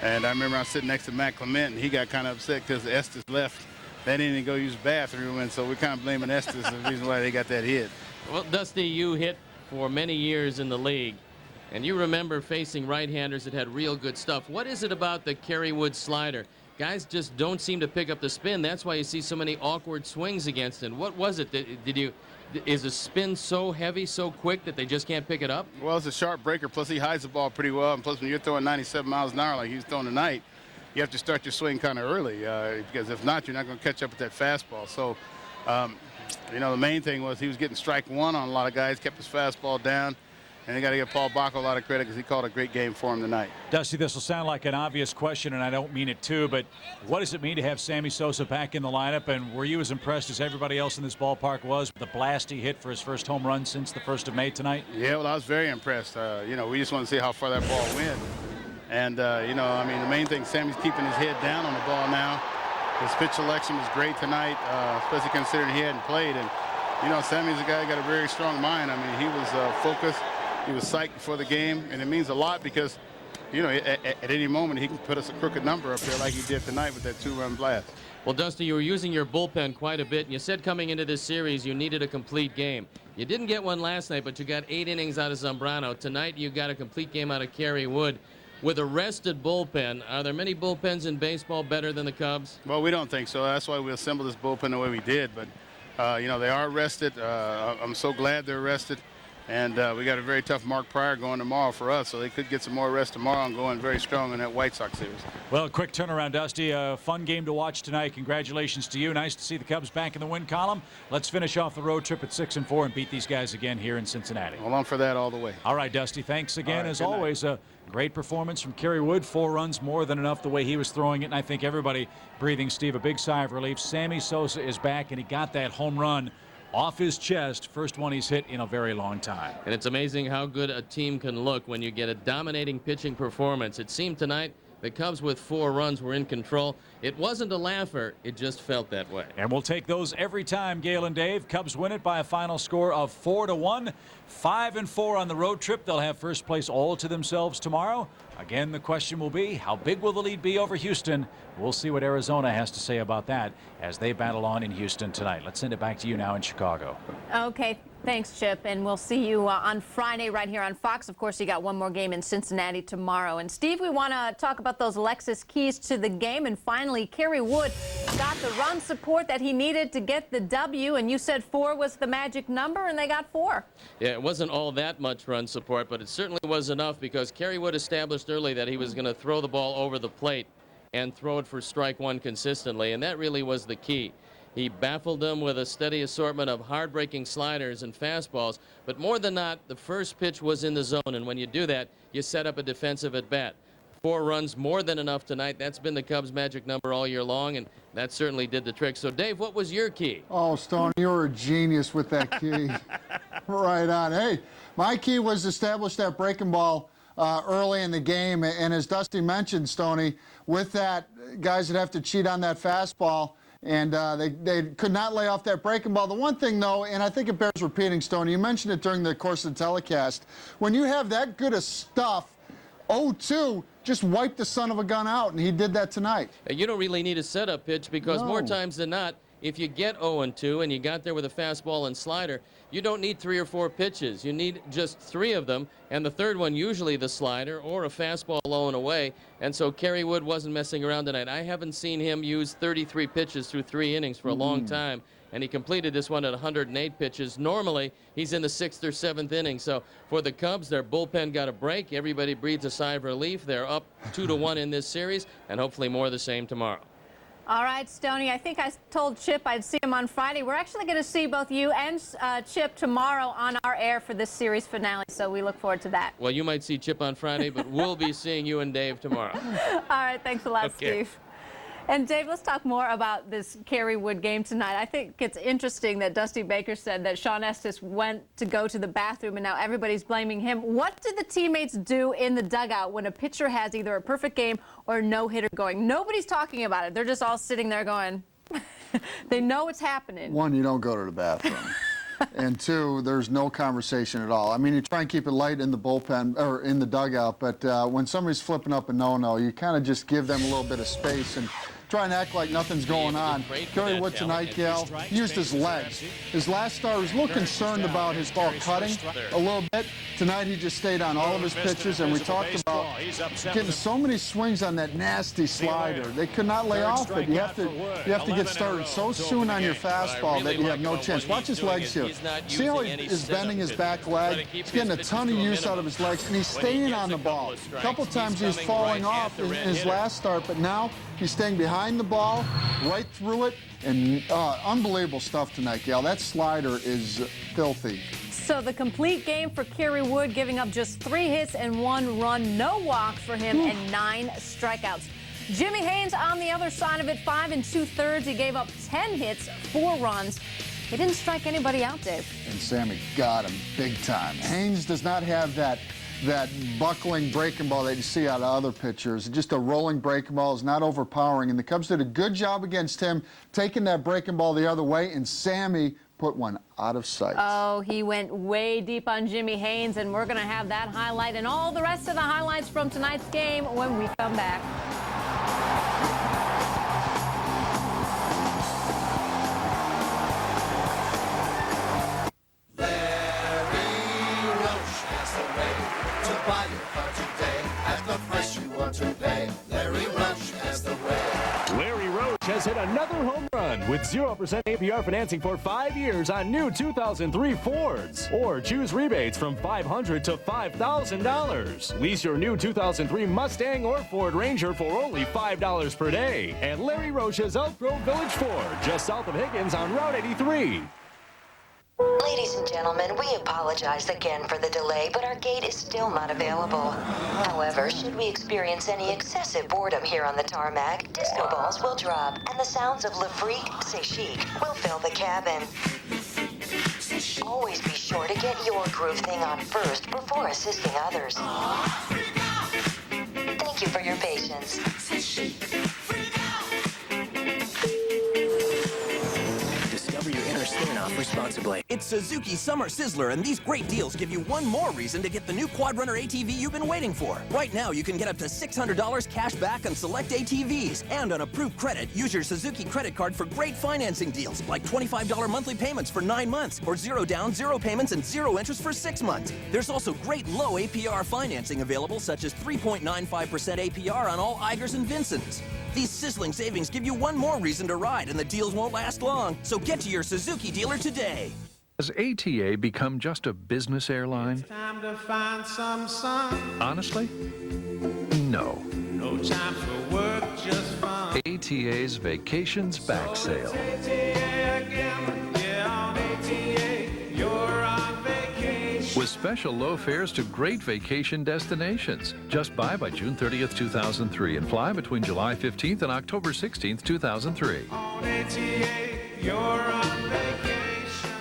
And I remember I was sitting next to Matt Clement, and he got kind of upset because Estes left that inning to go use the bathroom, and so we're kind of blaming Estes as the reason why they got that hit. Well, Dusty, you hit for many years in the league, and you remember facing right-handers that had real good stuff. What is it about the Kerry Wood slider? Guys just don't seem to pick up the spin. That's why you see so many awkward swings against him. What was it? Is the spin so heavy, so quick that they just can't pick it up? Well, it's a sharp breaker, plus he hides the ball pretty well, and plus when you're throwing 97 miles an hour like he's throwing tonight, you have to start your swing kind of early, because if not, you're not going to catch up with that fastball. So, you know, the main thing was he was getting strike 1 on a lot of guys, kept his fastball down, and they got to give Paul Bacco a lot of credit, because he called a great game for him tonight. Dusty, this will sound like an obvious question, and I don't mean it to, but what does it mean to have Sammy Sosa back in the lineup? And were you as impressed as everybody else in this ballpark was with the blast he hit for his first home run since the 1st of May tonight? Yeah, well, I was very impressed. You know, we just want to see how far that ball went. And, you know, I mean, the main thing, Sammy's keeping his head down on the ball now. His pitch selection was great tonight, especially considering he hadn't played. And, you know, Sammy's a guy who got a very strong mind. I mean, he was focused. He was psyched before the game, and it means a lot because, you know, at any moment he can put us a crooked number up there like he did tonight with that 2-run blast. Well, Dusty, you were using your bullpen quite a bit, and you said coming into this series you needed a complete game. You didn't get one last night, but you got 8 innings out of Zambrano. Tonight you got a complete game out of Kerry Wood. With a rested bullpen, are there many bullpens in baseball better than the Cubs? Well, we don't think so. That's why we assembled this bullpen the way we did. But, you know, they are rested. I'm so glad they're rested. And we got a very tough Mark Pryor going tomorrow for us, so they could get some more rest tomorrow and go in very strong in that White Sox series. Well, a quick turnaround, Dusty. A fun game to watch tonight. Congratulations to you. Nice to see the Cubs back in the win column. Let's finish off the road trip at 6-4 and beat these guys again here in Cincinnati. Hold on for that all the way. All right, Dusty. Thanks again. Right, as always, a great performance from Kerry Wood. 4 runs, more than enough the way he was throwing it. And I think everybody breathing, Steve, a big sigh of relief. Sammy Sosa is back, and he got that home run off his chest, first one he's hit in a very long time. And it's amazing how good a team can look when you get a dominating pitching performance. It seemed tonight the Cubs with 4 runs were in control. It wasn't a laugher, it just felt that way. And we'll take those every time, Gale and Dave. Cubs win it by a final score of 4-1. 5-4 on the road trip. They'll have first place all to themselves tomorrow. Again, the question will be, how big will the lead be over Houston? We'll see what Arizona has to say about that as they battle on in Houston tonight. Let's send it back to you now in Chicago. Okay, thanks, Chip, and we'll see you on Friday right here on Fox. Of course, you got one more game in Cincinnati tomorrow. And Steve, we want to talk about those Lexus keys to the game. And finally, Kerry Wood got the run support that he needed to get the W. And you said 4 was the magic number, and they got 4. Yeah, it wasn't all that much run support, but it certainly was enough because Kerry Wood established early that he was going to throw the ball over the plate and throw it for strike 1 consistently, and that really was the key. He baffled them with a steady assortment of hard-breaking sliders and fastballs, but more than not, the first pitch was in the zone, and when you do that, you set up a defensive at-bat. 4 runs, more than enough tonight. That's been the Cubs' magic number all year long, and that certainly did the trick. So, Dave, what was your key? Oh, Stone, you're a genius with that key. Right on. Hey, my key was to establish that breaking ball early in the game, and as Dusty mentioned, Stoney, with that, guys that have to cheat on that fastball, and they could not lay off that breaking ball. The one thing, though, and I think it bears repeating, Stoney, you mentioned it during the course of the telecast, when you have that good of stuff, 0-2, just wipe the son of a gun out, and he did that tonight. You don't really need a setup pitch because more times than not, if you get 0-2 and you got there with a fastball and slider, you don't need 3 or 4 pitches. You need just 3 of them, and the third one usually the slider or a fastball low and away. And so Kerry Wood wasn't messing around tonight. I haven't seen him use 33 pitches through 3 innings for a long time, and he completed this one at 108 pitches. Normally, he's in the 6th or 7th inning. So for the Cubs, their bullpen got a break. Everybody breathes a sigh of relief. They're up 2-1 in this series, and hopefully more of the same tomorrow. All right, Stoney, I think I told Chip I'd see him on Friday. We're actually going to see both you and Chip tomorrow on our air for this series finale, so we look forward to that. Well, you might see Chip on Friday, but we'll be seeing you and Dave tomorrow. All right, thanks a lot, Steve. And Dave, let's talk more about this Kerry Wood game tonight. I think it's interesting that Dusty Baker said that Sean Estes went to go to the bathroom and now everybody's blaming him. What do the teammates do in the dugout when a pitcher has either a perfect game or a no-hitter going? Nobody's talking about it. They're just all sitting there going, they know it's happening. 1, you don't go to the bathroom. And 2, there's no conversation at all. I mean, you try and keep it light in the bullpen or in the dugout, but when somebody's flipping up a no-no, you kind of just give them a little bit of space and try and act like nothing's going on. Kerry Wood tonight, Gal, used his legs. His last start was a little concerned about his ball cutting a little bit. Tonight he just stayed on all of his pitches, and we talked about getting so many swings on that nasty slider. They could not lay off it. You have to get started so soon on your fastball that you have no chance. Watch his legs here. See how he is bending his back leg? He's getting a ton of use out of his legs, and he's staying on the ball. A couple times he was falling off in his last start, but now he's staying behind the ball, right through it, and unbelievable stuff tonight, Gal. That slider is filthy. So the complete game for Kerry Wood, giving up just 3 hits and 1 run, no walks for him, and 9 strikeouts. Jimmy Haynes on the other side of it, 5 2/3. He gave up 10 hits, 4 runs. He didn't strike anybody out, Dave. And Sammy got him big time. Haynes does not have that buckling breaking ball that you see out of other pitchers. Just a rolling breaking ball is not overpowering, and the Cubs did a good job against him, taking that breaking ball the other way, and Sammy put one out of sight. Oh, he went way deep on Jimmy Haynes, and we're going to have that highlight and all the rest of the highlights from tonight's game when we come back. Larry Roach has hit another home run with 0% APR financing for 5 years on new 2003 Fords. Or choose rebates from $500 to $5,000. Lease your new 2003 Mustang or Ford Ranger for only $5 per day. At Larry Roach's Elk Grove Village Ford, just south of Higgins on Route 83. Ladies and gentlemen, we apologize again for the delay, but our gate is still not available. However, should we experience any excessive boredom here on the tarmac, disco balls will drop, and the sounds of Le Freak, C'est Chic will fill the cabin. Always be sure to get your groove thing on first before assisting others. Thank you for your patience. Discover your inner Smirnoff responsibly. It's Suzuki Summer Sizzler, and these great deals give you one more reason to get the new Quadrunner ATV you've been waiting for. Right now, you can get up to $600 cash back on select ATVs. And on approved credit, use your Suzuki credit card for great financing deals, like $25 monthly payments for 9 months, or 0 down, 0 payments, and 0 interest for 6 months. There's also great low APR financing available, such as 3.95% APR on all Eigers and Vincents. These sizzling savings give you one more reason to ride, and the deals won't last long. So get to your Suzuki dealer today. Has ATA become just a business airline? Time to find some sun. Honestly, no. No time for work, just fun. ATA's Vacations Back Sale. with special low fares to great vacation destinations. Just buy by June 30th, 2003 and fly between July 15th and October 16th, 2003. On 88, you're on vacation.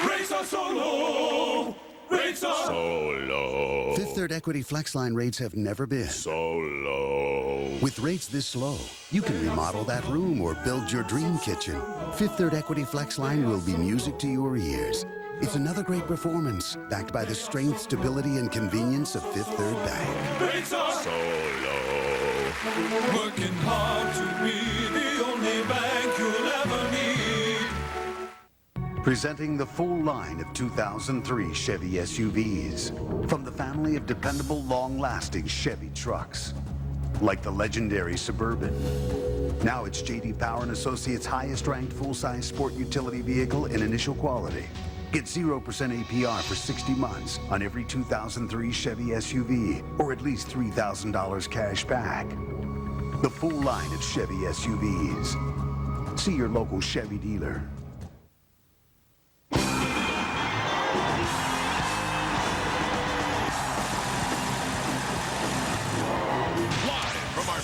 Rates are so low. Rates are so low. Fifth Third Equity FlexLine rates have never been so low. With rates this low, you can remodel that room or build your dream kitchen. Fifth Third Equity FlexLine will be music to your ears. It's another great performance, backed by the strength, stability, and convenience of Fifth Third Bank. Rates are so low. Working hard to be the only bank you'll ever need. Presenting the full line of 2003 Chevy SUVs from the family of dependable, long-lasting Chevy trucks, like the legendary Suburban. Now it's J.D. Power & Associates' highest-ranked full-size sport utility vehicle in initial quality. Get 0% APR for 60 months on every 2003 Chevy SUV, or at least $3,000 cash back. The full line of Chevy SUVs. See your local Chevy dealer.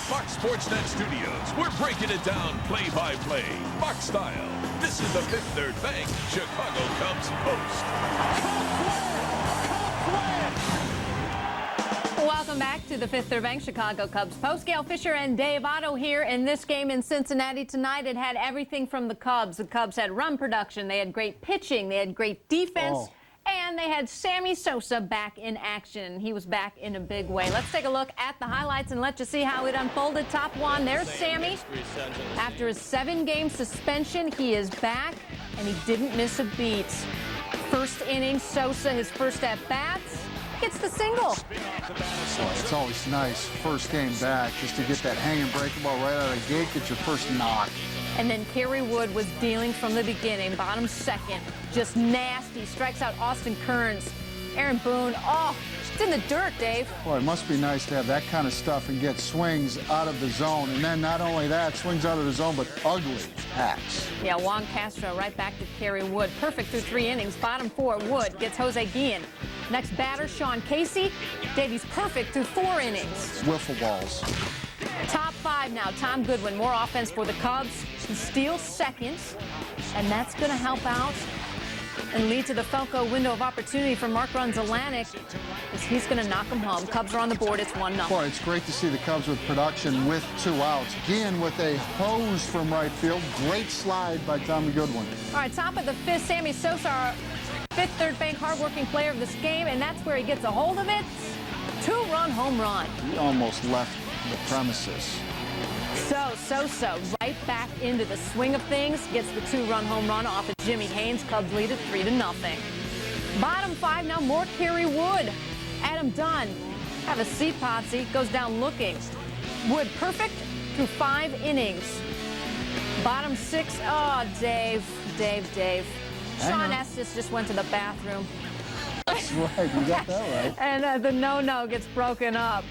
Fox Sportsnet Studios. We're breaking it down play-by-play, Fox style. This is the Fifth Third Bank Chicago Cubs Post. Welcome back to the Fifth Third Bank Chicago Cubs Post. Gail Fisher and Dave Otto here in this game in Cincinnati tonight. It had everything from the Cubs. The Cubs had run production. They had great pitching. They had great defense. And they had Sammy Sosa back in action. He was back in a big way. Let's take a look at the highlights and let you see how it unfolded. Top one, there's Sammy. After a 7-game suspension, he is back, and he didn't miss a beat. First inning, Sosa, his first at-bats, gets the single. It's always nice, first game back, just to get that hanging breaking ball right out of the gate, get your first knock. And then Kerry Wood was dealing from the beginning. Bottom second, just nasty. Strikes out Austin Kearns. Aaron Boone, oh, it's in the dirt, Dave. Boy, it must be nice to have that kind of stuff and get swings out of the zone. And then not only that, swings out of the zone, but ugly hacks. Yeah, Juan Castro right back to Kerry Wood. Perfect through 3 innings. Bottom 4, Wood gets Jose Guillen. Next batter, Sean Casey. Davies perfect through 4 innings. Wiffle balls. Top 5 now, Tom Goodwin. More offense for the Cubs. He steals seconds, and that's going to help out and lead to the Falco window of opportunity for Mark Runzalanek, as he's going to knock him home. Cubs are on the board. It's 1-0. Boy, it's great to see the Cubs with production with 2 outs. Guillen with a hose from right field. Great slide by Tommy Goodwin. All right, top of the 5th, Sammy Sosa, our Fifth Third Bank hardworking player of this game, and that's where he gets a hold of it. 2-run home run. He almost left the premises. So Sosa right back into the swing of things, gets the 2-run home run off of Jimmy Haynes. Cubs lead it 3-0. Bottom 5 now, more Kerry Wood. Adam Dunn, have a seat, Potsy, goes down looking. Wood perfect through 5 innings. Bottom 6, oh, Dave. Sean Estes just went to the bathroom. That's right, you got that right. And the no-no gets broken up.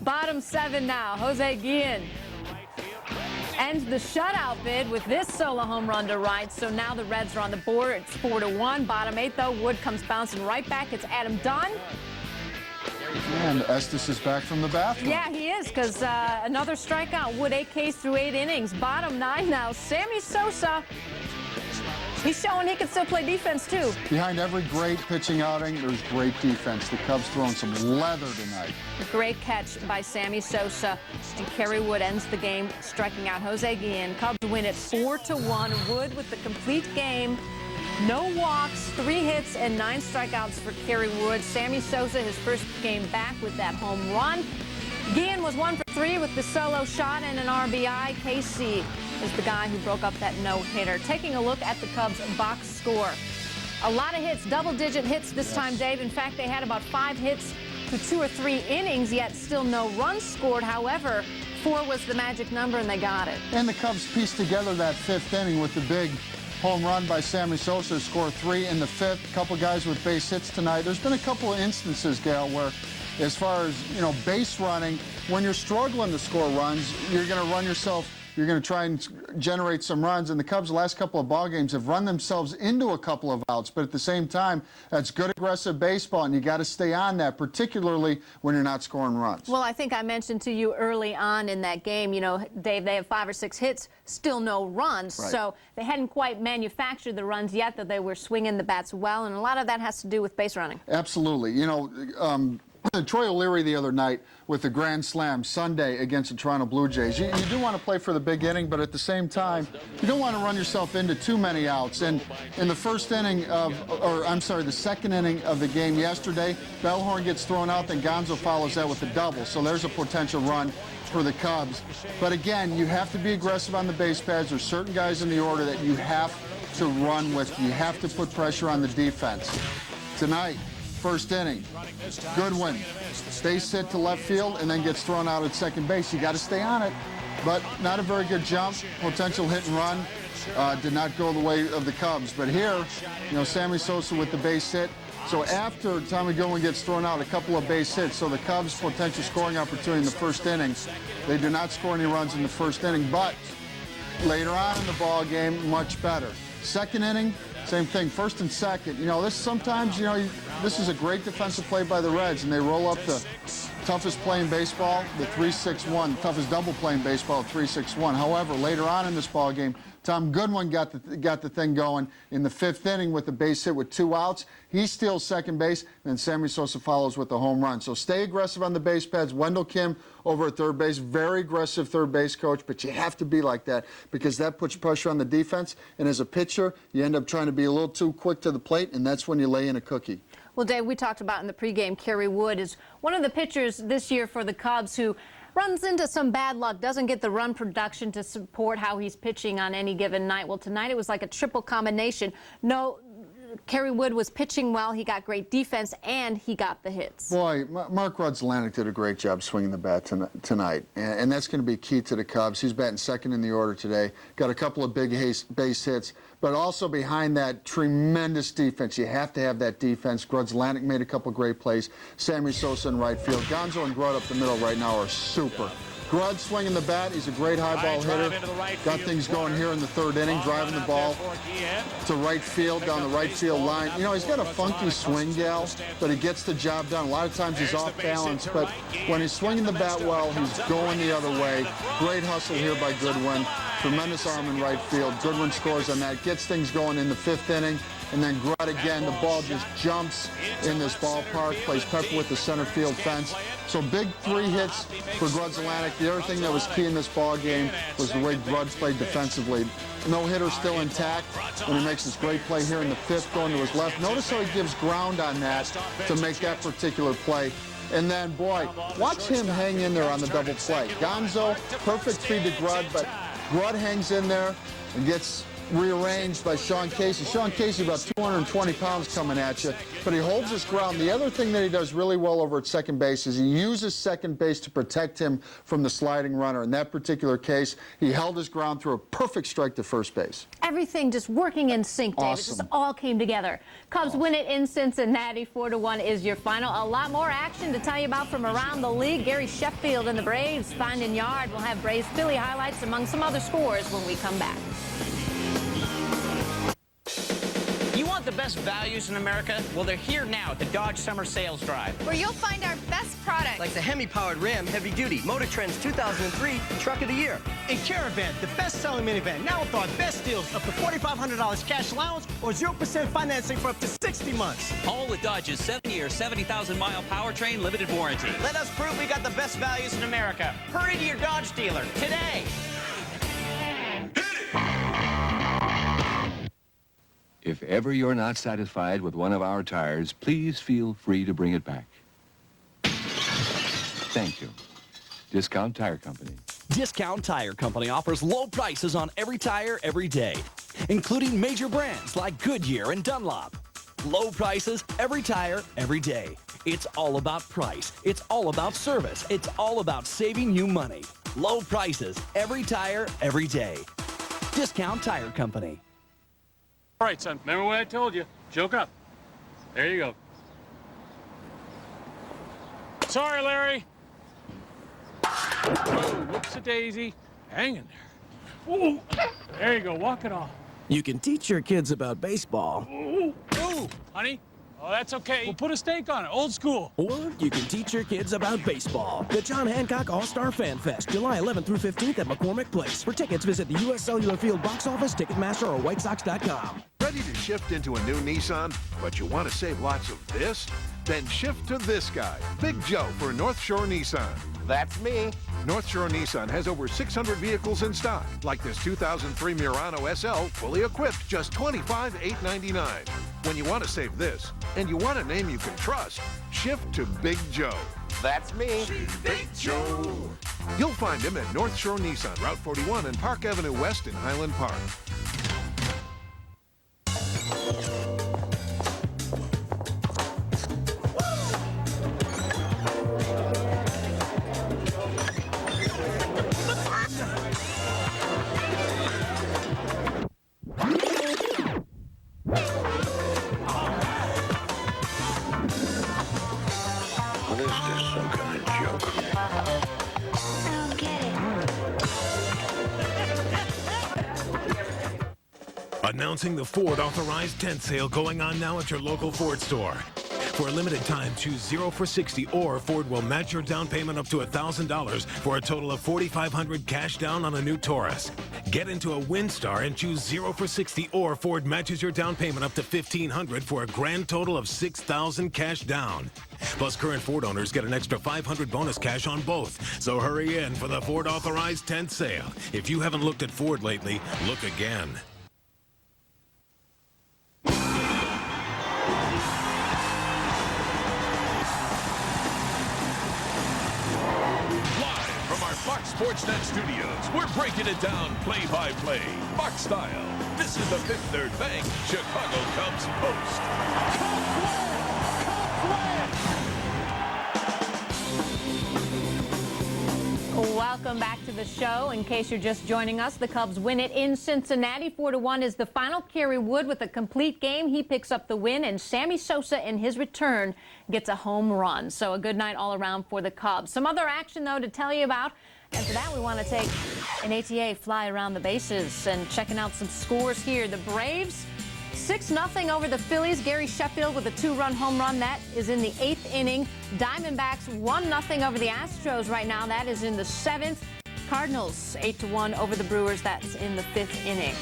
Bottom 7 now, Jose Guillen ends the shutout bid with this solo home run to right. So now the Reds are on the board. It's 4-1. Bottom 8, though, Wood comes bouncing right back. It's Adam Dunn. And Estes is back from the bathroom. Yeah, he is, because another strikeout. Wood 8 Ks through 8 innings. Bottom 9 now, Sammy Sosa. He's showing he can still play defense, too. Behind every great pitching outing, there's great defense. The Cubs throwing some leather tonight. Great catch by Sammy Sosa. And Kerry Wood ends the game, striking out Jose Guillen. Cubs win it 4-1. Wood with the complete game. No walks, 3 hits, and 9 strikeouts for Kerry Wood. Sammy Sosa, his first game back with that home run. Guillen was 1 for 3 with the solo shot and an RBI. Casey is the guy who broke up that no-hitter. Taking a look at the Cubs' box score. A lot of hits, double-digit hits this time, Dave. In fact, they had about 5 hits to 2 or 3 innings, yet still no runs scored. However, 4 was the magic number, and they got it. And the Cubs pieced together that 5th inning with the big home run by Sammy Sosa, scored 3 in the 5th. A couple guys with base hits tonight. There's been a couple of instances, Gail, where as far as, base running, when you're struggling to score runs, you're going to run yourself you're going to try and generate some runs. And the Cubs, the last couple of ball games, have run themselves into a couple of outs. But at the same time, that's good aggressive baseball, and you got to stay on that, particularly when you're not scoring runs. Well, I think I mentioned to you early on in that game, you know, Dave, they have 5 or 6 hits, still no runs. Right. So they hadn't quite manufactured the runs yet, that they were swinging the bats well, and a lot of that has to do with base running. Absolutely. You know, Troy O'Leary the other night with the grand slam Sunday against the Toronto Blue Jays. You do want to play for the big inning, but at the same time, you don't want to run yourself into too many outs. And in the first inning the second inning of the game yesterday, Bellhorn gets thrown out, then Gonzo follows that with a double. So there's a potential run for the Cubs. But again, you have to be aggressive on the base pads. There's certain guys in the order that you have to run with. You have to put pressure on the defense. Tonight, first inning, Goodwin, base hit to left field and then gets thrown out at second base. You got to stay on it, but not a very good jump. Potential hit and run did not go the way of the Cubs. But here, you know, Sammy Sosa with the base hit. So after Tommy Goodwin gets thrown out, a couple of base hits. So the Cubs' potential scoring opportunity in the first inning. They do not score any runs in the first inning, but later on in the ball game, much better. Second inning, same thing. First and second, you know, this sometimes, you know, this is a great defensive play by the Reds, and they roll up the toughest play in baseball, the 3-6-1, toughest double play in baseball, 3-6-1. However, later on in this ball game, Tom Goodwin got the thing going in the 5th inning with the base hit with 2 outs. He steals second base, and then Sammy Sosa follows with the home run. So stay aggressive on the base pads. Wendell Kim over at third base, very aggressive third base coach, but you have to be like that because that puts pressure on the defense. And as a pitcher, you end up trying to be a little too quick to the plate, and that's when you lay in a cookie. Well, Dave, we talked about in the pregame, Kerry Wood is one of the pitchers this year for the Cubs who runs into some bad luck, doesn't get the run production to support how he's pitching on any given night. Well, tonight it was like a triple combination. No, Kerry Wood was pitching well, he got great defense, and he got the hits. Boy, Mark Rudzelanek did a great job swinging the bat tonight, and that's going to be key to the Cubs. He's batting second in the order today, got a couple of big base hits, but also behind that, tremendous defense. You have to have that defense. Rudzelanek made a couple great plays. Sammy Sosa in right field. Gonzo and Grud up the middle right now are super. Grud swinging the bat. He's a great high ball hitter. Got things going here in the 3rd inning, driving the ball to right field, down the right field line. You know, he's got a funky swing, Gal, but he gets the job done. A lot of times he's off balance, but when he's swinging the bat well, he's going the other way. Great hustle here by Goodwin. Tremendous arm in right field. Goodwin scores on that, gets things going in the 5th inning. And then Grud again, the ball just jumps in this ballpark, plays pepper with the center field fence. So big 3 hits for Rudzelanek. The other thing that was key in this ball game was the way Grud played defensively. No hitter still intact when he makes this great play here in the 5th going to his left. Notice how he gives ground on that to make that particular play. And then, boy, watch him hang in there on the double play. Gonzo, perfect feed to Grud, but Grud hangs in there and gets rearranged by Sean Casey. Sean Casey about 220 pounds coming at you, but he holds his ground. The other thing that he does really well over at second base is he uses second base to protect him from the sliding runner. In that particular case, he held his ground through a perfect strike to first base. Everything just working in sync, Dave. Awesome. It just all came together. Cubs win it in Cincinnati. 4-1 is your final. A lot more action to tell you about from around the league. Gary Sheffield and the Braves finding yard. We'll have Braves Philly highlights among some other scores when we come back. You want the best values in America? Well, they're here now at the Dodge Summer Sales Drive, where you'll find our best products, like the Hemi-powered Ram Heavy Duty, Motor Trend's 2003 Truck of the Year. And Caravan, the best-selling minivan, now with our best deals, up to $4,500 cash allowance or 0% financing for up to 60 months. all with Dodge's 7-year, 70,000-mile powertrain limited warranty. Let us prove we got the best values in America. Hurry to your Dodge dealer today. If ever you're not satisfied with one of our tires, please feel free to bring it back. Thank you. Discount Tire Company. Discount Tire Company offers low prices on every tire every day, including major brands like Goodyear and Dunlop. Low prices, every tire, every day. It's all about price. It's all about service. It's all about saving you money. Low prices, every tire, every day. Discount Tire Company. All right, son, remember what I told you. Joke up. There you go. Sorry, Larry. Oh, whoops-a-daisy. Hang in there. Ooh. There you go. Walk it off. You can teach your kids about baseball. Ooh. Ooh. Honey? Oh, that's okay. We'll put a stake on it. Old school. Or you can teach your kids about baseball. The John Hancock All-Star Fan Fest, July 11th through 15th at McCormick Place. For tickets, visit the U.S. Cellular Field box office, Ticketmaster, or WhiteSox.com. Ready to shift into a new Nissan, but you want to save lots of this? Then shift to this guy, Big Joe for North Shore Nissan. That's me. North Shore Nissan has over 600 vehicles in stock, like this 2003 Murano SL, fully equipped, just $25,899. When you want to save this, and you want a name you can trust, shift to Big Joe. That's me. Big Joe. You'll find him at North Shore Nissan, Route 41 and Park Avenue West in Highland Park. Announcing the Ford Authorized Tent Sale going on now at your local Ford store. For a limited time, choose 0 for 60 or Ford will match your down payment up to $1,000 for a total of $4,500 cash down on a new Taurus. Get into a WinStar and choose 0 for 60 or Ford matches your down payment up to $1,500 for a grand total of $6,000 cash down. Plus, current Ford owners get an extra $500 bonus cash on both. So hurry in for the Ford Authorized Tent Sale. If you haven't looked at Ford lately, look again. Sportsnet Studios. We're breaking it down play-by-play, box style. This is the Fifth Third Bank Chicago Cubs Post. Welcome back to the show. In case you're just joining us, the Cubs win it in Cincinnati. 4-1 is the final. Kerry Wood with a complete game. He picks up the win, and Sammy Sosa in his return gets a home run. So a good night all around for the Cubs. Some other action, though, to tell you about. And for that, we want to take an ATA fly around the bases and checking out some scores here. The Braves, 6-0 over the Phillies. Gary Sheffield with a 2-run home run. That is in the 8th inning. Diamondbacks, 1-0 over the Astros right now. That is in the 7th. Cardinals, 8-1 over the Brewers. That's in the 5th inning.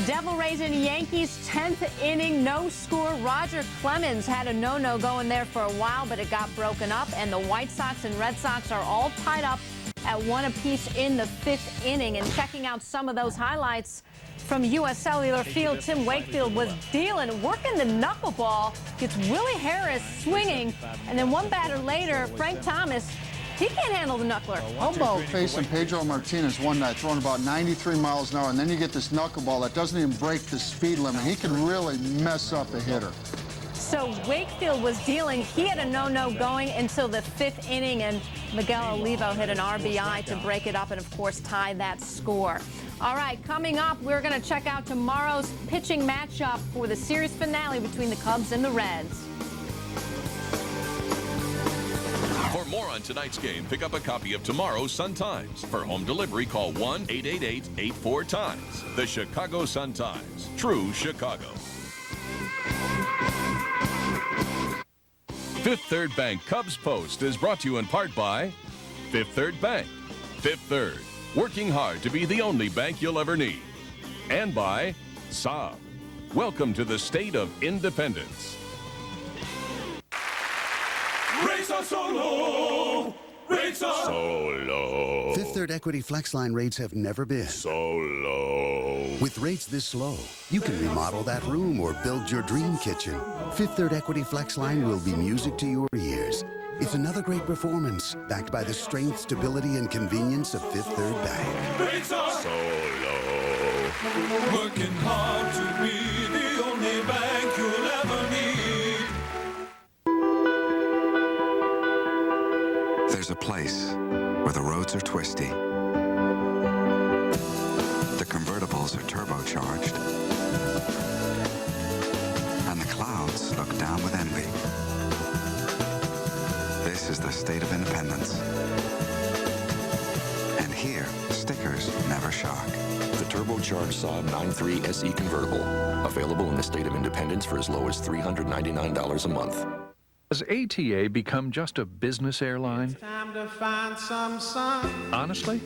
Devil Rays and Yankees, 10th inning, no score. Roger Clemens had a no-no going there for a while, but it got broken up. And the White Sox and Red Sox are all tied up at 1 apiece in the 5th inning. And checking out some of those highlights from U.S. Cellular Field, Tim Wakefield was dealing, working the knuckleball, gets Willie Harris swinging, and then one batter later, Frank Thomas, he can't handle the knuckler. How about facing Pedro Martinez one night, throwing about 93 miles an hour, and then you get this knuckleball that doesn't even break the speed limit. He can really mess up a hitter. So Wakefield was dealing. He had a no-no going until the 5th inning, and Miguel Olivo hit an RBI to break it up and, of course, tie that score. All right, coming up, we're going to check out tomorrow's pitching matchup for the series finale between the Cubs and the Reds. For more on tonight's game, pick up a copy of tomorrow's Sun-Times. For home delivery, call 1-888-84-TIMES. The Chicago Sun-Times. True Chicago. Fifth Third Bank Cubs Post is brought to you in part by Fifth Third Bank. Fifth Third, working hard to be the only bank you'll ever need. And by Saab. Welcome to the state of independence. Rates are so low. Rates are so low. Fifth Third Equity FlexLine rates have never been so low. With rates this slow, you can remodel that room or build your dream kitchen. Fifth Third Equity FlexLine will be music to your ears. It's another great performance, backed by the strength, stability, and convenience of Fifth Third Bank. Rates are so low. Working hard to be the only bank you'll ever need. There's a place where the roads are twisty, the convertibles are turbocharged, and the clouds look down with envy. This is the state of independence. And here, stickers never shock. The turbocharged Saab 9.3 SE convertible. Available in the state of Independence for as low as $399 a month. Has ATA become just a business airline? Time to find some sun. Honestly,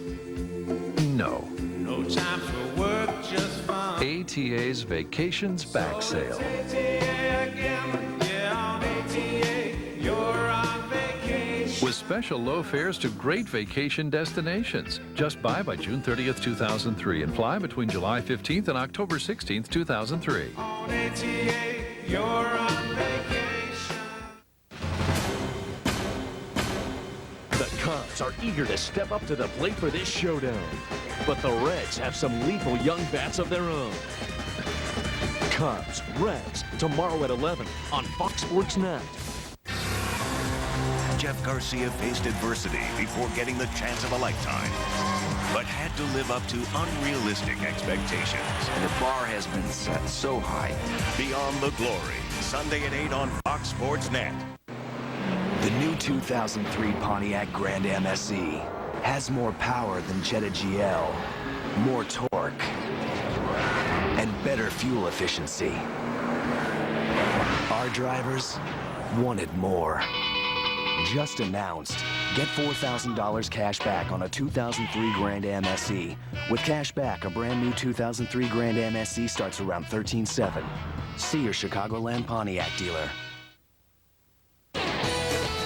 no. No time for work, just fun. ATA's Vacations Back Sale. ATA again. Yeah, on ATA, you're on vacation. With special low fares to great vacation destinations. Just buy by June 30th, 2003 and fly between July 15th and October 16th, 2003. On ATA, you're on vacation. The Cubs are eager to step up to the plate for this showdown. But the Reds have some lethal young bats of their own. Cubs, Reds, tomorrow at 11 on Fox Sports Net. Jeff Garcia faced adversity before getting the chance of a lifetime, but had to live up to unrealistic expectations. The bar has been set so high. Beyond the Glory, Sunday at 8 on Fox Sports Net. The new 2003 Pontiac Grand MSE has more power than Jetta GL, more torque, and better fuel efficiency. Our drivers wanted more. Just announced. Get $4,000 cash back on a 2003 Grand MSE. With cash back, a brand new 2003 Grand MSE starts around $13,700. See your Chicagoland Pontiac dealer.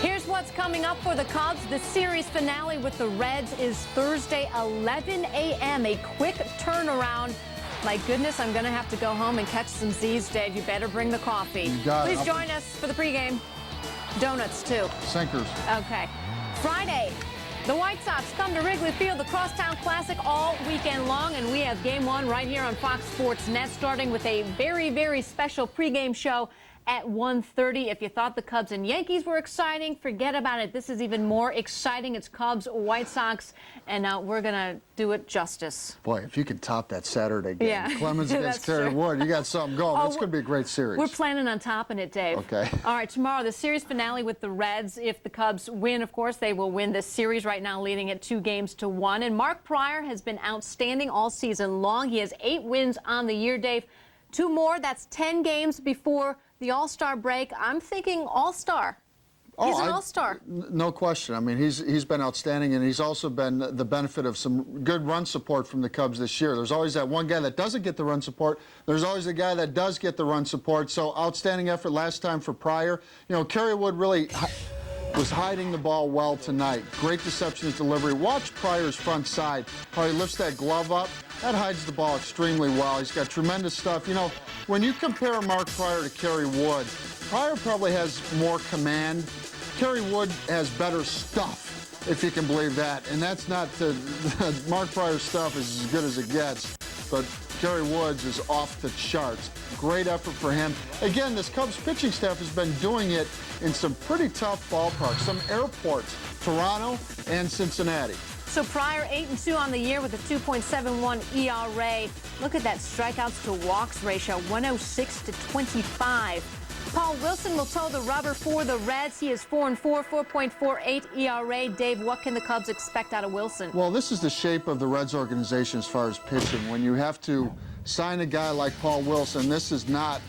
Here's what's coming up for the Cubs. The series finale with the Reds is Thursday, 11 a.m. A quick turnaround. My goodness, I'm going to have to go home and catch some Z's, Dave. You better bring the coffee. You got it. Please join us for the pregame. Donuts, too. Sinkers. Okay. Friday, the White Sox come to Wrigley Field, the Crosstown Classic, all weekend long, and we have Game 1 right here on Fox Sports Net, starting with a very, very special pregame show at 1:30. If you thought the Cubs and Yankees were exciting, forget about it. This is even more exciting. It's Cubs, White Sox, and we're going to do it justice. Boy, if you could top that Saturday game, Yeah. Clemens against Kerry Wood, you got something going. It's going to be a great series. We're planning on topping it, Dave. Okay. All right, tomorrow, the series finale with the Reds. If the Cubs win, of course, they will win this series right now, leading it 2-1. And Mark Pryor has been outstanding all season long. He has 8 wins on the year, Dave. 2 more, that's 10 games before the All-Star break. I'm thinking All-Star. He's an All-Star. No question. I mean, he's been outstanding, and he's also been the benefit of some good run support from the Cubs this year. There's always that one guy that doesn't get the run support. There's always a guy that does get the run support. So outstanding effort last time for Pryor. You know, Kerry Wood really was hiding the ball well tonight. Great deception delivery. Watch Pryor's front side, how he lifts that glove up. That hides the ball extremely well. He's got tremendous stuff. You know, when you compare Mark Pryor to Kerry Wood, Pryor probably has more command. Kerry Wood has better stuff, if you can believe that. And that's not the Mark Pryor's stuff is as good as it gets, but Kerry Woods is off the charts. Great effort for him. Again, this Cubs pitching staff has been doing it in some pretty tough ballparks, some airports, Toronto and Cincinnati. So Pryor 8-2 on the year with a 2.71 ERA. Look at that strikeouts to walks ratio, 106-25. Paul Wilson will toe the rubber for the Reds. He is 4-4, 4.48 ERA. Dave, what can the Cubs expect out of Wilson? Well, this is the shape of the Reds organization as far as pitching. When you have to sign a guy like Paul Wilson, this is not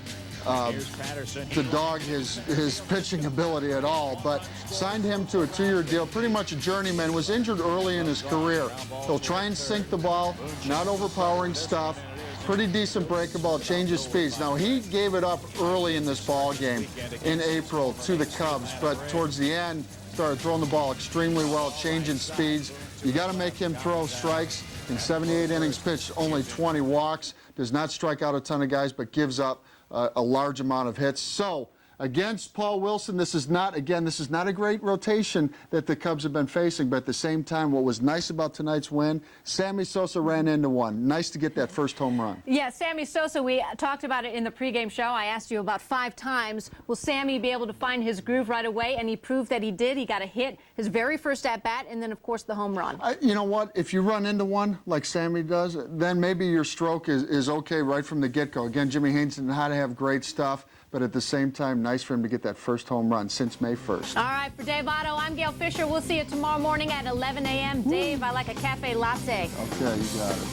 to dog his pitching ability at all, but signed him to a 2-year deal, pretty much a journeyman, was injured early in his career. He'll try and sink the ball, not overpowering stuff, pretty decent breaking ball, changes speeds. Now, he gave it up early in this ball game in April to the Cubs, but towards the end, started throwing the ball extremely well, changing speeds. You got to make him throw strikes. In 78 innings pitched, only 20 walks, does not strike out a ton of guys, but gives up a large amount of hits. So against Paul Wilson, this is not a great rotation that the Cubs have been facing, but at the same time, what was nice about tonight's win, Sammy Sosa ran into one. Nice to get that first home run. Yeah, Sammy Sosa, we talked about it in the pregame show. I asked you about 5 times. Will Sammy be able to find his groove right away? And he proved that he did. He got a hit his very first at-bat, and then, of course, the home run. You know what? If you run into one like Sammy does, then maybe your stroke is okay right from the get-go. Again, Jimmy Haynes and how to have great stuff. but at the same time, nice for him to get that first home run since May 1st. All right, for Dave Otto, I'm Gail Fisher. We'll see you tomorrow morning at 11 a.m. Dave, I like a cafe latte. Okay, you got it.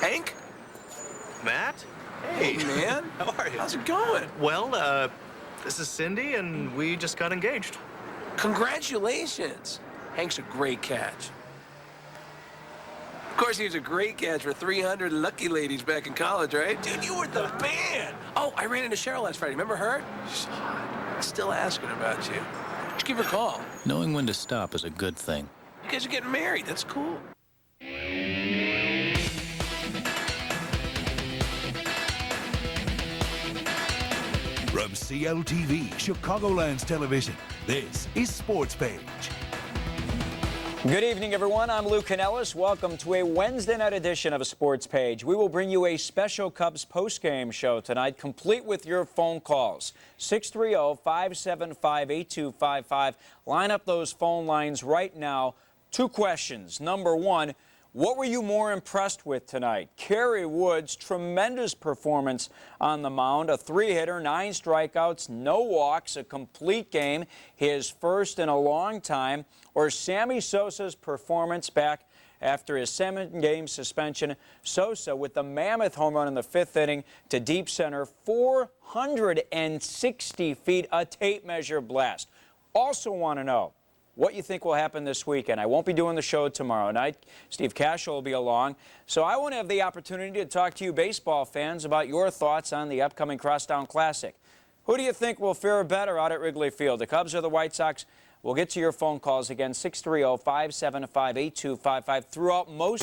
Hank? Matt? Hey, man. How are you? How's it going? Well, this is Cindy, and we just got engaged. Congratulations. Hank's a great catch. Of course, he was a great catch for 300 lucky ladies back in college, right? Dude, you were the man. Oh, I ran into Cheryl last Friday. Remember her? She's hot. Still asking about you. Just give her a call. Knowing when to stop is a good thing. You guys are getting married. That's cool. From CLTV, Chicagoland's television, this is Sports Page. Good evening, everyone. I'm Lou Canellis. Welcome to a Wednesday night edition of a Sports Page. We will bring you a special Cubs postgame show tonight, complete with your phone calls. 630-575-8255. Line up those phone lines right now. 2 questions. Number 1, what were you more impressed with tonight? Kerry Wood's tremendous performance on the mound, a 3-hitter, 9 strikeouts, no walks, a complete game, his first in a long time, or Sammy Sosa's performance back after his 7-game suspension? Sosa with the mammoth home run in the 5th inning to deep center, 460 feet, a tape measure blast. Also want to know what you think will happen this weekend. I won't be doing the show tomorrow night. Steve Cashel will be along. So I want to have the opportunity to talk to you baseball fans about your thoughts on the upcoming Crosstown Classic. Who do you think will fare better out at Wrigley Field, the Cubs or the White Sox? We'll get to your phone calls again, 630-575-8255 throughout most.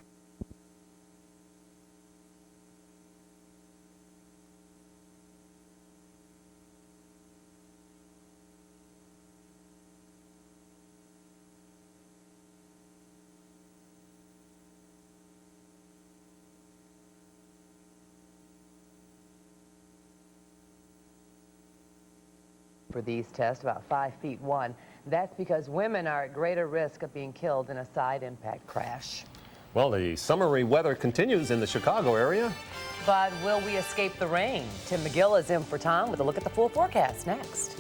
For these tests, about 5'1". That's because women are at greater risk of being killed in a side impact crash. Well, the summery weather continues in the Chicago area. But will we escape the rain? Tim McGill is in for Tom with a look at the full forecast next.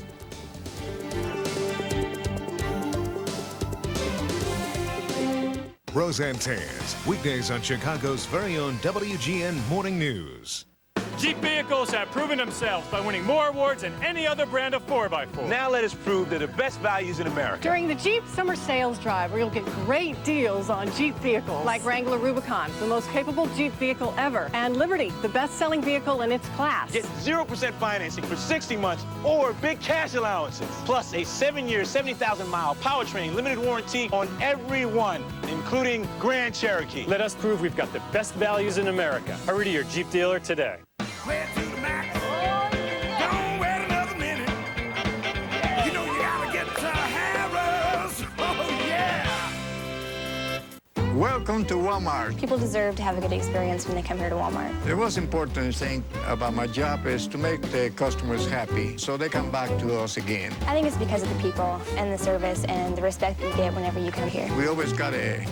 Roseanne Tans, weekdays on Chicago's very own WGN Morning News. Jeep vehicles have proven themselves by winning more awards than any other brand of 4x4. Now let us prove they're the best values in America. During the Jeep Summer Sales Drive, where you'll get great deals on Jeep vehicles. Like Wrangler Rubicon, the most capable Jeep vehicle ever. And Liberty, the best-selling vehicle in its class. Get 0% financing for 60 months or big cash allowances. Plus a 7-year, 70,000-mile powertrain limited warranty on every one, including Grand Cherokee. Let us prove we've got the best values in America. Hurry to your Jeep dealer today. Don't wait another minute. You know you gotta get to Harris. Oh, yeah. Welcome to Walmart. People deserve to have a good experience when they come here to Walmart. The most important thing about my job is to make the customers happy so they come back to us again. I think it's because of the people and the service and the respect that you get whenever you come here. We always got a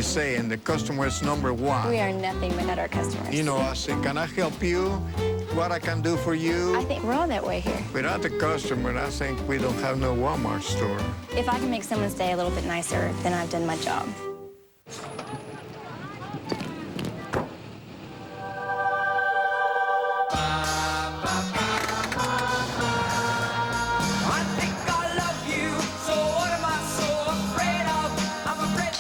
saying, the customer is number one. We are nothing without our customers. You know, I say, can I help you? What I can do for you? I think we're all that way here. Without the customer, I think we don't have no Walmart store. If I can make someone's day a little bit nicer, then I've done my job.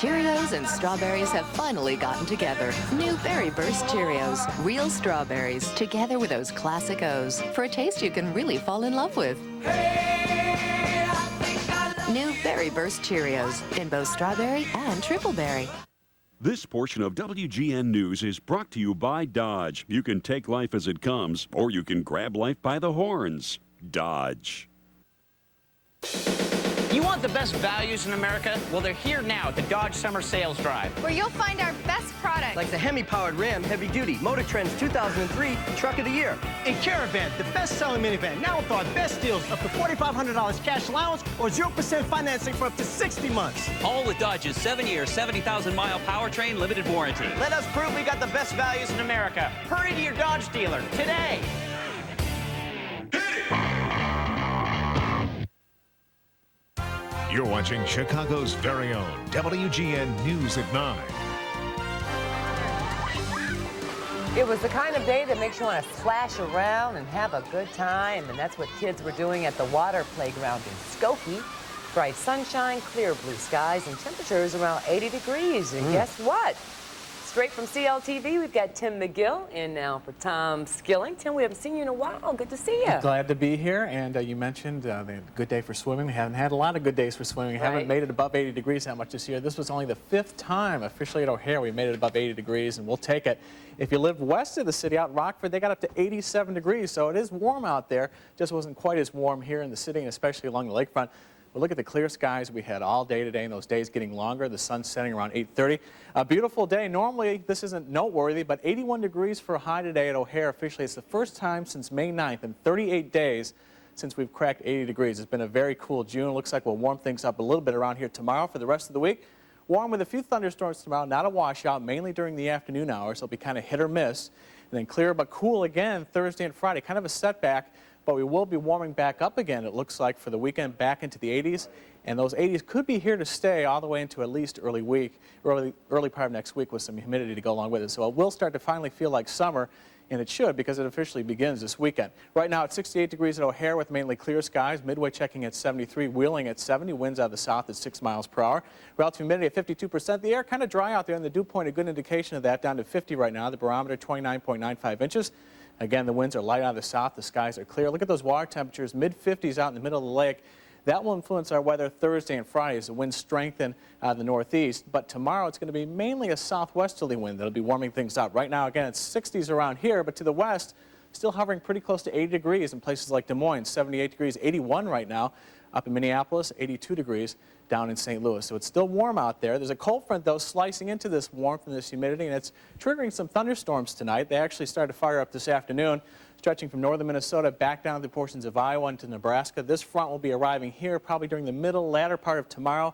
Cheerios and strawberries have finally gotten together. New Berry Burst Cheerios. Real strawberries, together with those classic O's. For a taste you can really fall in love with. New Berry Burst Cheerios in both strawberry and triple berry. This portion of WGN News is brought to you by Dodge. You can take life as it comes, or you can grab life by the horns. Dodge. You want the best values in America? Well, they're here now at the Dodge Summer Sales Drive. Where you'll find our best products. Like the Hemi-powered Ram Heavy Duty, Motor Trend's 2003 Truck of the Year. And Caravan, the best-selling minivan, now with our best deals, up to $4,500 cash allowance or 0% financing for up to 60 months. All with Dodge's 7-year, 70,000-mile powertrain limited warranty. Let us prove we got the best values in America. Hurry to your Dodge dealer today. You're watching Chicago's very own WGN News at 9. It was the kind of day that makes you want to splash around and have a good time, and that's what kids were doing at the water playground in Skokie. Bright sunshine, clear blue skies, and temperatures around 80 degrees. And guess what? Straight from CLTV, we've got Tim McGill in now for Tom Skilling. Tim, we haven't seen you in a while. Good to see you. Glad to be here. And you mentioned the good day for swimming. We haven't had a lot of good days for swimming. We haven't made it above 80 degrees that much this year. This was only the 5th time officially at O'Hare we made it above 80 degrees, and we'll take it. If you live west of the city, out in Rockford, they got up to 87 degrees, so it is warm out there. Just wasn't quite as warm here in the city, and especially along the lakefront. But look at the clear skies we had all day today, and those days getting longer. The sun's setting around 8:30. A beautiful day. Normally, this isn't noteworthy, but 81 degrees for a high today at O'Hare. Officially, it's the first time since May 9th in 38 days since we've cracked 80 degrees. It's been a very cool June. Looks like we'll warm things up a little bit around here tomorrow. For the rest of the week, warm with a few thunderstorms tomorrow. Not a washout, mainly during the afternoon hours. It'll be kind of hit or miss. And then clear but cool again Thursday and Friday. Kind of a setback, but we will be warming back up again, it looks like, for the weekend, back into the 80s. And those 80s could be here to stay all the way into at least early part of next week with some humidity to go along with it. So it will start to finally feel like summer, and it should, because it officially begins this weekend. Right now it's 68 degrees at O'Hare with mainly clear skies. Midway checking at 73, Wheeling at 70, winds out of the south at 6 miles per hour. Relative humidity at 52%. The air kind of dry out there, and the dew point a good indication of that, down to 50 right now. The barometer 29.95 inches. Again, the winds are light out of the south. The skies are clear. Look at those water temperatures, mid-50s out in the middle of the lake. That will influence our weather Thursday and Friday as the winds strengthen out of the northeast. But tomorrow it's going to be mainly a southwesterly wind that'll be warming things up. Right now, again, it's 60s around here, but to the west, still hovering pretty close to 80 degrees in places like Des Moines, 78 degrees, 81 right now. Up in Minneapolis, 82 degrees down in St. Louis. So it's still warm out there. There's a cold front, though, slicing into this warmth and this humidity, and it's triggering some thunderstorms tonight. They actually started to fire up this afternoon, stretching from northern Minnesota back down to the portions of Iowa into Nebraska. This front will be arriving here probably during the latter part of tomorrow,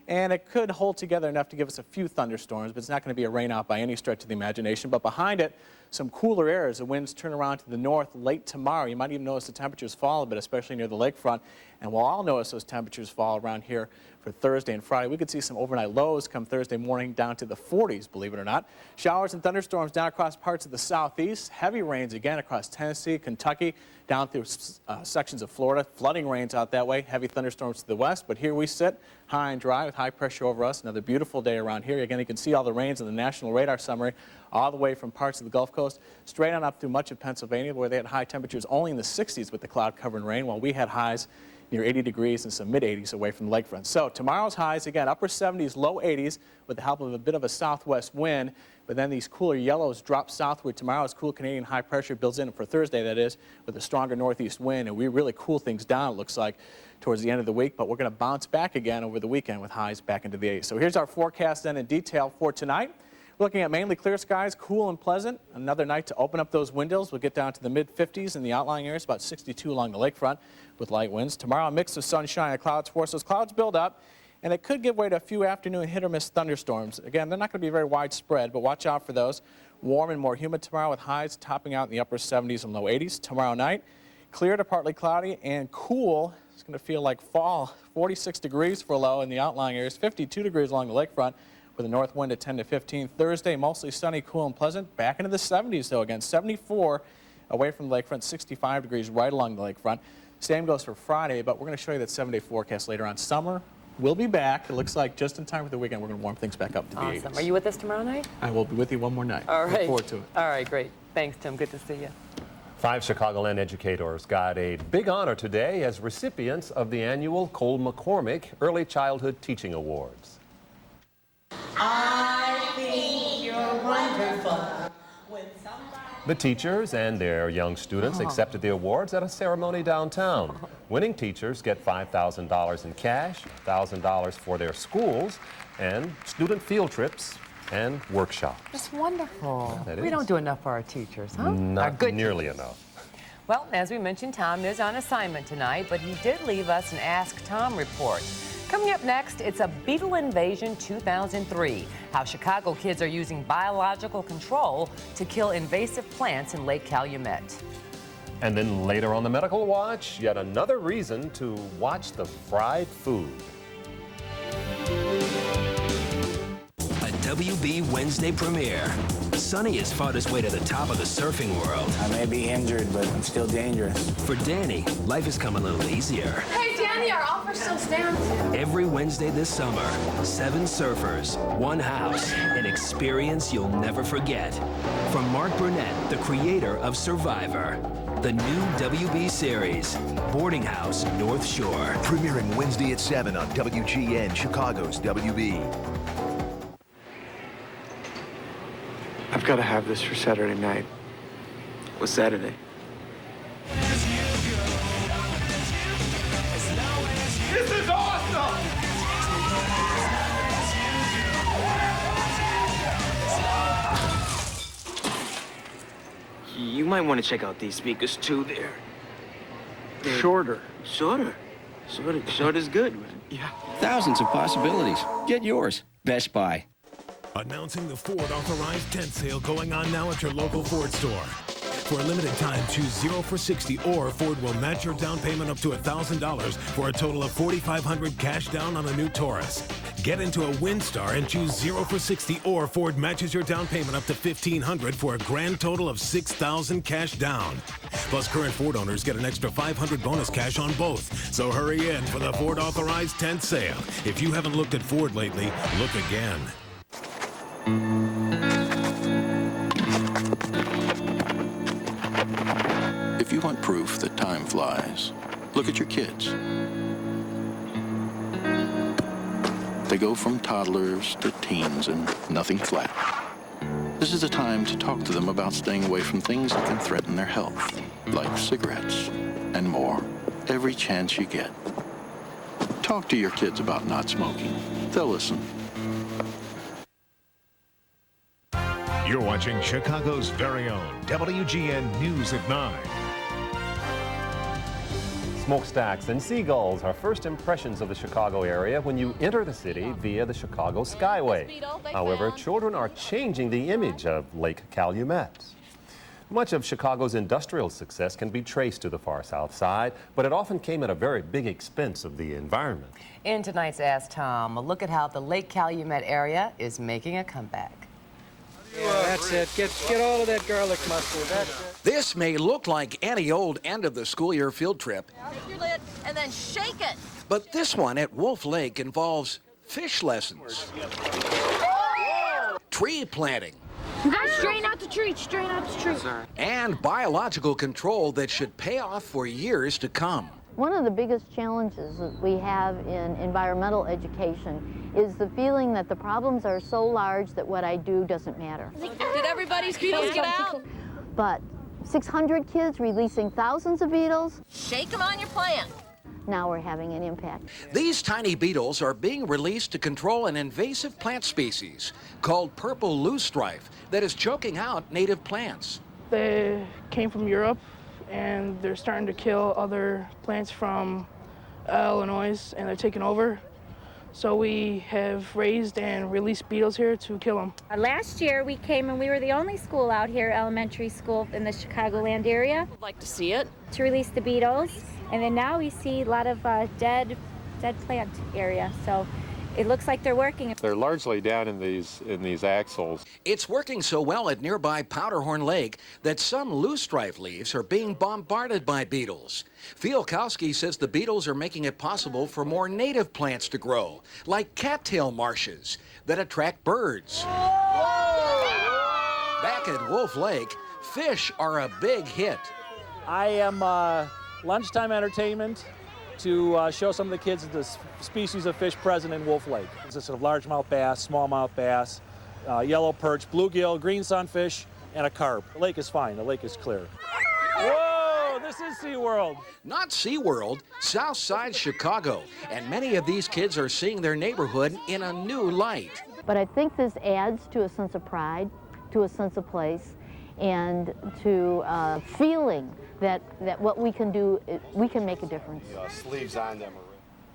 and it could hold together enough to give us a few thunderstorms, but it's not going to be a rain out by any stretch of the imagination. But behind it, some cooler air as the winds turn around to the north late tomorrow. You might even notice the temperatures fall a bit, especially near the lakefront. And we'll all notice those temperatures fall around here for Thursday and Friday. We could see some overnight lows come Thursday morning down to the 40s, believe it or not. Showers and thunderstorms down across parts of the southeast. Heavy rains again across Tennessee, Kentucky, down through sections of Florida. Flooding rains out that way. Heavy thunderstorms to the west. But here we sit, high and dry with high pressure over us. Another beautiful day around here. Again, you can see all the rains in the National Radar Summary all the way from parts of the Gulf Coast straight on up through much of Pennsylvania, where they had high temperatures only in the 60s with the cloud cover and rain, while we had highs near 80 degrees and some mid-80s away from the lakefront. So tomorrow's highs, again, upper 70s, low 80s with the help of a bit of a southwest wind. But then these cooler yellows drop southward tomorrow as cool Canadian high pressure builds in for Thursday, that is, with a stronger northeast wind. And we really cool things down, it looks like, towards the end of the week. But we're going to bounce back again over the weekend with highs back into the 80s. So here's our forecast then in detail for tonight. We're looking at mainly clear skies, cool and pleasant. Another night to open up those windows. We'll get down to the mid-50s in the outlying areas, about 62 along the lakefront with light winds. Tomorrow, a mix of sunshine and clouds for us. Those clouds build up, and it could give way to a few afternoon hit-or-miss thunderstorms. Again, they're not going to be very widespread, but watch out for those. Warm and more humid tomorrow with highs topping out in the upper 70s and low 80s. Tomorrow night, clear to partly cloudy and cool. It's going to feel like fall. 46 degrees for low in the outlying areas, 52 degrees along the lakefront, with a north wind at 10 to 15. Thursday, mostly sunny, cool, and pleasant. Back into the 70s, though, again. 74 away from the lakefront, 65 degrees right along the lakefront. Same goes for Friday, but we're going to show you that 7-day forecast later on. Summer will be back. It looks like just in time for the weekend, we're going to warm things back up to the 80s. Awesome. Are you with us tomorrow night? I will be with you one more night. All right. Look forward to it. All right, great. Thanks, Tim. Good to see you. 5 Chicagoland educators got a big honor today as recipients of the annual Cole McCormick Early Childhood Teaching Awards. I think you're wonderful when somebody The teachers and their young students accepted the awards at a ceremony downtown. Winning teachers get $5,000 in cash, $1,000 for their schools, and student field trips and workshops. That's wonderful. Yeah, we don't do enough for our teachers, huh? Not nearly enough. Well, as we mentioned, Tom is on assignment tonight, but he did leave us an Ask Tom report. Coming up next, it's a Beetle Invasion 2003, how Chicago kids are using biological control to kill invasive plants in Lake Calumet. And then later on the Medical Watch, yet another reason to watch the fried food. A WB Wednesday premiere. Sonny has fought his way to the top of the surfing world. I may be injured, but I'm still dangerous. For Danny, life has come a little easier. Hey, Danny, our offer still stands. Every Wednesday this summer, 7 surfers, 1 house, an experience you'll never forget. From Mark Burnett, the creator of Survivor. The new WB series, Boarding House North Shore. Premiering Wednesday at 7 on WGN, Chicago's WB. I've got to have this for Saturday night. What's Saturday? This is awesome! You might want to check out these speakers too. They're Shorter. Shorter. Shorter's good, man. Yeah. Thousands of possibilities. Get yours. Best Buy. Announcing the Ford authorized tent sale going on now at your local Ford store. For a limited time, choose 0 for 60 or Ford will match your down payment up to $1,000 for a total of $4,500 cash down on a new Taurus. Get into a Windstar and choose 0 for 60 or Ford matches your down payment up to $1,500 for a grand total of $6,000 cash down. Plus, current Ford owners get an extra $500 bonus cash on both. So hurry in for the Ford authorized tent sale. If you haven't looked at Ford lately, look again. If you want proof that time flies, look at your kids. They go from toddlers to teens and nothing flat. This is the time to talk to them about staying away from things that can threaten their health, like cigarettes and more, every chance you get. Talk to your kids about not smoking. They'll listen. You're watching Chicago's very own WGN News at 9. Smokestacks and seagulls are first impressions of the Chicago area when you enter the city via the Chicago Skyway. However, children are changing the image of Lake Calumet. Much of Chicago's industrial success can be traced to the far south side, but it often came at a very big expense of the environment. In tonight's Ask Tom, a look at how the Lake Calumet area is making a comeback. Yeah, that's it. Get all of that garlic mustard. That's it. This may look like any old end of the school year field trip. Take your lid and then shake it. But this one at Wolf Lake involves fish lessons, tree planting, You guys straighten out the tree, straighten out the tree. and biological control that should pay off for years to come. One of the biggest challenges that we have in environmental education is the feeling that the problems are so large that what I do doesn't matter. Did everybody's beetles get out? But 600 kids releasing thousands of beetles. Shake them on your plant. Now we're having an impact. These tiny beetles are being released to control an invasive plant species called purple loosestrife that is choking out native plants. They came from Europe, and they're starting to kill other plants from Illinois, and they're taking over. So we have raised and released beetles here to kill them. Last year we came and we were the only school out here, elementary school in the Chicagoland area. I'd like to see it. To release the beetles. And then now we see a lot of dead plant area. So it looks like they're working. They're largely down in these axils. It's working so well at nearby Powderhorn Lake that some loosestrife leaves are being bombarded by beetles. Fielkowski says the beetles are making it possible for more native plants to grow, like cattail marshes that attract birds. Back at Wolf Lake, fish are a big hit. I am lunchtime entertainment to show some of the kids the species of fish present in Wolf Lake. It consists of largemouth bass, smallmouth bass, yellow perch, bluegill, green sunfish, and a carp. The lake is fine. The lake is clear. Whoa, this is SeaWorld. Not SeaWorld, South Side Chicago. And many of these kids are seeing their neighborhood in a new light. But I think this adds to a sense of pride, to a sense of place, and to feeling that what we can do, we can make a difference. Sleeves on them.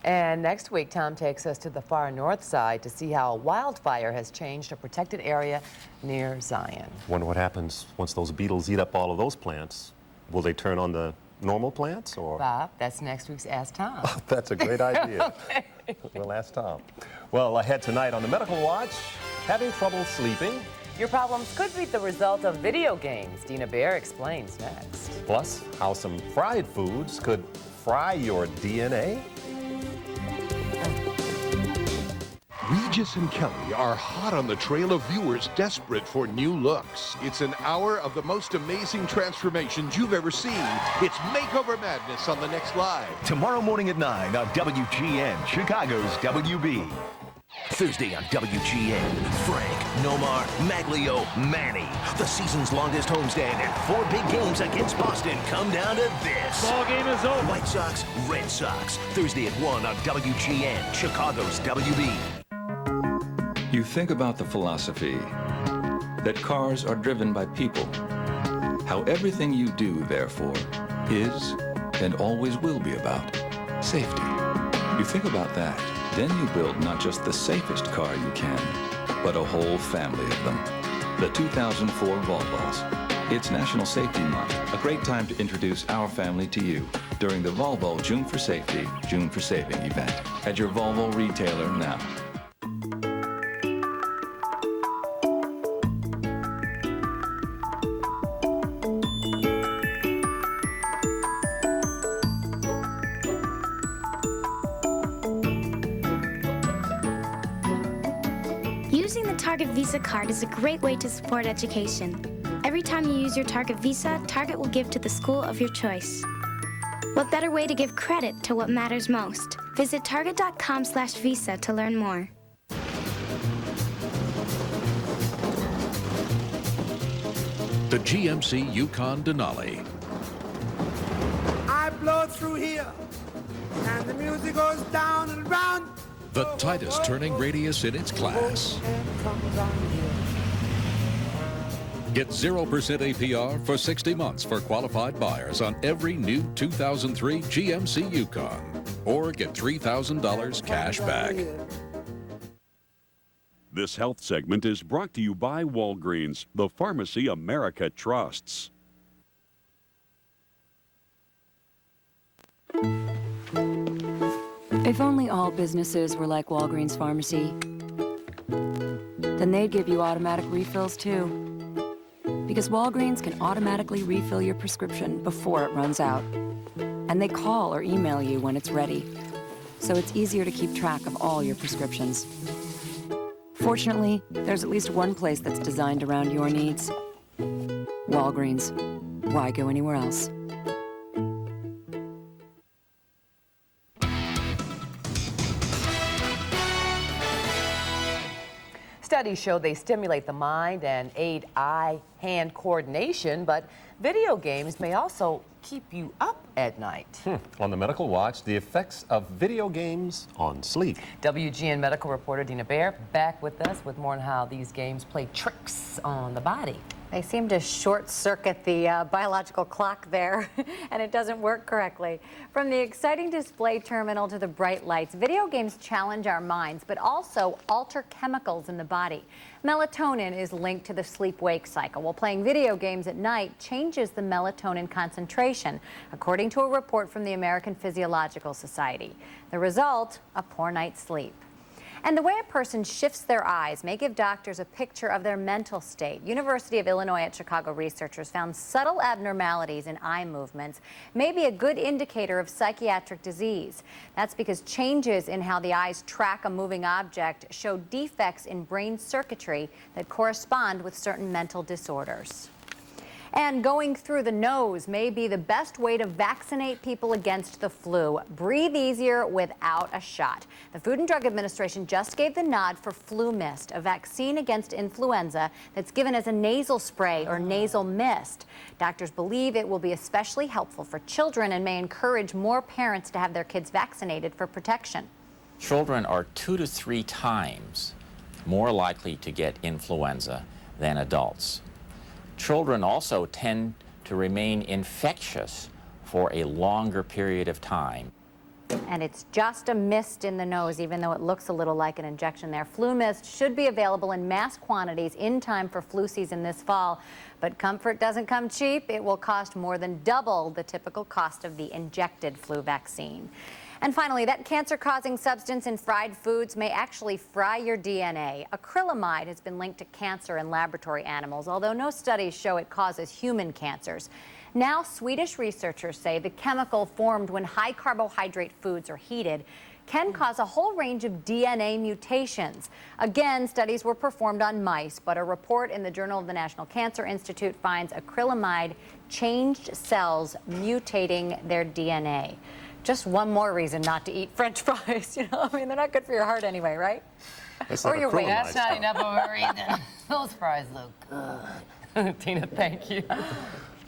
And next week, Tom takes us to the far north side to see how a wildfire has changed a protected area near Zion. Wonder what happens once those beetles eat up all of those plants. Will they turn on the normal plants, or? Bob, that's next week's Ask Tom. Oh, that's a great idea. We'll ask Tom. Well, ahead tonight on the Medical Watch, having trouble sleeping. Your problems could be the result of video games. Dina Baer explains next. Plus, how some fried foods could fry your DNA. Regis and Kelly are hot on the trail of viewers desperate for new looks. It's an hour of the most amazing transformations you've ever seen. It's Makeover Madness on the next Live. Tomorrow morning at 9 on WGN, Chicago's WB. Thursday on WGN, Frank, Nomar, Maglio, Manny. The season's longest homestand and 4 big games against Boston come down to this. Ball game is over. White Sox, Red Sox. Thursday at 1 on WGN, Chicago's WB. You think about the philosophy that cars are driven by people. How everything you do, therefore, is and always will be about safety. You think about that, then you build not just the safest car you can, but a whole family of them. The 2004 Volvos. It's National Safety Month, a great time to introduce our family to you during the Volvo June for Safety, June for Saving event at your Volvo retailer now. Using the Target Visa card is a great way to support education. Every time you use your Target Visa, Target will give to the school of your choice. What better way to give credit to what matters most? Visit target.com/visa to learn more. The GMC Yukon Denali. I blow through here, and the music goes down and round. The tightest turning radius in its class. Get 0% APR for 60 months for qualified buyers on every new 2003 GMC Yukon. Or get $3,000 cash back. This health segment is brought to you by Walgreens, the pharmacy America trusts. If only all businesses were like Walgreens Pharmacy, then they'd give you automatic refills too. Because Walgreens can automatically refill your prescription before it runs out. And they call or email you when it's ready. So it's easier to keep track of all your prescriptions. Fortunately, there's at least one place that's designed around your needs. Walgreens. Why go anywhere else? Studies show they stimulate the mind and aid eye-hand coordination, but video games may also keep you up at night. On the Medical Watch, the effects of video games on sleep. WGN medical reporter Dina Baer back with us with more on how these games play tricks on the body. They seem to short-circuit the biological clock there, and it doesn't work correctly. From the exciting display terminal to the bright lights, video games challenge our minds, but also alter chemicals in the body. Melatonin is linked to the sleep-wake cycle, while playing video games at night changes the melatonin concentration, according to a report from the American Physiological Society. The result, a poor night's sleep. And the way a person shifts their eyes may give doctors a picture of their mental state. University of Illinois at Chicago researchers found subtle abnormalities in eye movements may be a good indicator of psychiatric disease. That's because changes in how the eyes track a moving object show defects in brain circuitry that correspond with certain mental disorders. And going through the nose may be the best way to vaccinate people against the flu. Breathe easier without a shot. The Food and Drug Administration just gave the nod for Flu Mist, a vaccine against influenza that's given as a nasal spray or nasal mist. Doctors believe it will be especially helpful for children and may encourage more parents to have their kids vaccinated for protection. Children are 2 to 3 times more likely to get influenza than adults. Children also tend to remain infectious for a longer period of time. And it's just a mist in the nose, even though it looks a little like an injection there. Flu Mist should be available in mass quantities in time for flu season this fall. But comfort doesn't come cheap. It will cost more than double the typical cost of the injected flu vaccine. And finally, that cancer-causing substance in fried foods may actually fry your DNA. Acrylamide has been linked to cancer in laboratory animals, although no studies show it causes human cancers. Now, Swedish researchers say the chemical formed when high-carbohydrate foods are heated can cause a whole range of DNA mutations. Again, studies were performed on mice, but a report in the Journal of the National Cancer Institute finds acrylamide changed cells, mutating their DNA. Just one more reason not to eat French fries. You know, I mean, they're not good for your heart anyway, right? Or your weight. That's not enough of a reason. Those fries look good. Tina, thank you.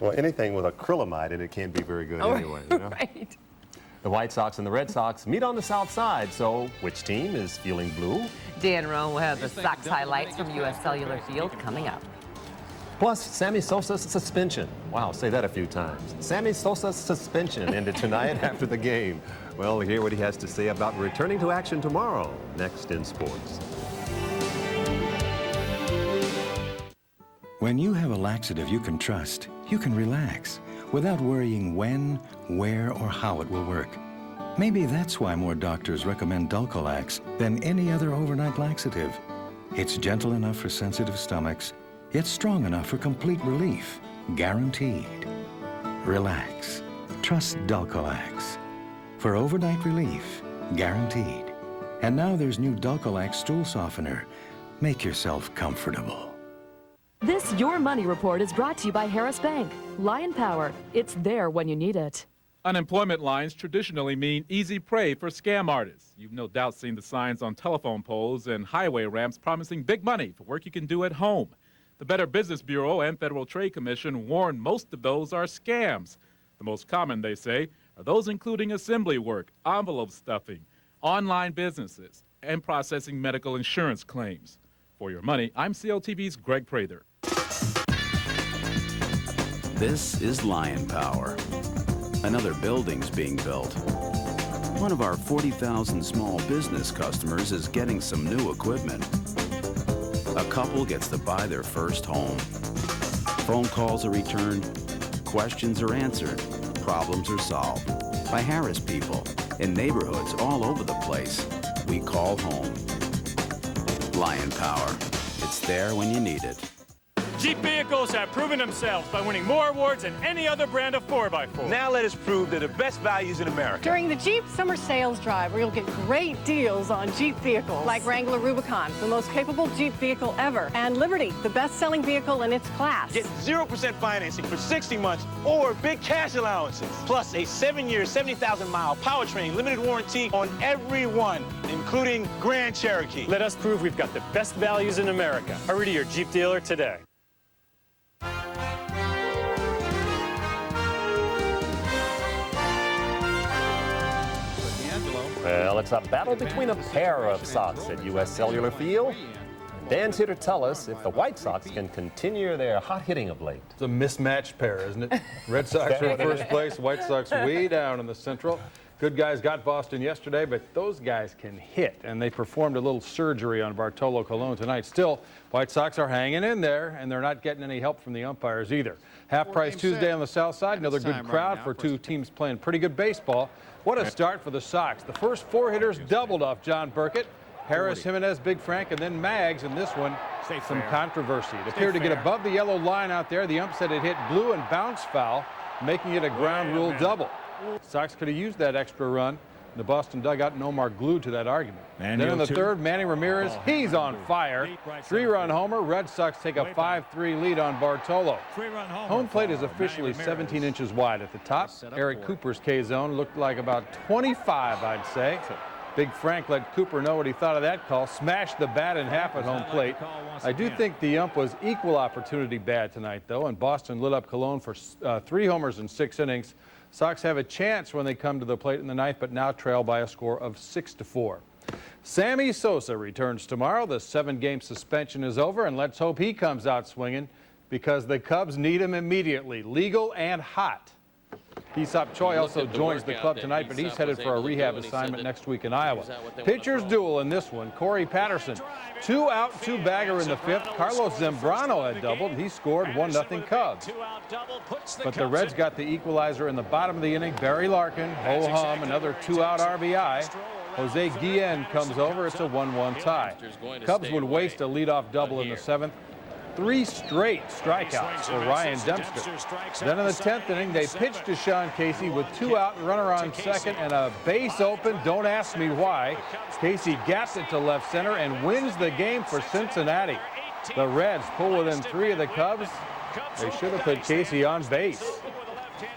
Well, anything with acrylamide in it can't be very good anyway, you know? Right. The White Sox and the Red Sox meet on the south side, so which team is feeling blue? Dan Roan will have the Sox highlights from U.S. Cellular Field coming up. Plus, Sammy Sosa's suspension. Wow, say that a few times. Sammy Sosa's suspension ended tonight after the game. Well, we'll hear what he has to say about returning to action tomorrow, next in sports. When you have a laxative you can trust, you can relax without worrying when, where, or how it will work. Maybe that's why more doctors recommend Dulcolax than any other overnight laxative. It's gentle enough for sensitive stomachs, yet strong enough for complete relief. Guaranteed. Relax. Trust Dulcolax. For overnight relief, guaranteed. And now there's new Dulcolax stool softener. Make yourself comfortable. This Your Money Report is brought to you by Harris Bank. Lion Power. It's there when you need it. Unemployment lines traditionally mean easy prey for scam artists. You've no doubt seen the signs on telephone poles and highway ramps promising big money for work you can do at home. The Better Business Bureau and Federal Trade Commission warn most of those are scams. The most common, they say, are those including assembly work, envelope stuffing, online businesses, and processing medical insurance claims. For Your Money, I'm CLTV's Greg Prather. This is Lion Power. Another building's being built. One of our 40,000 small business customers is getting some new equipment. A couple gets to buy their first home. Phone calls are returned, questions are answered, problems are solved by Harris people in neighborhoods all over the place. We call home. Lion Power. It's there when you need it. Jeep vehicles have proven themselves by winning more awards than any other brand of 4x4. Now let us prove they're the best values in America. During the Jeep Summer Sales Drive, where you'll get great deals on Jeep vehicles. Like Wrangler Rubicon, the most capable Jeep vehicle ever. And Liberty, the best-selling vehicle in its class. Get 0% financing for 60 months or big cash allowances. Plus a 7-year, 70,000-mile powertrain limited warranty on every one, including Grand Cherokee. Let us prove we've got the best values in America. Hurry to your Jeep dealer today. Well, it's a battle between a pair of Sox at U.S. Cellular Field. Dan's here to tell us if the White Sox can continue their hot hitting of late. It's a mismatched pair, isn't it? Red Sox are in first place, White Sox way down in the Central. Good guys got Boston yesterday, but those guys can hit, and they performed a little surgery on Bartolo Colon tonight. Still, White Sox are hanging in there, and they're not getting any help from the umpires either. Half price Tuesday on the south side, another good crowd for two teams playing pretty good baseball. What a start for the Sox. The first 4 hitters doubled off John Burkett. Harris, Jimenez, Big Frank, and then Maggs in this one. Some controversy. It appeared to get above the yellow line out there. The ump said it hit blue and bounced foul, making it a ground rule double. Sox could have used that extra run. The Boston dugout, Nomar glued to that argument. And then in the 0-2. third, Manny Ramirez, he's on fire. 3-run homer. Red Sox take a 5-3 lead on Bartolo. Home plate is officially 17 inches wide at the top. Eric Cooper's K-zone looked like about 25, I'd say. Big Frank let Cooper know what he thought of that call. Smashed the bat in half at home plate. I do think the ump was equal opportunity bad tonight, though, and Boston lit up Cologne for 3 homers in 6 innings. Sox have a chance when they come to the plate in the ninth, but now trail by a score of 6-4. Sammy Sosa returns tomorrow. The 7-game suspension is over, and let's hope he comes out swinging because the Cubs need him immediately, legal and hot. Aesop Choi also joins the club tonight, but he's headed for a rehab assignment next week in Iowa. Pitchers duel in this one. Corey Patterson, 2-out, 2-bagger in the 5th. Carlos Zambrano had doubled. He scored 1-0 Cubs. But the Reds got the equalizer in the bottom of the inning. Barry Larkin, ho-hum, another 2-out RBI. Jose Guillen comes over. It's a 1-1 tie. Cubs would waste a leadoff double in the 7th. 3 straight strikeouts for Ryan Dempster. Then in the 10th inning, they pitched to Sean Casey with 2 out, runner on second, and a base open. Don't ask me why. Casey gaps it to left center and wins the game for Cincinnati. The Reds pull within 3 of the Cubs. They should have put Casey on base,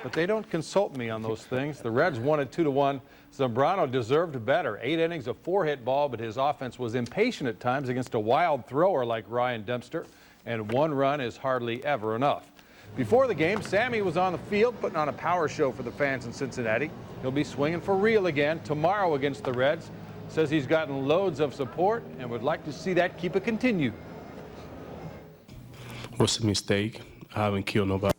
but they don't consult me on those things. The Reds won it 2-1. Zambrano deserved better. 8 innings, a 4-hit ball, but his offense was impatient at times against a wild thrower like Ryan Dempster. And 1 run is hardly ever enough. Before the game, Sammy was on the field putting on a power show for the fans in Cincinnati. He'll be swinging for real again tomorrow against the Reds. Says he's gotten loads of support and would like to see that keep it continue. What's a mistake? I haven't killed nobody.